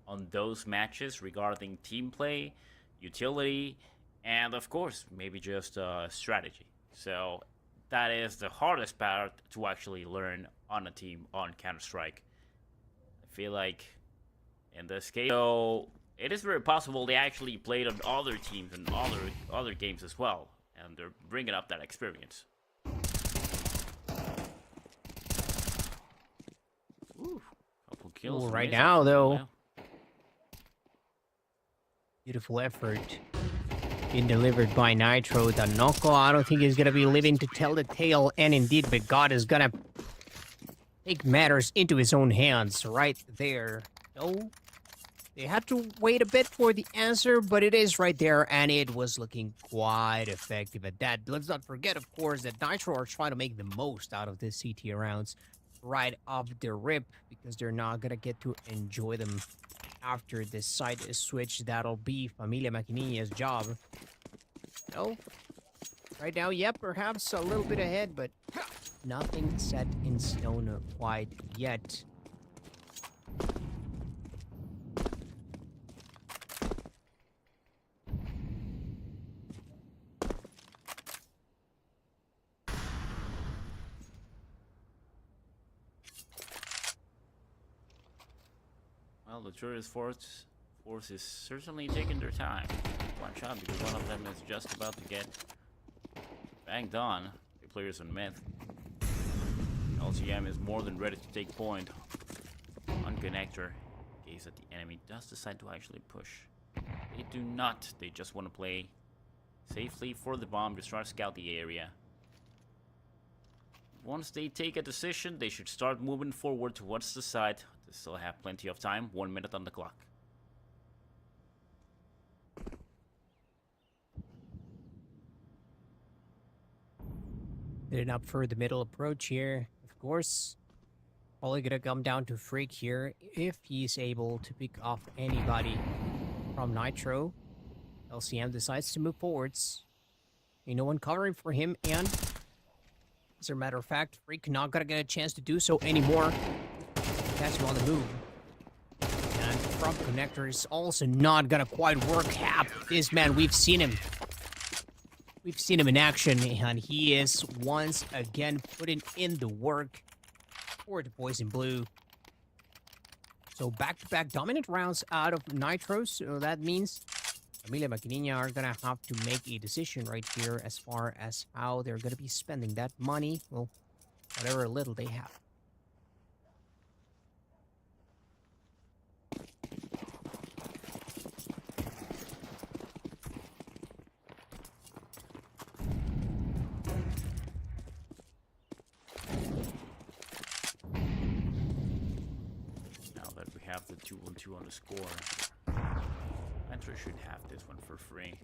on those matches regarding team play, utility, and of course, maybe just strategy. So that is the hardest part to actually learn on a team on Counter-Strike. I feel like in this case, so it is very possible they actually played on other teams and other games as well, and they're bringing up that experience. Ooh, couple kills. Right now, though, beautiful effort being delivered by Nitro. The Noko, I don't think he's gonna be living to tell the tale, and indeed, but God is gonna take matters into his own hands right there. No, they had to wait a bit for the answer, but it is right there, and it was looking quite effective at that. Let's not forget, of course, that Nitro are trying to make the most out of this CT rounds right off the rip, because they're not gonna get to enjoy them after this side switch. That'll be Familia Maquinina's job. No, right now, yeah, perhaps a little bit ahead, but nothing set in stone quite yet. Well, the tourist force is certainly taking their time. Watch out, because one of them is just about to get banged on. The players on mid. LCM is more than ready to take point on connector in case that the enemy does decide to actually push. They do not. They just want to play safely for the bomb, just try to scout the area. Once they take a decision, they should start moving forward towards the side. They still have plenty of time, 1 minute on the clock. Setting up for the middle approach here. Of course, probably gonna come down to Freak here if he's able to pick off anybody from Nitro. LCM decides to move forwards. Ain't no one covering for him, and as a matter of fact, Freak not gonna get a chance to do so anymore. Catch him on the move. And front connector is also not gonna quite work. This man, we've seen him. We've seen him in action, and he is once again putting in the work for the boys in blue. So back-to-back dominant rounds out of Nitro, so that means Familia Maquinina are gonna have to make a decision right here as far as how they're gonna be spending that money, well, whatever little they have. Have the 2-1-2 on the score. Nitro should have this one for free.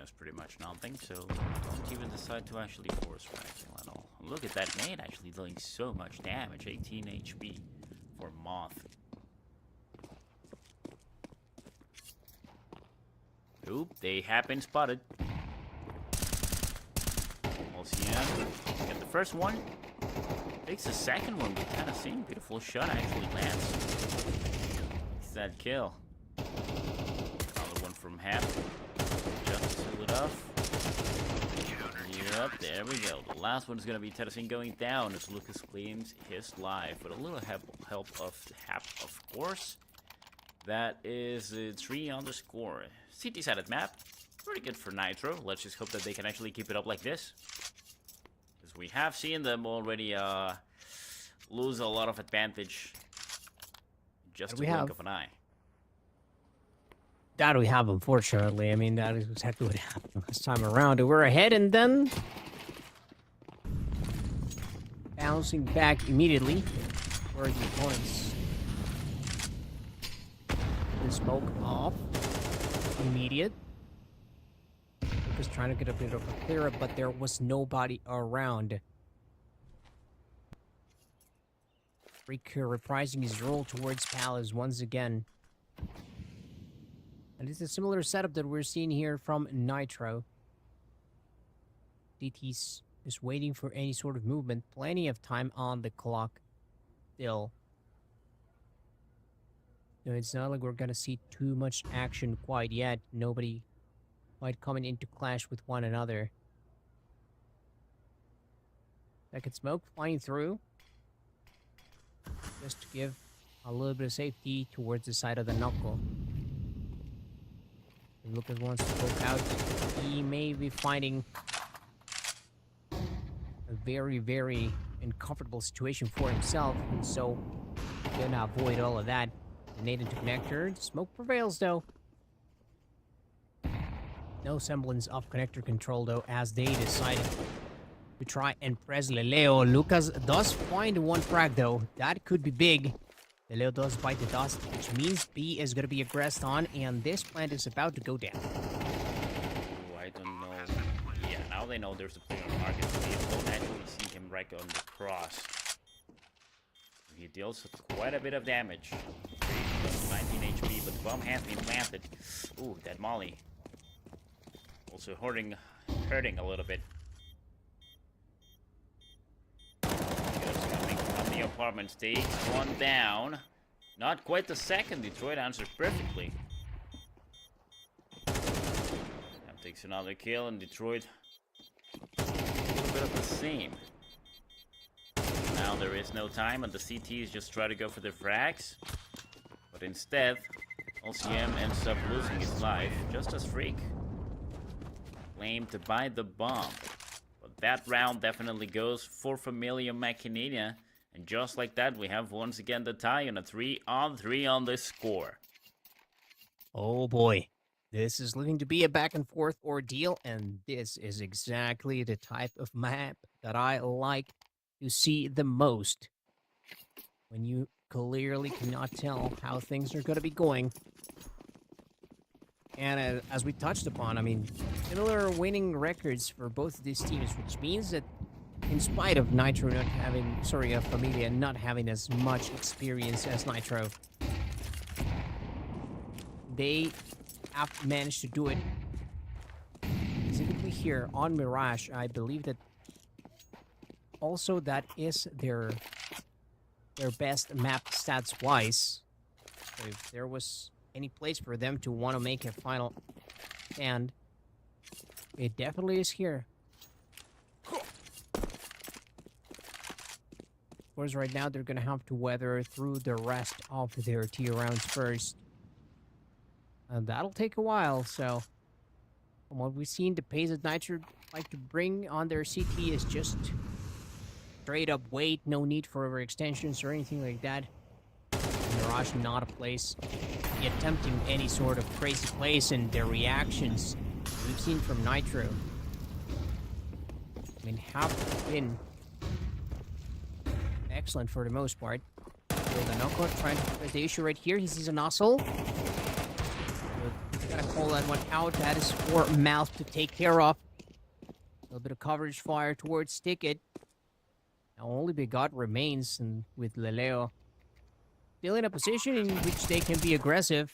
has pretty much nothing, so don't even decide to actually force fracking at all. Look at that nade actually dealing so much damage, 18 HP for Moth. Oop, they have been spotted. LCM, get the first one. Takes the second one with Tennessee. Beautiful shot actually lands. It's that kill. Another one from half. Just to seal it off. Yep, there we go. The last one is going to be Tennessee going down as Lucas claims his life. With a little help of Hap, of course. That is 3 on the score. CT-sided map. Pretty good for Nitro. Let's just hope that they can actually keep it up like this. Because we have seen them already lose a lot of advantage. Just a blink of an eye. That we have, unfortunately. I mean, that is exactly what happened last time around. We're ahead and then bouncing back immediately for the opponents. The smoke off. Immediate. Just trying to get a bit of a clear up, but there was nobody around. Freak reprising his role towards Palace once again. And it's a similar setup that we're seeing here from Nitro. DT's just waiting for any sort of movement. Plenty of time on the clock still. No, it's not like we're gonna see too much action quite yet. Nobody quite coming into clash with one another. Second smoke flying through. Just to give a little bit of safety towards the side of the knuckle. Lucas wants to poke out. He may be finding a very, very uncomfortable situation for himself, and so gonna avoid all of that. Nade into connector. Smoke prevails though. No semblance of connector control though, as they decided to try and press Leleo. Lucas does find one frag though. That could be big. Leleo does bite the dust, which means B is going to be aggressed on, and this plant is about to go down. Ooh, I don't know. Yeah, now they know there's a player on target. They don't actually see him right on the cross. He deals quite a bit of damage. 19 HP, but the bomb has been planted. Ooh, that molly. Also hurting a little bit. From the apartment stage, one down. Not quite the second. Detroit answered perfectly. That takes another kill, and Detroit a little bit of the same. Now there is no time, and the CTs just try to go for the frags. But instead, LCM ends up losing his life, just as Freak claimed to buy the bomb. But that round definitely goes for Familia Machinina. And just like that, we have once again the tie on a 3-on-3 on this score. Oh boy. This is looking to be a back and forth ordeal, and this is exactly the type of map that I like to see the most. When you clearly cannot tell how things are going to be going. And as we touched upon, I mean, similar winning records for both of these teams, which means that in spite of Nitro not having, Familia not having as much experience as Nitro, they have managed to do it. Specifically here on Mirage, I believe that also that is their best map stats-wise. So if there was any place for them to want to make a final stand, it definitely is here. Of course, right now they're going to have to weather through the rest of their tier rounds first. And that'll take a while, so from what we've seen, the pace that Nitro like to bring on their CT is just straight up wait, no need for overextensions or anything like that. Mirage not a place to be attempting any sort of crazy plays, and their reactions we've seen from Nitro, I mean, have been excellent for the most part. So the knockout trying to press the issue right here. He sees a nozzle. Gotta call that one out. That is for Mouth to take care of. A little bit of coverage fire towards Ticket. Now only Begot remains, and with Leleo still in a position in which they can be aggressive.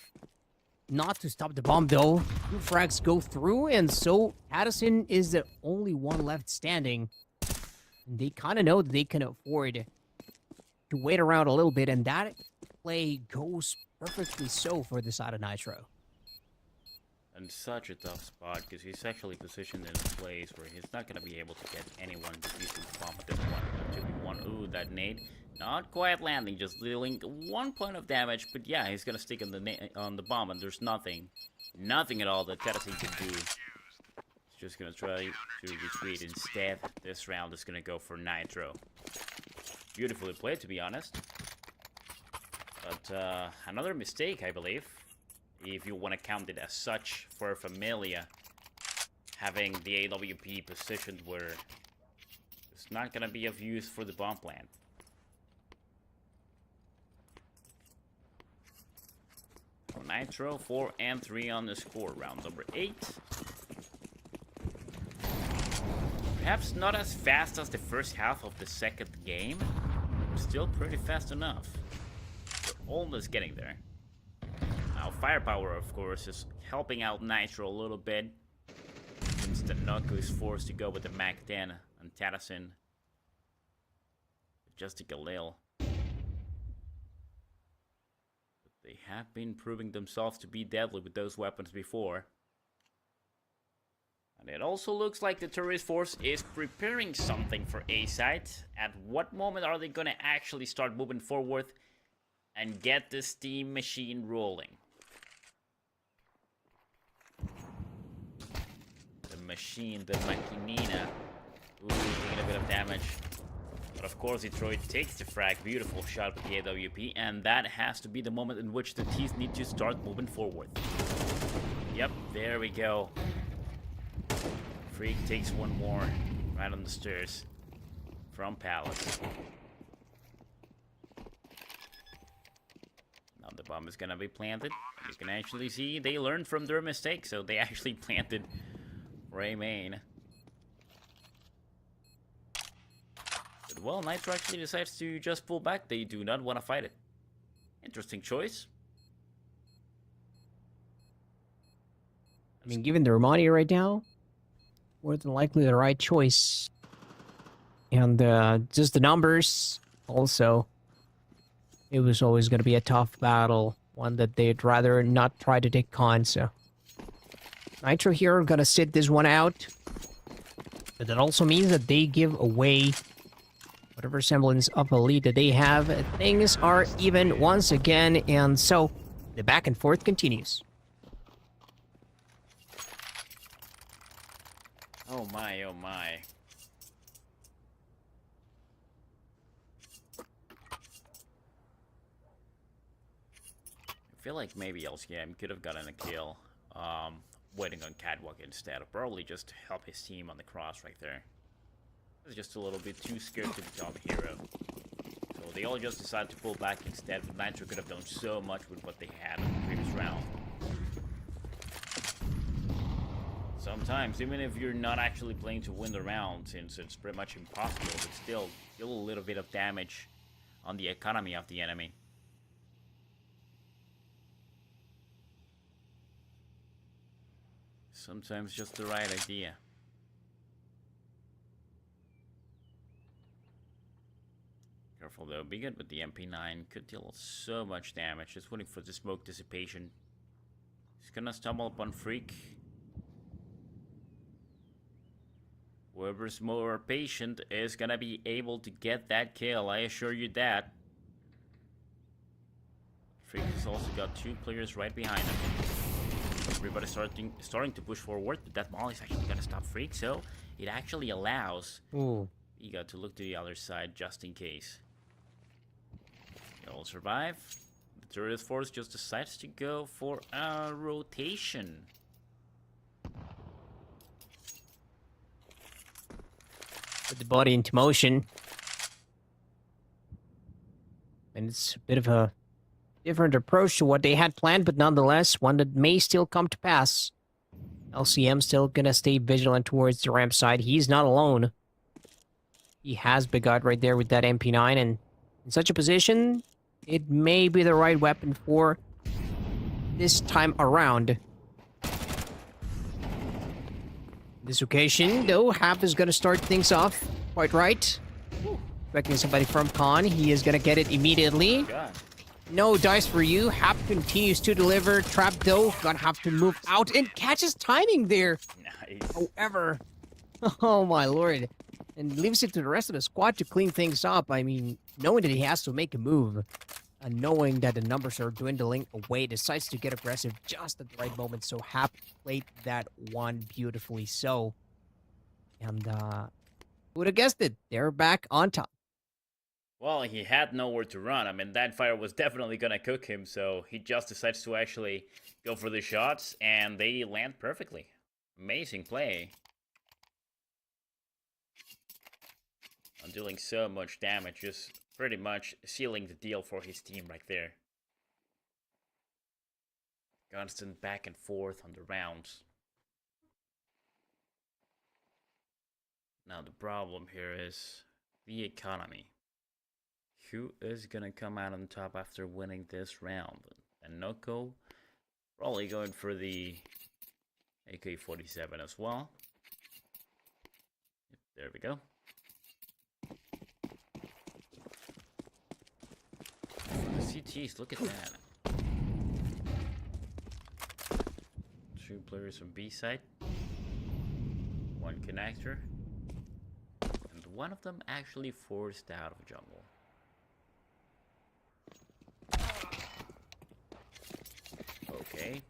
Not to stop the bomb, though. 2 frags go through, and so Addison is the only one left standing. And they kind of know that they can afford to wait around a little bit, and that play goes perfectly so for the side of Nitro. And such a tough spot, because he's actually positioned in a place where he's not going to be able to get anyone to use his bomb at this point. 2v1, ooh, that nade. Not quite landing, just dealing 1 point of damage, but yeah, he's going to stick on the bomb, and there's nothing at all that Tennessee can do. He's just going to try to retreat instead. This round is going to go for Nitro. Beautifully played, to be honest. But another mistake, I believe, if you want to count it as such, for Familia, having the AWP positioned where it's not going to be of use for the bomb plant. So Nitro 4 and 3 on the score, round number 8. Perhaps not as fast as the first half of the second game, but still pretty fast enough. We're almost getting there. Now, firepower, of course, is helping out Nitro a little bit, since the Nuku is forced to go with the Mac 10 and Tadison just to Galil. But they have been proving themselves to be deadly with those weapons before. And it also looks like the tourist force is preparing something for A-site. At what moment are they going to actually start moving forward and get the steam machine rolling? The machine, the machinina. Ooh, taking a bit of damage. But of course, Detroit takes the frag. Beautiful shot with the AWP. And that has to be the moment in which the T's need to start moving forward. Yep, there we go. Freak takes one more right on the stairs from Palace. Now the bomb is gonna be planted. You can actually see they learned from their mistake, so they actually planted Ray Main. But well, Nitro actually decides to just pull back. They do not want to fight it. Interesting choice. I mean, given their money right now, more than likely the right choice. And just the numbers, also, it was always going to be a tough battle, one that they'd rather not try to take on, so. Nitro here are going to sit this one out. But that also means that they give away whatever semblance of a lead that they have. Things are even once again, and so the back and forth continues. Oh my, oh my. I feel like maybe LCM could have gotten a kill, waiting on Catwalk instead, or probably just to help his team on the cross right there. He's just a little bit too scared to become a hero. So they all just decided to pull back instead, but Nitro could have done so much with what they had in the previous round. Sometimes, even if you're not actually playing to win the round, since it's pretty much impossible, but still, deal a little bit of damage on the economy of the enemy. Sometimes just the right idea. Careful though, be good with the MP9, could deal so much damage, just waiting for the smoke dissipation. He's gonna stumble upon Freak. Whoever's more patient is gonna be able to get that kill, I assure you that. Freak has also got 2 players right behind him. Everybody's starting to push forward, but that Molly's actually gonna stop Freak, so it actually allows Ego to look to the other side just in case. They'll survive. The tourist force just decides to go for a rotation. Put the body into motion. And it's a bit of a different approach to what they had planned, but nonetheless, one that may still come to pass. LCM still gonna stay vigilant towards the ramp side. He's not alone. He has Begot right there with that MP9, and in such a position, it may be the right weapon for this time around. This occasion, though, Hap is gonna start things off quite right. Expecting somebody from Khan. He is gonna get it immediately. God. No dice for you. Hap continues to deliver. Trap, though, gonna have to move out and catches timing there. Nice. However, oh my lord. And leaves it to the rest of the squad to clean things up. I mean, knowing that he has to make a move, and knowing that the numbers are dwindling away, decides to get aggressive just at the right moment. So Hap played that one beautifully so. And who would have guessed it? They're back on top. Well, he had nowhere to run. I mean, that fire was definitely gonna cook him, so he just decides to actually go for the shots, and they land perfectly. Amazing play. I'm dealing so much damage, just pretty much sealing the deal for his team right there. Constant back and forth on the rounds. Now the problem here is the economy. Who is gonna come out on top after winning this round? And Noko probably going for the AK-47 as well. Yep, there we go. The CTs, look at that. 2 players on B side. 1 connector. And one of them actually forced out of jungle. Okay.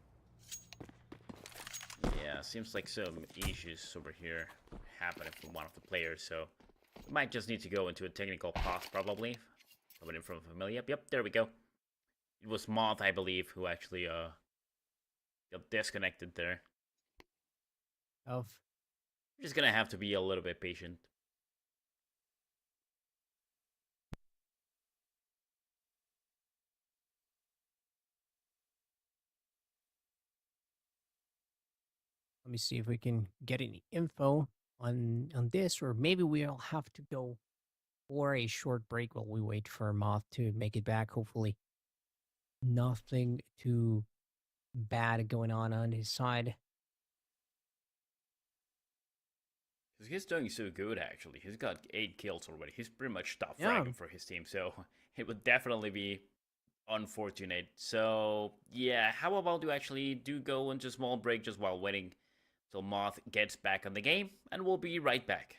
Yeah, seems like some issues over here happening from one of the players, so we might just need to go into a technical pause probably. Coming in from Familia. Yep, there we go. It was Moth, I believe, who actually got disconnected there. Of We're just gonna have to be a little bit patient. Let me see if we can get any info on this, or maybe we'll have to go for a short break while we wait for Moth to make it back. Hopefully, nothing too bad going on his side. He's doing so good, actually. He's got 8 kills already. He's pretty much top Yeah. fragging for his team, so it would definitely be unfortunate. So, yeah, how about you actually do go into a small break just while waiting till Moth gets back on the game, and we'll be right back.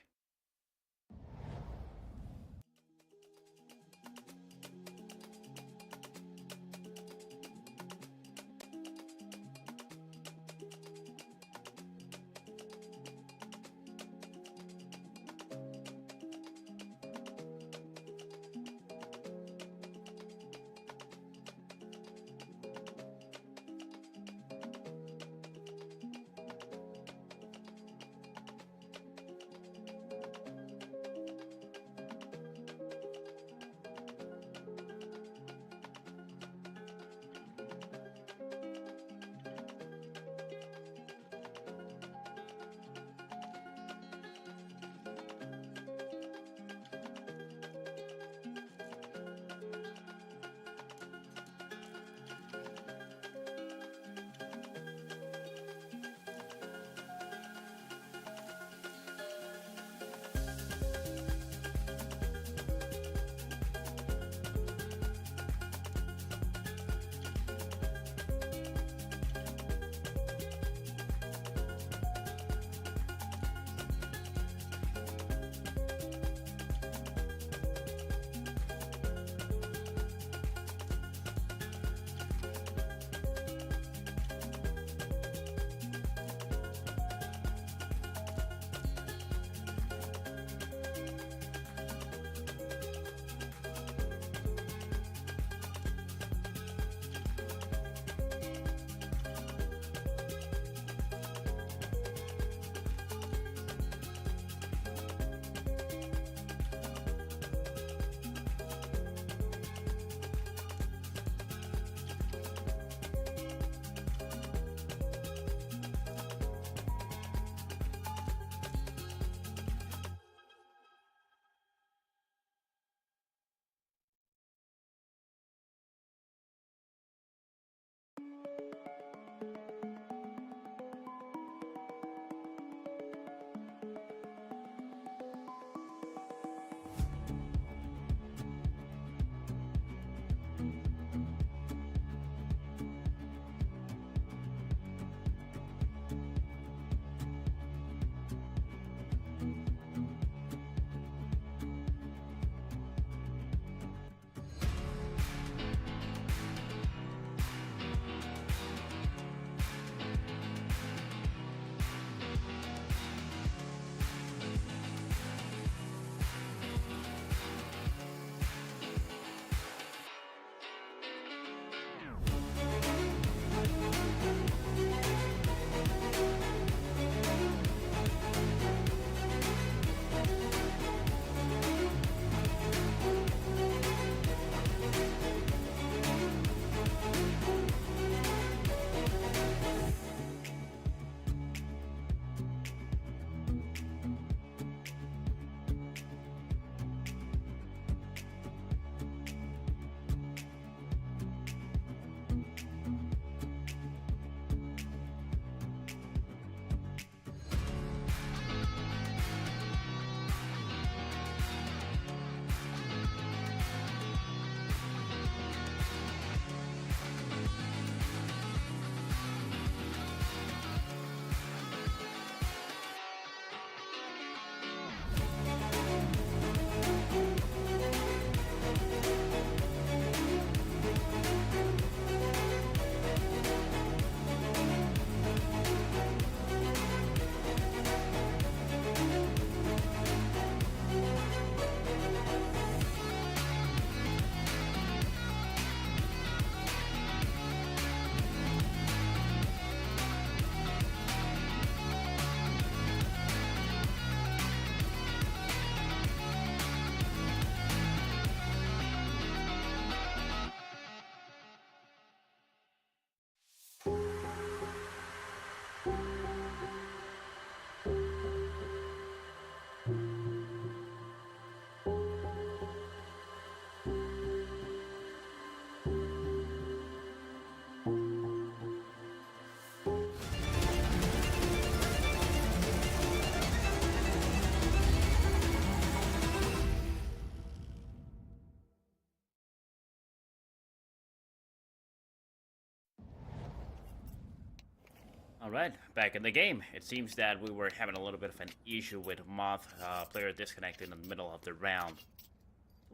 Alright, back in the game. It seems that we were having a little bit of an issue with Moth player disconnected in the middle of the round.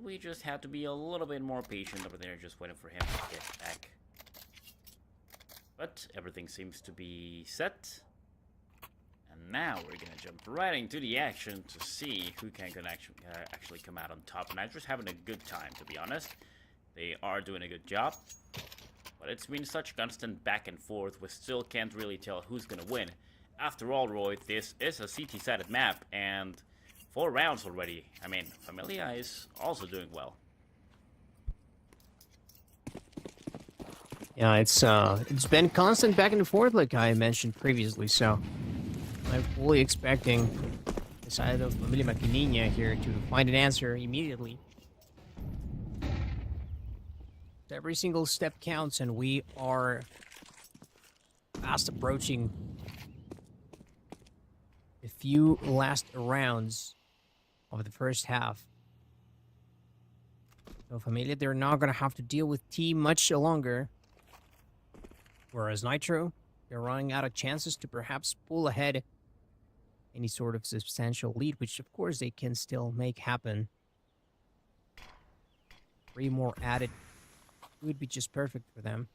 We just had to be a little bit more patient over there, just waiting for him to get back. But everything seems to be set. And now we're gonna jump right into the action to see who can actually come out on top. And I'm just having a good time, to be honest. They are doing a good job. But it's been such constant back and forth, we still can't really tell who's gonna win. After all, Roy, this is a CT-sided map, and 4 rounds already. I mean, Familia is also doing well. Yeah, it's been constant back and forth, like I mentioned previously. So I'm fully expecting the side of Familia Maquinina here to find an answer immediately. Every single step counts, and we are fast approaching a few last rounds of the first half. So Familia, they're not going to have to deal with T much longer. Whereas Nitro, they're running out of chances to perhaps pull ahead any sort of substantial lead, which of course they can still make happen. 3 more added would be just perfect for them.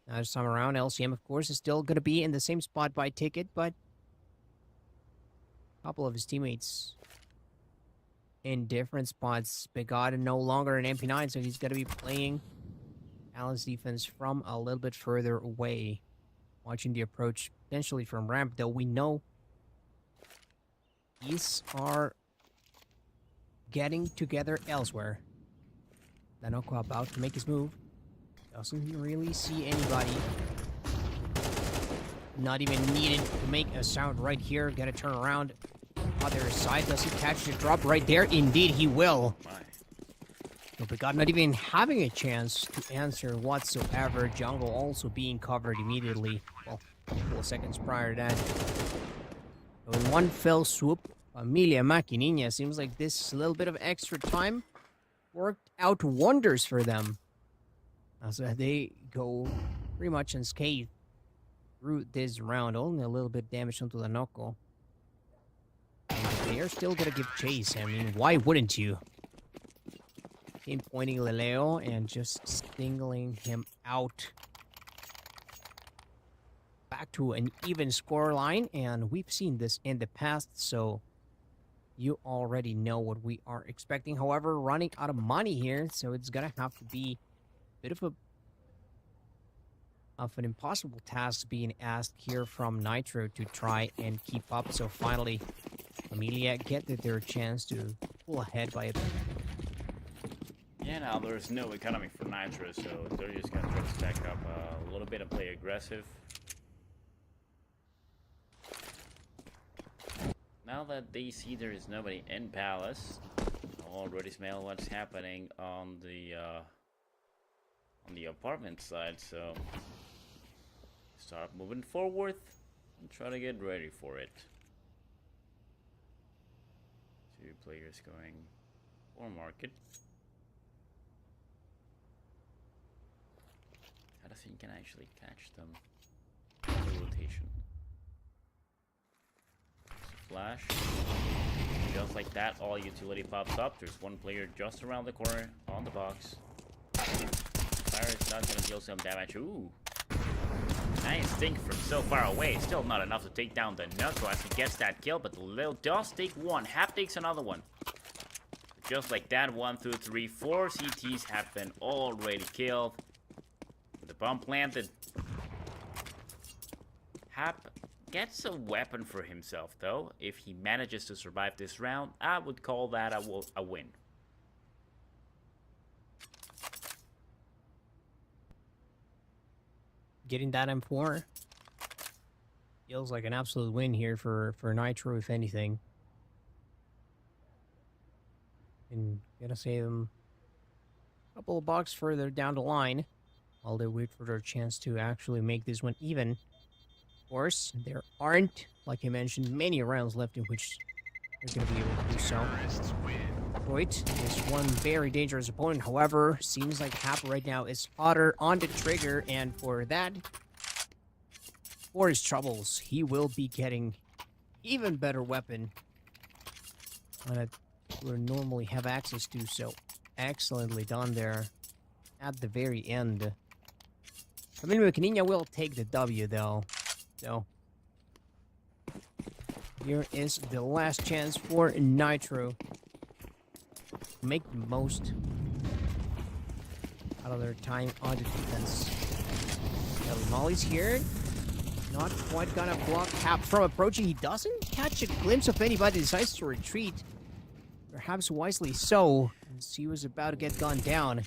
Now this time around, LCM, of course, is still going to be in the same spot by ticket, but a couple of his teammates in different spots. Begod no longer an MP9, so he's going to be playing Alan's defense from a little bit further away. Watching the approach potentially from ramp, though we know these are getting together elsewhere. Danoko about to make his move. Doesn't really see anybody. Not even needed to make a sound right here. Gotta turn around. Other side. Does he catch the drop right there? Indeed, he will. So Begod not even having a chance to answer whatsoever. Jungle also being covered immediately. Well, a couple of seconds prior to that. So in one fell swoop, Familia Maquinina, seems like this little bit of extra time worked out wonders for them. As they go pretty much unscathed through this round. Only a little bit damage onto the knuckle. And they are still gonna give chase. I mean, why wouldn't you? Pinpointing Leleo and just singling him out. Back to an even score line, and we've seen this in the past, so you already know what we are expecting. However, running out of money here, so it's gonna have to be a bit of an impossible task being asked here from Nitro to try and keep up. So finally, Familia get their chance to pull ahead by a bit. Yeah, now there's no economy for Nitro, so they're just gonna try to stack up a little bit and play aggressive. Now that they see there is nobody in Palace, already smell what's happening on the apartment side, so start moving forward and try to get ready for it. 2 players going for market. I don't think you can actually catch them. The rotation. Flash. Just like that, all utility pops up. There's 1 player just around the corner on the box. Fire is not gonna deal some damage. Ooh. Nice think from so far away. Still not enough to take down the Knuckle as he gets that kill, but Lil does take 1. Hap takes another one. Just like that, 1, 2, 3, 4 CTs have been already killed. The bomb planted. Hap gets a weapon for himself, though. If he manages to survive this round, I would call that a win. Getting that M4 feels like an absolute win here for Nitro, if anything. And gonna save them a couple of bucks further down the line while they wait for their chance to actually make this one even. Of course, there aren't, like I mentioned, many rounds left in which they're gonna be able to do so. Detroit. This one very dangerous opponent. However, seems like Hap right now is hotter on the trigger, and for that, for his troubles, he will be getting even better weapon that we would normally have access to. So excellently done there at the very end. I mean, Canina will take the W though. So here is the last chance for Nitro. Make the most out of their time on the defense. Molly's here. Not quite gonna block Hap from approaching. He doesn't catch a glimpse of anybody. Decides to retreat. Perhaps wisely so, as he was about to get gunned down.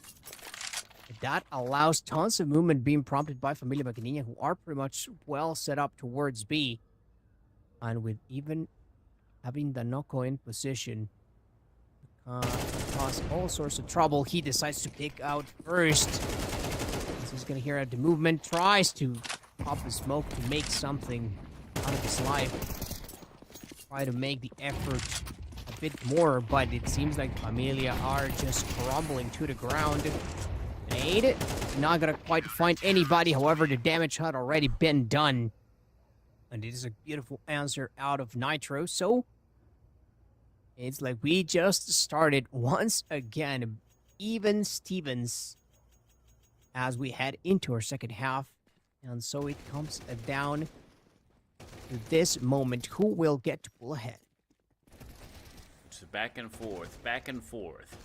That allows tons of movement being prompted by Familia Macanina, who are pretty much well set up towards B. And with even having the Noko in position, cause all sorts of trouble, he decides to pick out first. As he's gonna hear out the movement, tries to pop the smoke to make something out of his life. Try to make the effort a bit more, but it seems like Familia are just crumbling to the ground. Grenade, not gonna quite find anybody. However, the damage had already been done. And it is a beautiful answer out of Nitro. So it's like we just started once again. Even Stevens as we head into our second half. And so it comes down to this moment. Who will get to pull ahead? It's back and forth, back and forth.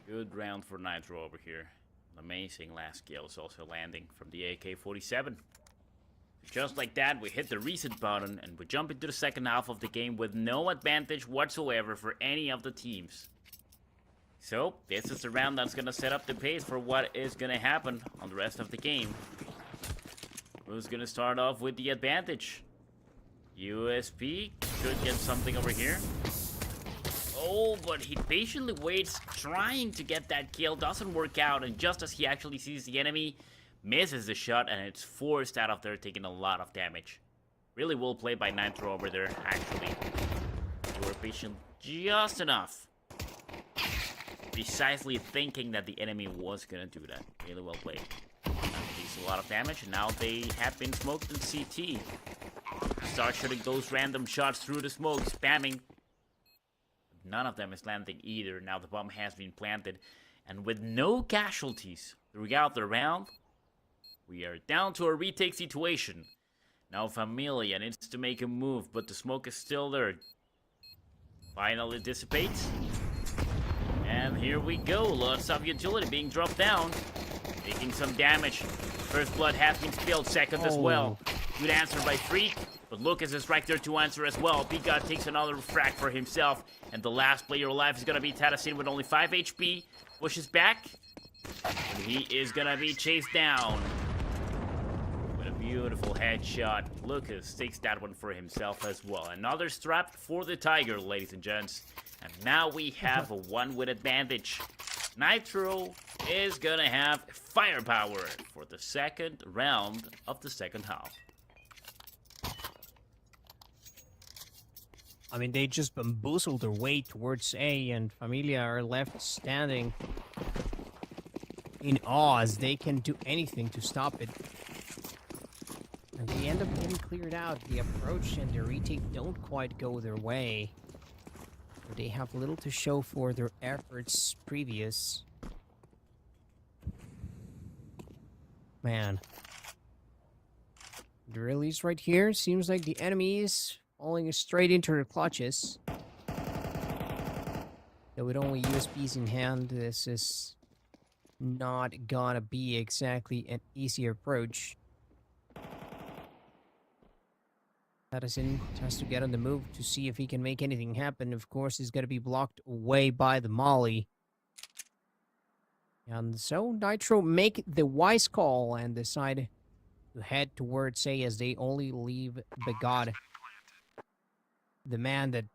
Good round for Nitro over here. Amazing last kills also landing from the AK-47. Just like that, we hit the reset button and we jump into the second half of the game with no advantage whatsoever for any of the teams. So, this is the round that's gonna set up the pace for what is gonna happen on the rest of the game. Who's gonna start off with the advantage? USP could get something over here. Oh, but he patiently waits, trying to get that kill. Doesn't work out, and just as he actually sees the enemy, misses the shot, and it's forced out of there, taking a lot of damage. Really well played by Nitro over there, actually. They were patient just enough. Precisely thinking that the enemy was gonna do that. Really well played. Takes a lot of damage, and now they have been smoked in CT. Start shooting those random shots through the smoke, spamming. None of them is landing either. Now the bomb has been planted. And with no casualties throughout the round, we are down to a retake situation. Now Familia needs to make a move, but the smoke is still there. Finally dissipates. And here we go. Lots of utility being dropped down. Taking some damage. First blood has been spilled. Second as well. Good answer by Freak. But Lucas is right there to answer as well. Pika takes another frag for himself. And the last player alive is going to be Tadasin with only 5 HP. Pushes back. And he is going to be chased down. With a beautiful headshot. Lucas takes that one for himself as well. Another strap for the Tiger, ladies and gents. And now we have a one with advantage. Nitro is going to have firepower for the second round of the second half. I mean, they just bamboozled their way towards A, and Familia are left standing in awe as they can do anything to stop it. And they end up getting cleared out. The approach and the retake don't quite go their way. They have little to show for their efforts previous. Man. The release right here seems like the enemy is falling straight into their clutches. Though with only USBs in hand, this is not gonna be exactly an easy approach. Madison has to get on the move to see if he can make anything happen. Of course, he's gonna be blocked away by the Molly. And so Nitro make the wise call and decide to head towards A as they only leave Begod, the man that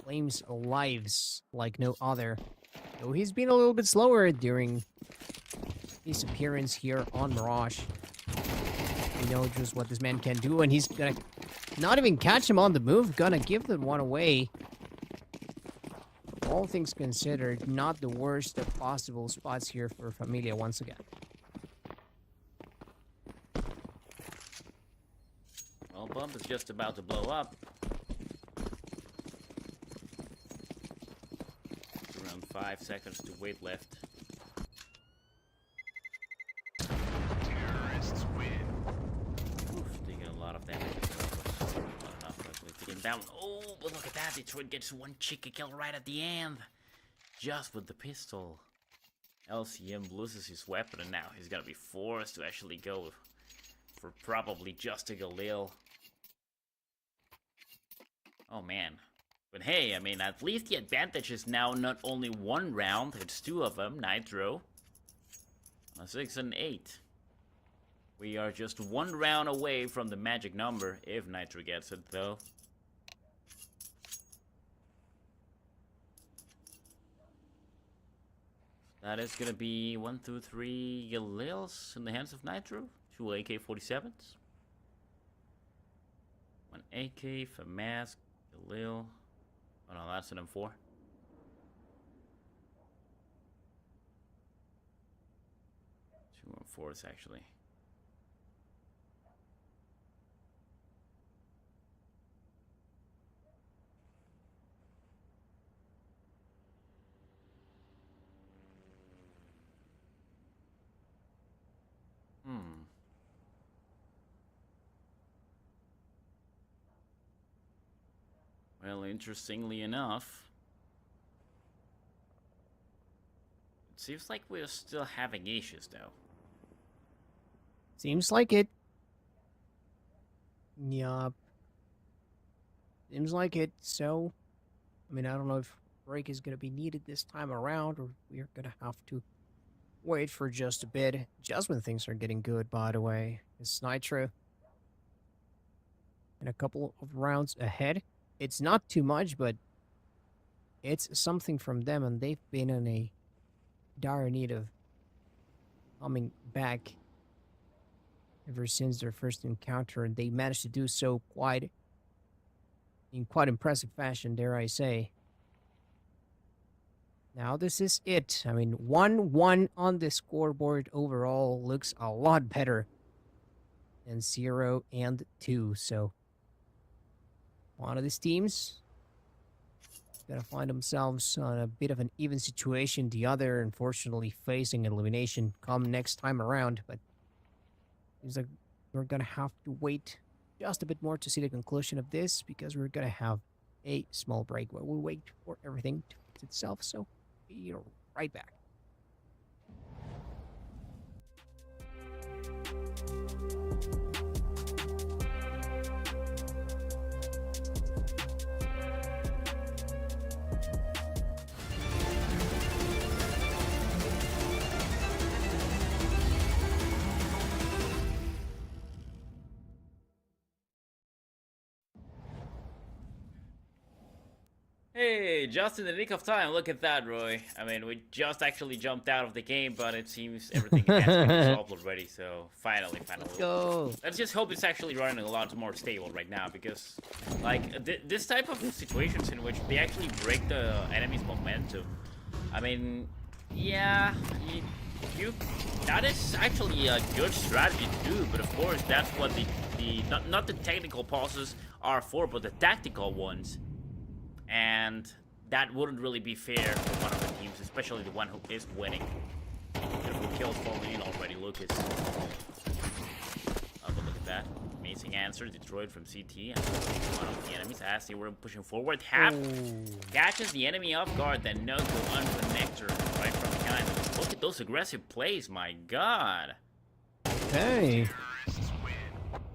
claims lives like no other. Though he's been a little bit slower during his appearance here on Mirage. We know just what this man can do, and he's gonna not even catch him on the move, gonna give the one away. all things considered, not the worst of possible spots here for Familia once again. Well, Bump is just about to blow up. Around 5 seconds to wait left. Terrorists win. Oof, taking a lot of damage. Not enough, luckily, to get down. Oh, but look at that. Detroit gets one chicken kill right at the end. Just with the pistol. LCM loses his weapon, and now he's gonna be forced to actually go for probably just a Galil. Oh man. But hey, I mean, at least the advantage is now not only one round, it's 2 of them, Nitro. A 6 and 8. We are just 1 round away from the magic number, if Nitro gets it though. That is gonna be 1, 2, 3 Galils in the hands of Nitro. 2 AK-47s. 1 AK for Mask, Galil. Oh no, that's an M4. 2 M4s actually. Well, interestingly enough, it seems like we're still having issues, though. Seems like it. Yup. Seems like it. So, I mean, I don't know if break is going to be needed this time around, or we're going to have to wait for just a bit. Just when things are getting good, by the way. It's Nitro. And a couple of rounds ahead. It's not too much, but it's something from them, and they've been in a dire need of coming back ever since their first encounter, and they managed to do so in quite impressive fashion, dare I say. Now this is it. I mean, 1-1 on the scoreboard overall looks a lot better than 0 and 2, so one of these teams is going to find themselves on a bit of an even situation. The other, unfortunately, facing elimination come next time around. But seems like we're going to have to wait just a bit more to see the conclusion of this, because we're going to have a small break where we'll wait for everything to fix itself. So, right back. Hey, just in the nick of time. Look at that, Roy. I mean, we just actually jumped out of the game, but it seems everything has been resolved already, so finally. Let's go. Let's just hope it's actually running a lot more stable right now, because, like, this type of situations in which they actually break the enemy's momentum, I mean, yeah, that is actually a good strategy to do, but of course, that's what not the technical pauses are for, but the tactical ones. And that wouldn't really be fair for one of the teams, especially the one who is winning. Beautiful kills falling in already, Lucas. Oh, but look at that. Amazing answer, Detroit from CT, and one of the enemies as they were pushing forward. Hap catches the enemy off guard, then no go on the nectar right from behind. Look at those aggressive plays, my god. Hey.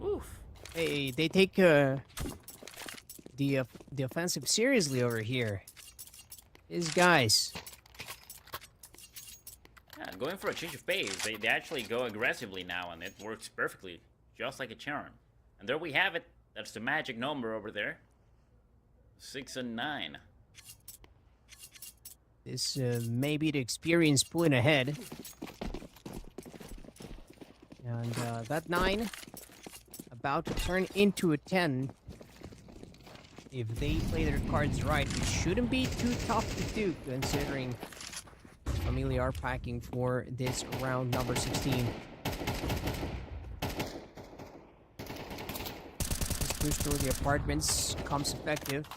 Oof. Hey, they take the offensive seriously over here. These guys. Yeah, going for a change of pace. They actually go aggressively now, and it works perfectly, just like a charm. And there we have it. That's the magic number over there. 6 and 9. This may be the experience pulling ahead. And that 9 about to turn into a 10. if they play their cards right, it shouldn't be too tough to do, considering Familia are packing for this round number 16. This push through the apartments comes effective.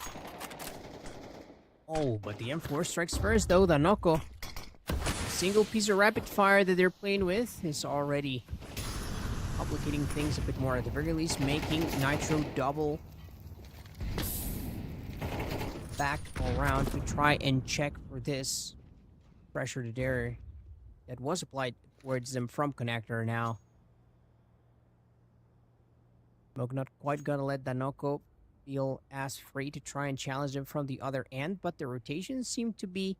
Oh, but the M4 strikes first, though. The Noko. A single piece of rapid fire that they're playing with is already complicating things a bit more. At the very least, making Nitro double back around to try and check for this pressure to dare that was applied towards them from connector now. Smoke not quite gonna let Danoko feel as free to try and challenge them from the other end, but the rotations seem to be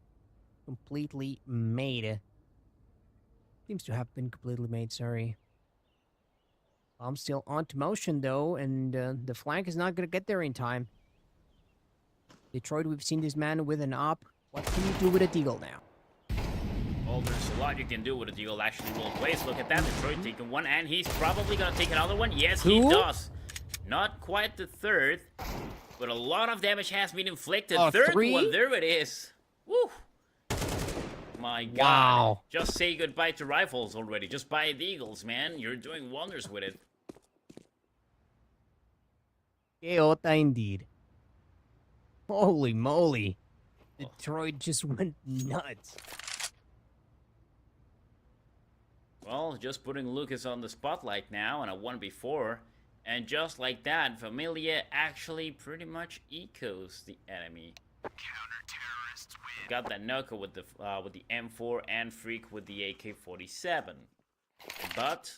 completely made. Seems to have been completely made, sorry. I'm still on to motion though, and the flank is not gonna get there in time. Detroit, we've seen this man with an op. What can you do with a deagle now? Well, there's a lot you can do with a deal actually both ways. Look at that, Detroit taking one, and he's probably gonna take another one. Yes, he does. Not quite the third, but a lot of damage has been inflicted. Third one, there it is. Woo! My God. Wow. Just say goodbye to rifles already. Just buy deagles, man. You're doing wonders with it. Keota indeed. Holy moly. Detroit just went nuts. Well, just putting Lucas on the spotlight now, and a one before. And just like that, Familia actually pretty much ecos the enemy. Counter-terrorists win. Got that Noko with the M4 and Freak with the AK-47. But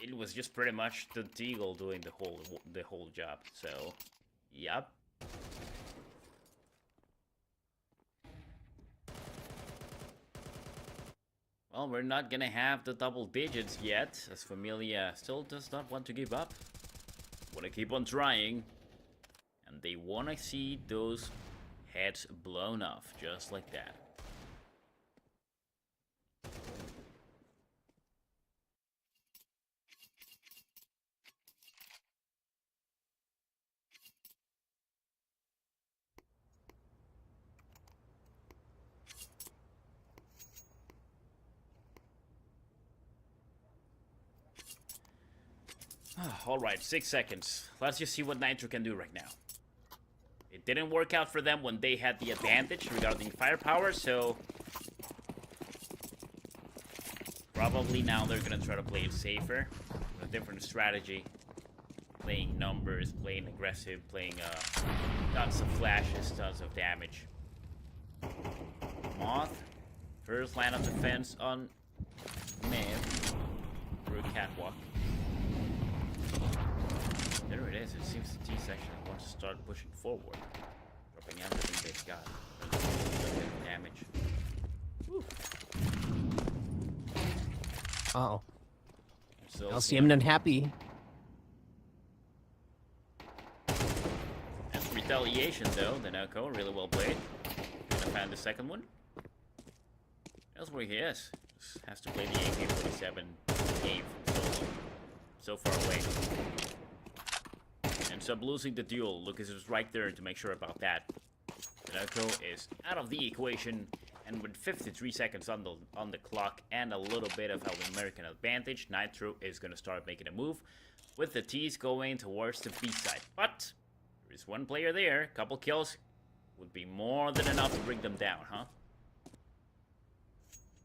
it was just pretty much the Deagle doing the whole job. So, yep. Well, we're not gonna have the double digits yet, as Familia still does not want to give up. Wanna keep on trying. And they wanna see those heads blown off, just like that. Alright, 6 seconds. Let's just see what Nitro can do right now. It didn't work out for them when they had the advantage regarding firepower, so probably now they're gonna try to play it safer. A different strategy. Playing numbers, playing aggressive, playing tons of flashes, tons of damage. Moth, first line of defense on Maeve through catwalk. There it is. It seems the T section wants to start pushing forward, dropping everything they've got. Damage. Whew. Oh. So LCM not happy. That's retaliation though. The Noko really well played. Gonna find the second one. That's where he is. Just has to play the AK-47 game from so far away. Ends up losing the duel. Lucas is right there to make sure about that. Noko is out of the equation, and with 53 seconds on the clock and a little bit of an American advantage, Nitro is going to start making a move, with the T's going towards the B side. But there is one player there. A couple kills would be more than enough to bring them down, huh?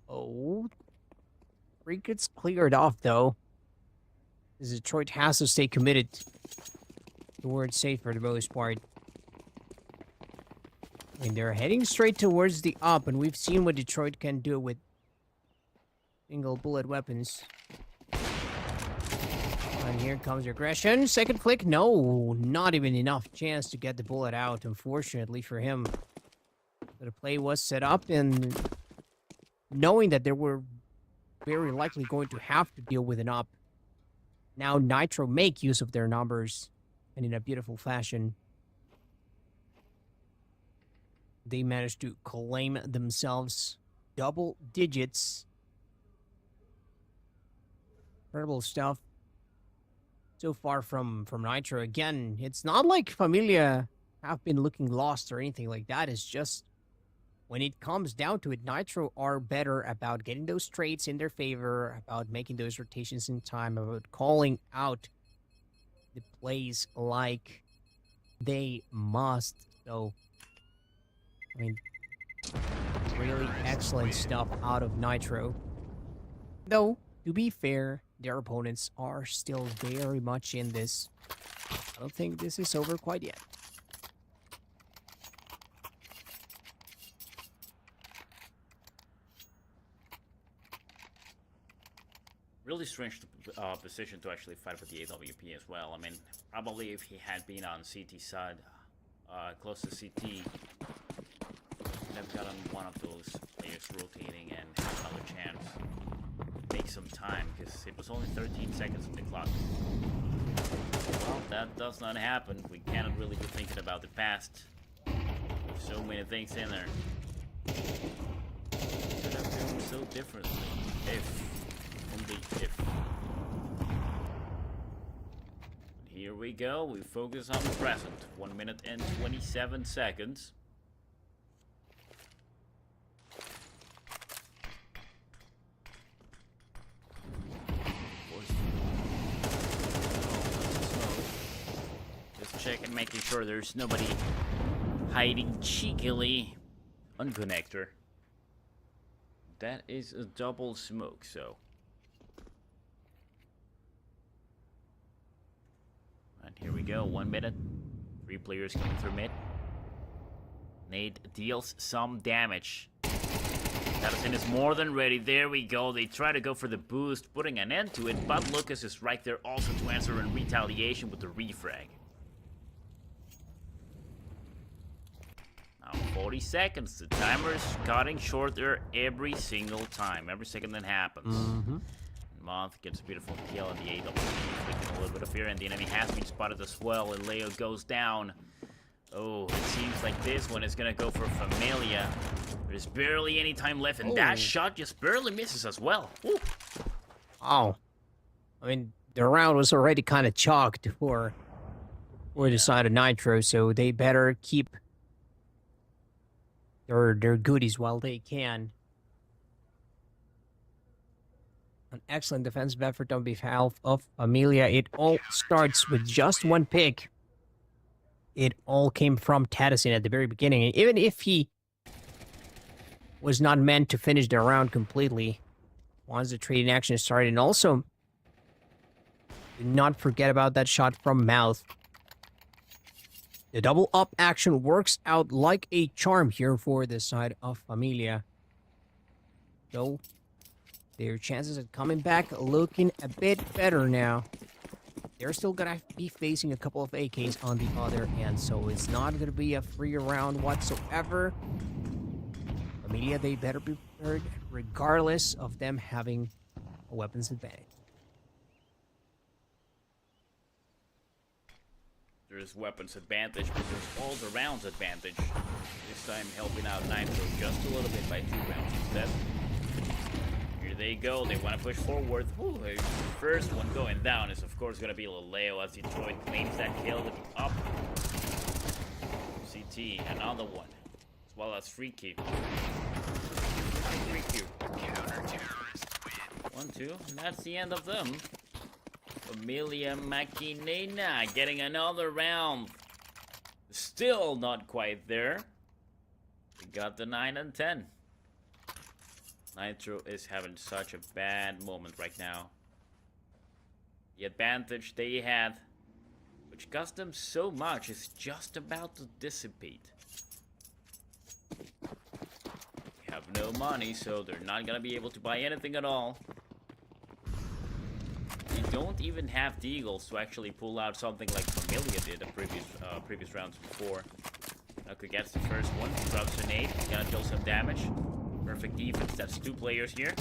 Oh. Freak gets cleared off, though. Detroit has to stay committed towards safe for the most part. I mean, they're heading straight towards the up, and we've seen what Detroit can do with single bullet weapons. And here comes aggression. Second click. No, not even enough chance to get the bullet out, unfortunately for him. So the play was set up, and knowing that they were very likely going to have to deal with an up, now Nitro make use of their numbers, and in a beautiful fashion, they managed to claim themselves double digits. Incredible stuff so far from Nitro. Again, it's not like Familia have been looking lost or anything like that. It's just when it comes down to it, Nitro are better about getting those trades in their favor, about making those rotations in time, about calling out the plays like they must. So, I mean, really excellent stuff out of Nitro. Though, to be fair, their opponents are still very much in this. I don't think this is over quite yet. Really strange position to actually fight with the AWP as well. I mean, probably if he had been on CT side, close to CT, would have gotten one of those players rotating and have another chance. Make some time, because it was only 13 seconds on the clock. Well, that does not happen. We cannot really be thinking about the past. There's so many things in there. Could have done so differently if. Only if. Here we go. We focus on the present. 1 minute and 27 seconds. Just checking, making sure there's nobody hiding cheekily on connector. That is a double smoke, so. And here we go, 1 minute. 3 players coming through mid. Nade deals some damage. Madison is more than ready. There we go. They try to go for the boost, putting an end to it, but Lucas is right there also to answer in retaliation with the refrag. Now 40 seconds. The timer's cutting shorter every single time. Every second that happens. Moth gets a beautiful kill on the AW, taking a little bit of fear, and the enemy has been spotted as well, and Leo goes down. Oh, it seems like this one is gonna go for Familia. There's barely any time left, and that shot just barely misses as well. Ooh. Oh. I mean, the round was already kind of chalked for the side of Nitro, so they better keep their goodies while they can. An excellent defensive effort on behalf of Amelia. It all starts with just one pick. It all came from Tadison at the very beginning. And even if he was not meant to finish the round completely, once the trading action started, and also do not forget about that shot from Mouth. The double up action works out like a charm here for the side of Amelia. So their chances of coming back looking a bit better now. They're still gonna be facing a couple of AKs on the other end, so it's not gonna be a free round whatsoever. Amelia, they better be prepared regardless of them having a weapons advantage. There's weapons advantage, but there's all the rounds advantage. This time helping out Nitro just a little bit by 2 rounds instead. Here they go, they want to push forward. Ooh, the first one going down is of course going to be Leo as Detroit claims that kill with the up. CT, another one. As well as free Q. Free Q. 1, 2, and that's the end of them. Amelia Makinena getting another round. Still not quite there. We got the 9 and 10. Nitro is having such a bad moment right now. The advantage they had, which cost them so much, is just about to dissipate. They have no money, so they're not gonna be able to buy anything at all. They don't even have the Eagles to actually pull out something like Familia did the previous rounds before. Nuka gets the first one, drops a nade, gonna deal some damage. Perfect defense, that's 2 players here.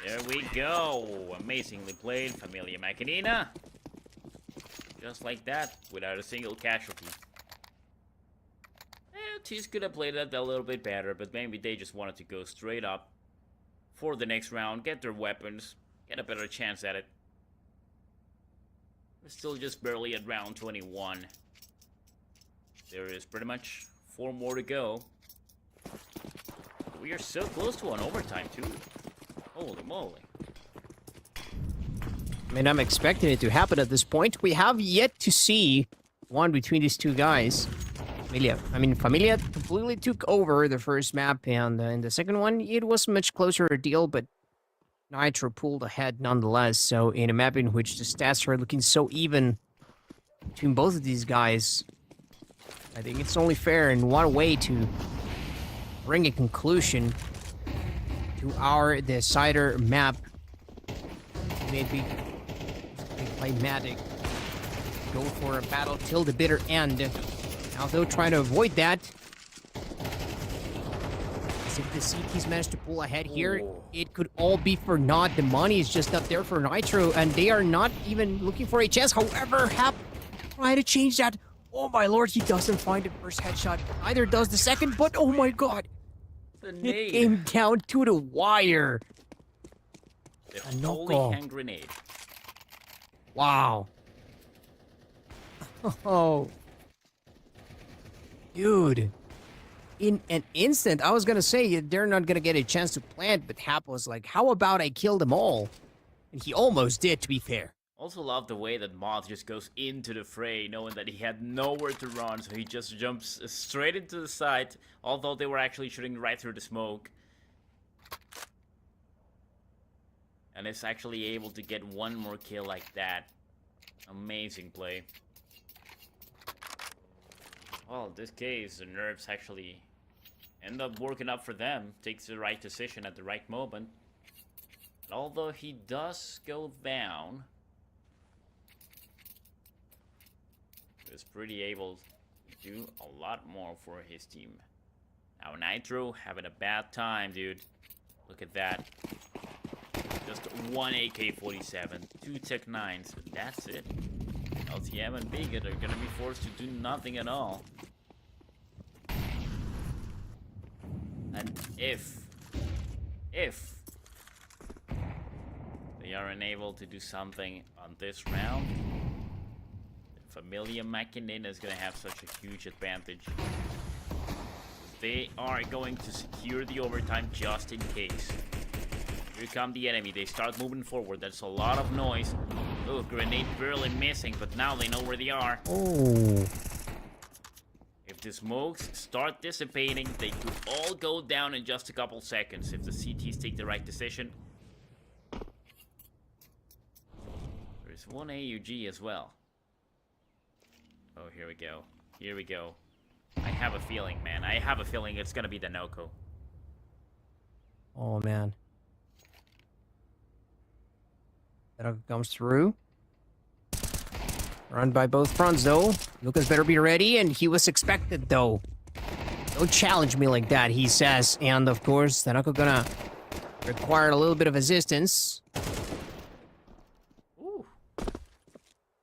There we go, amazingly played, Familia Makinena. Just like that, without a single casualty. Teams could have played that a little bit better, but maybe they just wanted to go straight up for the next round, get their weapons, get a better chance at it. We're still just barely at round 21. There is pretty much 4 more to go. We are so close to an overtime, too. Holy moly. I mean, I'm expecting it to happen at this point. We have yet to see one between these two guys. Familia completely took over the first map, and in the second one, it was a much closer deal, but Nitro pulled ahead nonetheless. So in a map in which the stats are looking so even between both of these guys, I think it's only fair in one way to bring a conclusion to our decider map. Maybe climatic. Go for a battle till the bitter end. Now they'll try to avoid that. As if the CTs managed to pull ahead here, it could all be for naught. The money is just not there for Nitro, and they are not even looking for a chance. However, Hap try to change that. Oh my lord, he doesn't find the first headshot. Neither does the second, but oh my god. It came down to the wire. The holy hand grenade. Wow. Oh. Dude. In an instant, I was gonna say they're not gonna get a chance to plant, but Hap was like, how about I kill them all? And he almost did, to be fair. Also love the way that Moth just goes into the fray, knowing that he had nowhere to run, so he just jumps straight into the side, although they were actually shooting right through the smoke. And is actually able to get one more kill like that. Amazing play. Well, in this case, the nerves actually end up working up for them. Takes the right decision at the right moment. And although he does go down, he's pretty able to do a lot more for his team. Now Nitro having a bad time, dude. Look at that. Just 1 AK-47, 2 Tech-9s, and that's it. LTM and Biga are gonna be forced to do nothing at all. And if they are unable to do something on this round, Familia Mackinnon is gonna have such a huge advantage. They are going to secure the overtime just in case. Here come the enemy. They start moving forward. There's a lot of noise. Oh, grenade barely missing, but now they know where they are. Oh. If the smokes start dissipating, they could all go down in just a couple seconds if the CTs take the right decision. There's one AUG as well. Oh, here we go. Here we go. I have a feeling, man. I have a feeling it's gonna be the Noko. Oh, man. That comes through. Run by both fronts, though. Lucas better be ready, and he was expected, though. Don't challenge me like that, he says. And, of course, Tanaka gonna require a little bit of assistance. Ooh.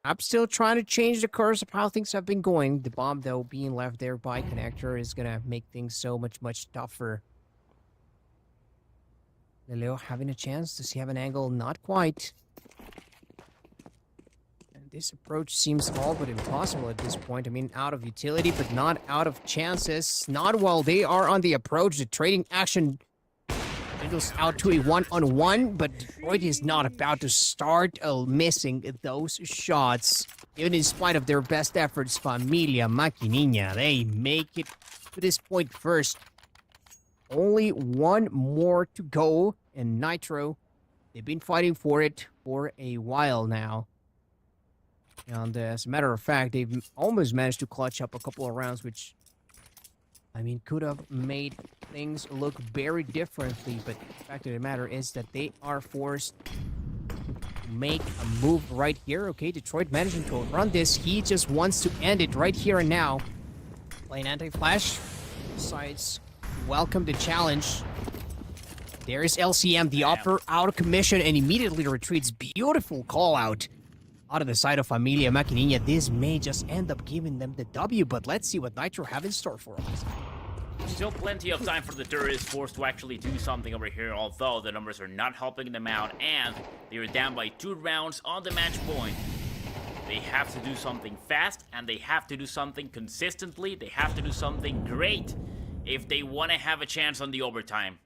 I'm still trying to change the course of how things have been going. The bomb, though, being left there by Connector is gonna make things so much tougher. Leo having a chance. Does he have an angle? Not quite. And this approach seems all but impossible at this point. I mean, out of utility, but not out of chances. Not while they are on the approach. The trading action goes out to a one-on-one, but Detroit is not about to start missing those shots. Even in spite of their best efforts, Familia Mackinnon, they make it to this point first. Only one more to go, and Nitro, they've been fighting for it for a while now. And as a matter of fact, they've almost managed to clutch up a couple of rounds, which, I mean, could have made things look very differently. But the fact of the matter is that they are forced to make a move right here. Okay, Detroit managing to run this. He just wants to end it right here and now. Playing anti-flash. Decides welcome the challenge. There's LCM, the upper out of commission, and immediately retreats. Beautiful call out of the side of Familia Mackinnon. This may just end up giving them the W, but let's see what Nitro have in store for us. Still plenty of time for the tourist force to actually do something over here, although the numbers are not helping them out, and they are down by 2 rounds on the match point. They have to do something fast, and they have to do something consistently. They have to do something great if they want to have a chance on the overtime.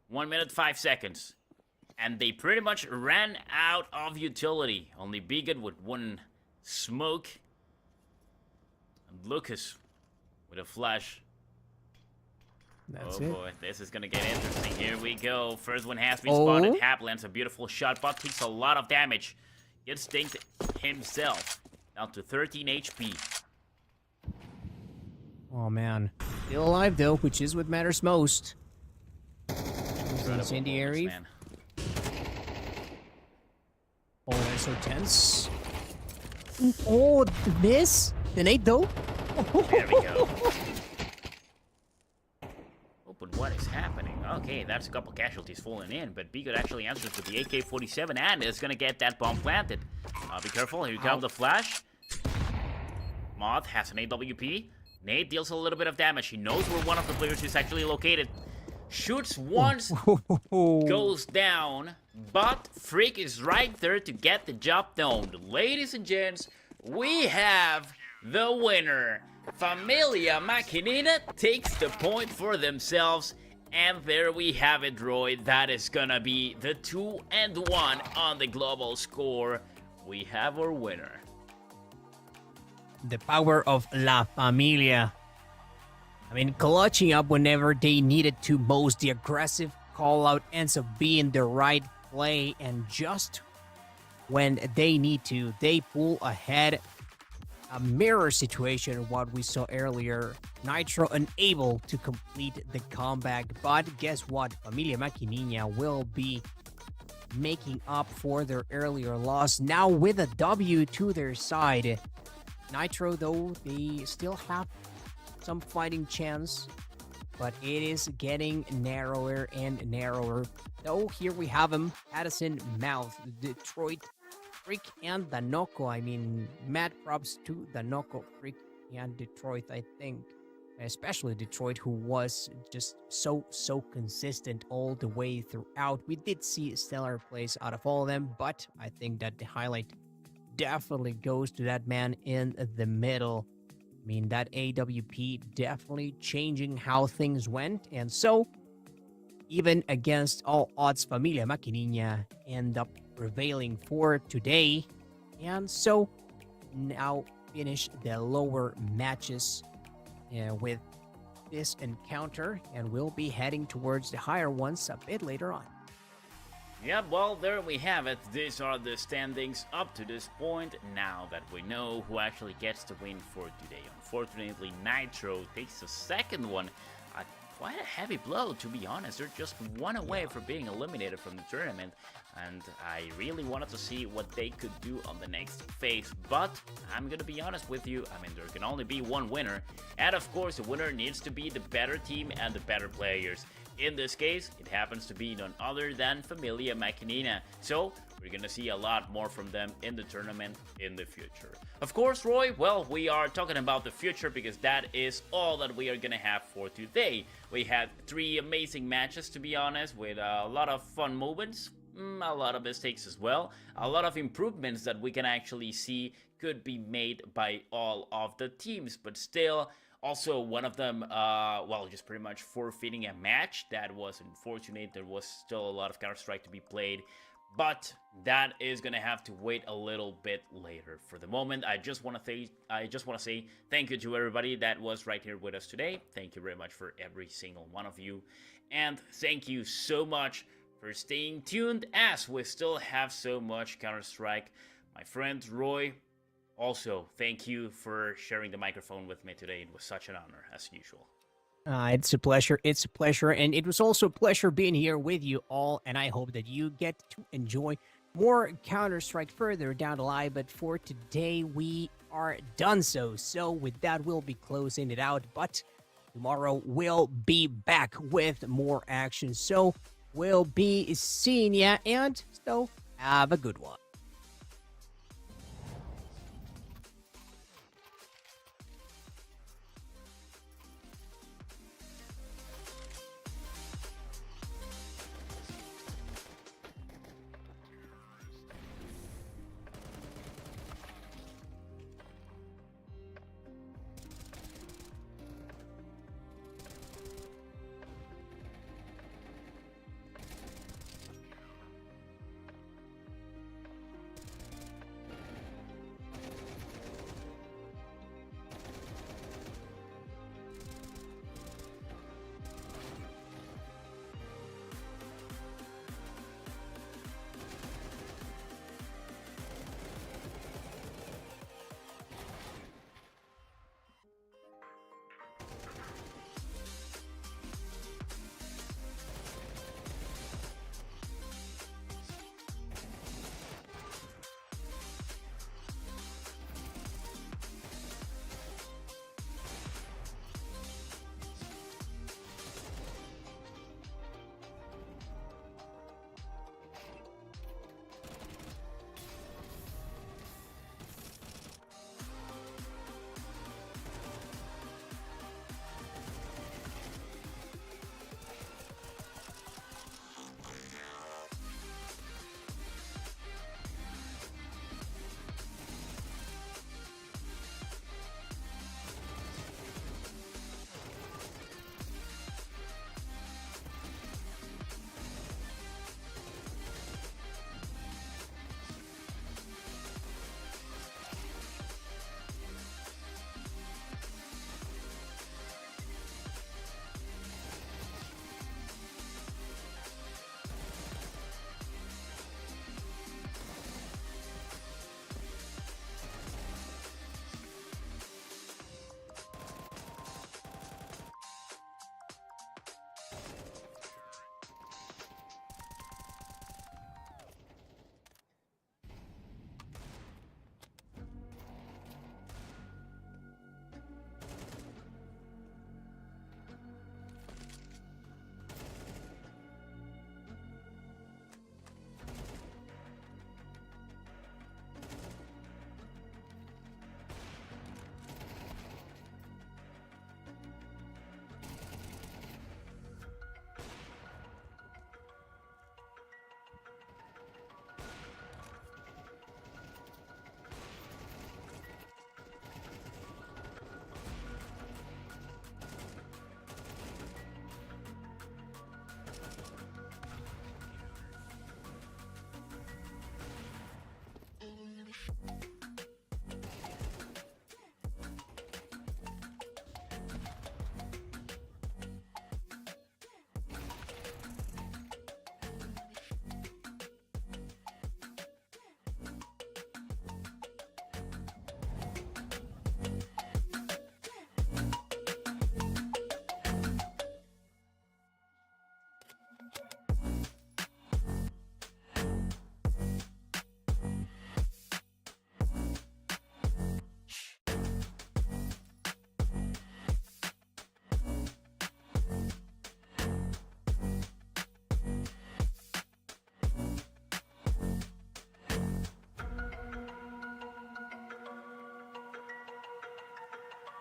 1 minute, 5 seconds. And they pretty much ran out of utility. Only Beacon with one smoke. And Lucas with a flash. That's oh it. boy, this is gonna get interesting. Here we go. First one has been spotted. Hap lands a beautiful shot, but takes a lot of damage. Gets stinked himself. Down to 13 HP. Oh man. Still alive though, which is what matters most. Incendiary. Man. Oh, that's so tense. Oh, the miss? The nade though? There we go. Oh, but what is happening? Okay, that's a couple casualties falling in, but B could actually answer with the AK-47 and is gonna get that bomb planted. Be careful, here comes the flash. Moth has an AWP. Nate deals a little bit of damage. He knows where one of the players is actually located. Shoots once, goes down, but Freak is right there to get the job done. Ladies and gents, we have the winner. Familia Maquinina takes the point for themselves, and there we have it, Roy. That is gonna be the 2-1 on the global score. We have our winner. The power of La Familia. I mean, clutching up whenever they needed to most. The aggressive call-out ends up being the right play, and just when they need to, they pull ahead. A mirror situation of what we saw earlier. Nitro unable to complete the comeback, but guess what? Familia Maquinina will be making up for their earlier loss now with a W to their side. Nitro, though, they still have some fighting chance, but it is getting narrower and narrower. Though here we have him, Addison, Mouth, Detroit, Freak, and Danoko. I mean, mad props to Danoko, Freak, and Detroit, I think. Especially Detroit, who was just so consistent all the way throughout. We did see stellar plays out of all of them, but I think that the highlight definitely goes to that man in the middle. I mean, that AWP definitely changing how things went, and so even against all odds, Familia Maquinina end up prevailing for today, and so now finish the lower matches with this encounter, and we'll be heading towards the higher ones a bit later on. Yep, well, there we have it. These are the standings up to this point, now that we know who actually gets the win for today. Unfortunately, Nitro takes the second one. Quite a heavy blow, to be honest. They're just one away from being eliminated from the tournament, and I really wanted to see what they could do on the next phase. But I'm gonna be honest with you, I mean, there can only be one winner, and of course the winner needs to be the better team and the better players. In this case, it happens to be none other than Familia Maquinina. So, we're gonna see a lot more from them in the tournament in the future. Of course, Roy, well, we are talking about the future because that is all that we are gonna have for today. We had 3 amazing matches, to be honest, with a lot of fun moments, a lot of mistakes as well, a lot of improvements that we can actually see could be made by all of the teams, but still, also, one of them, well, just pretty much forfeiting a match. That was unfortunate. There was still a lot of Counter-Strike to be played, but that is gonna have to wait a little bit later. For the moment, I just want to say thank you to everybody that was right here with us today. Thank you very much for every single one of you, and thank you so much for staying tuned as we still have so much Counter-Strike. My friend Roy, also, thank you for sharing the microphone with me today. It was such an honor, as usual. It's a pleasure. It's a pleasure. And it was also a pleasure being here with you all. And I hope that you get to enjoy more Counter-Strike further down the line. But for today, we are done so. So with that, we'll be closing it out. But tomorrow, we'll be back with more action. So we'll be seeing ya. And so have a good one.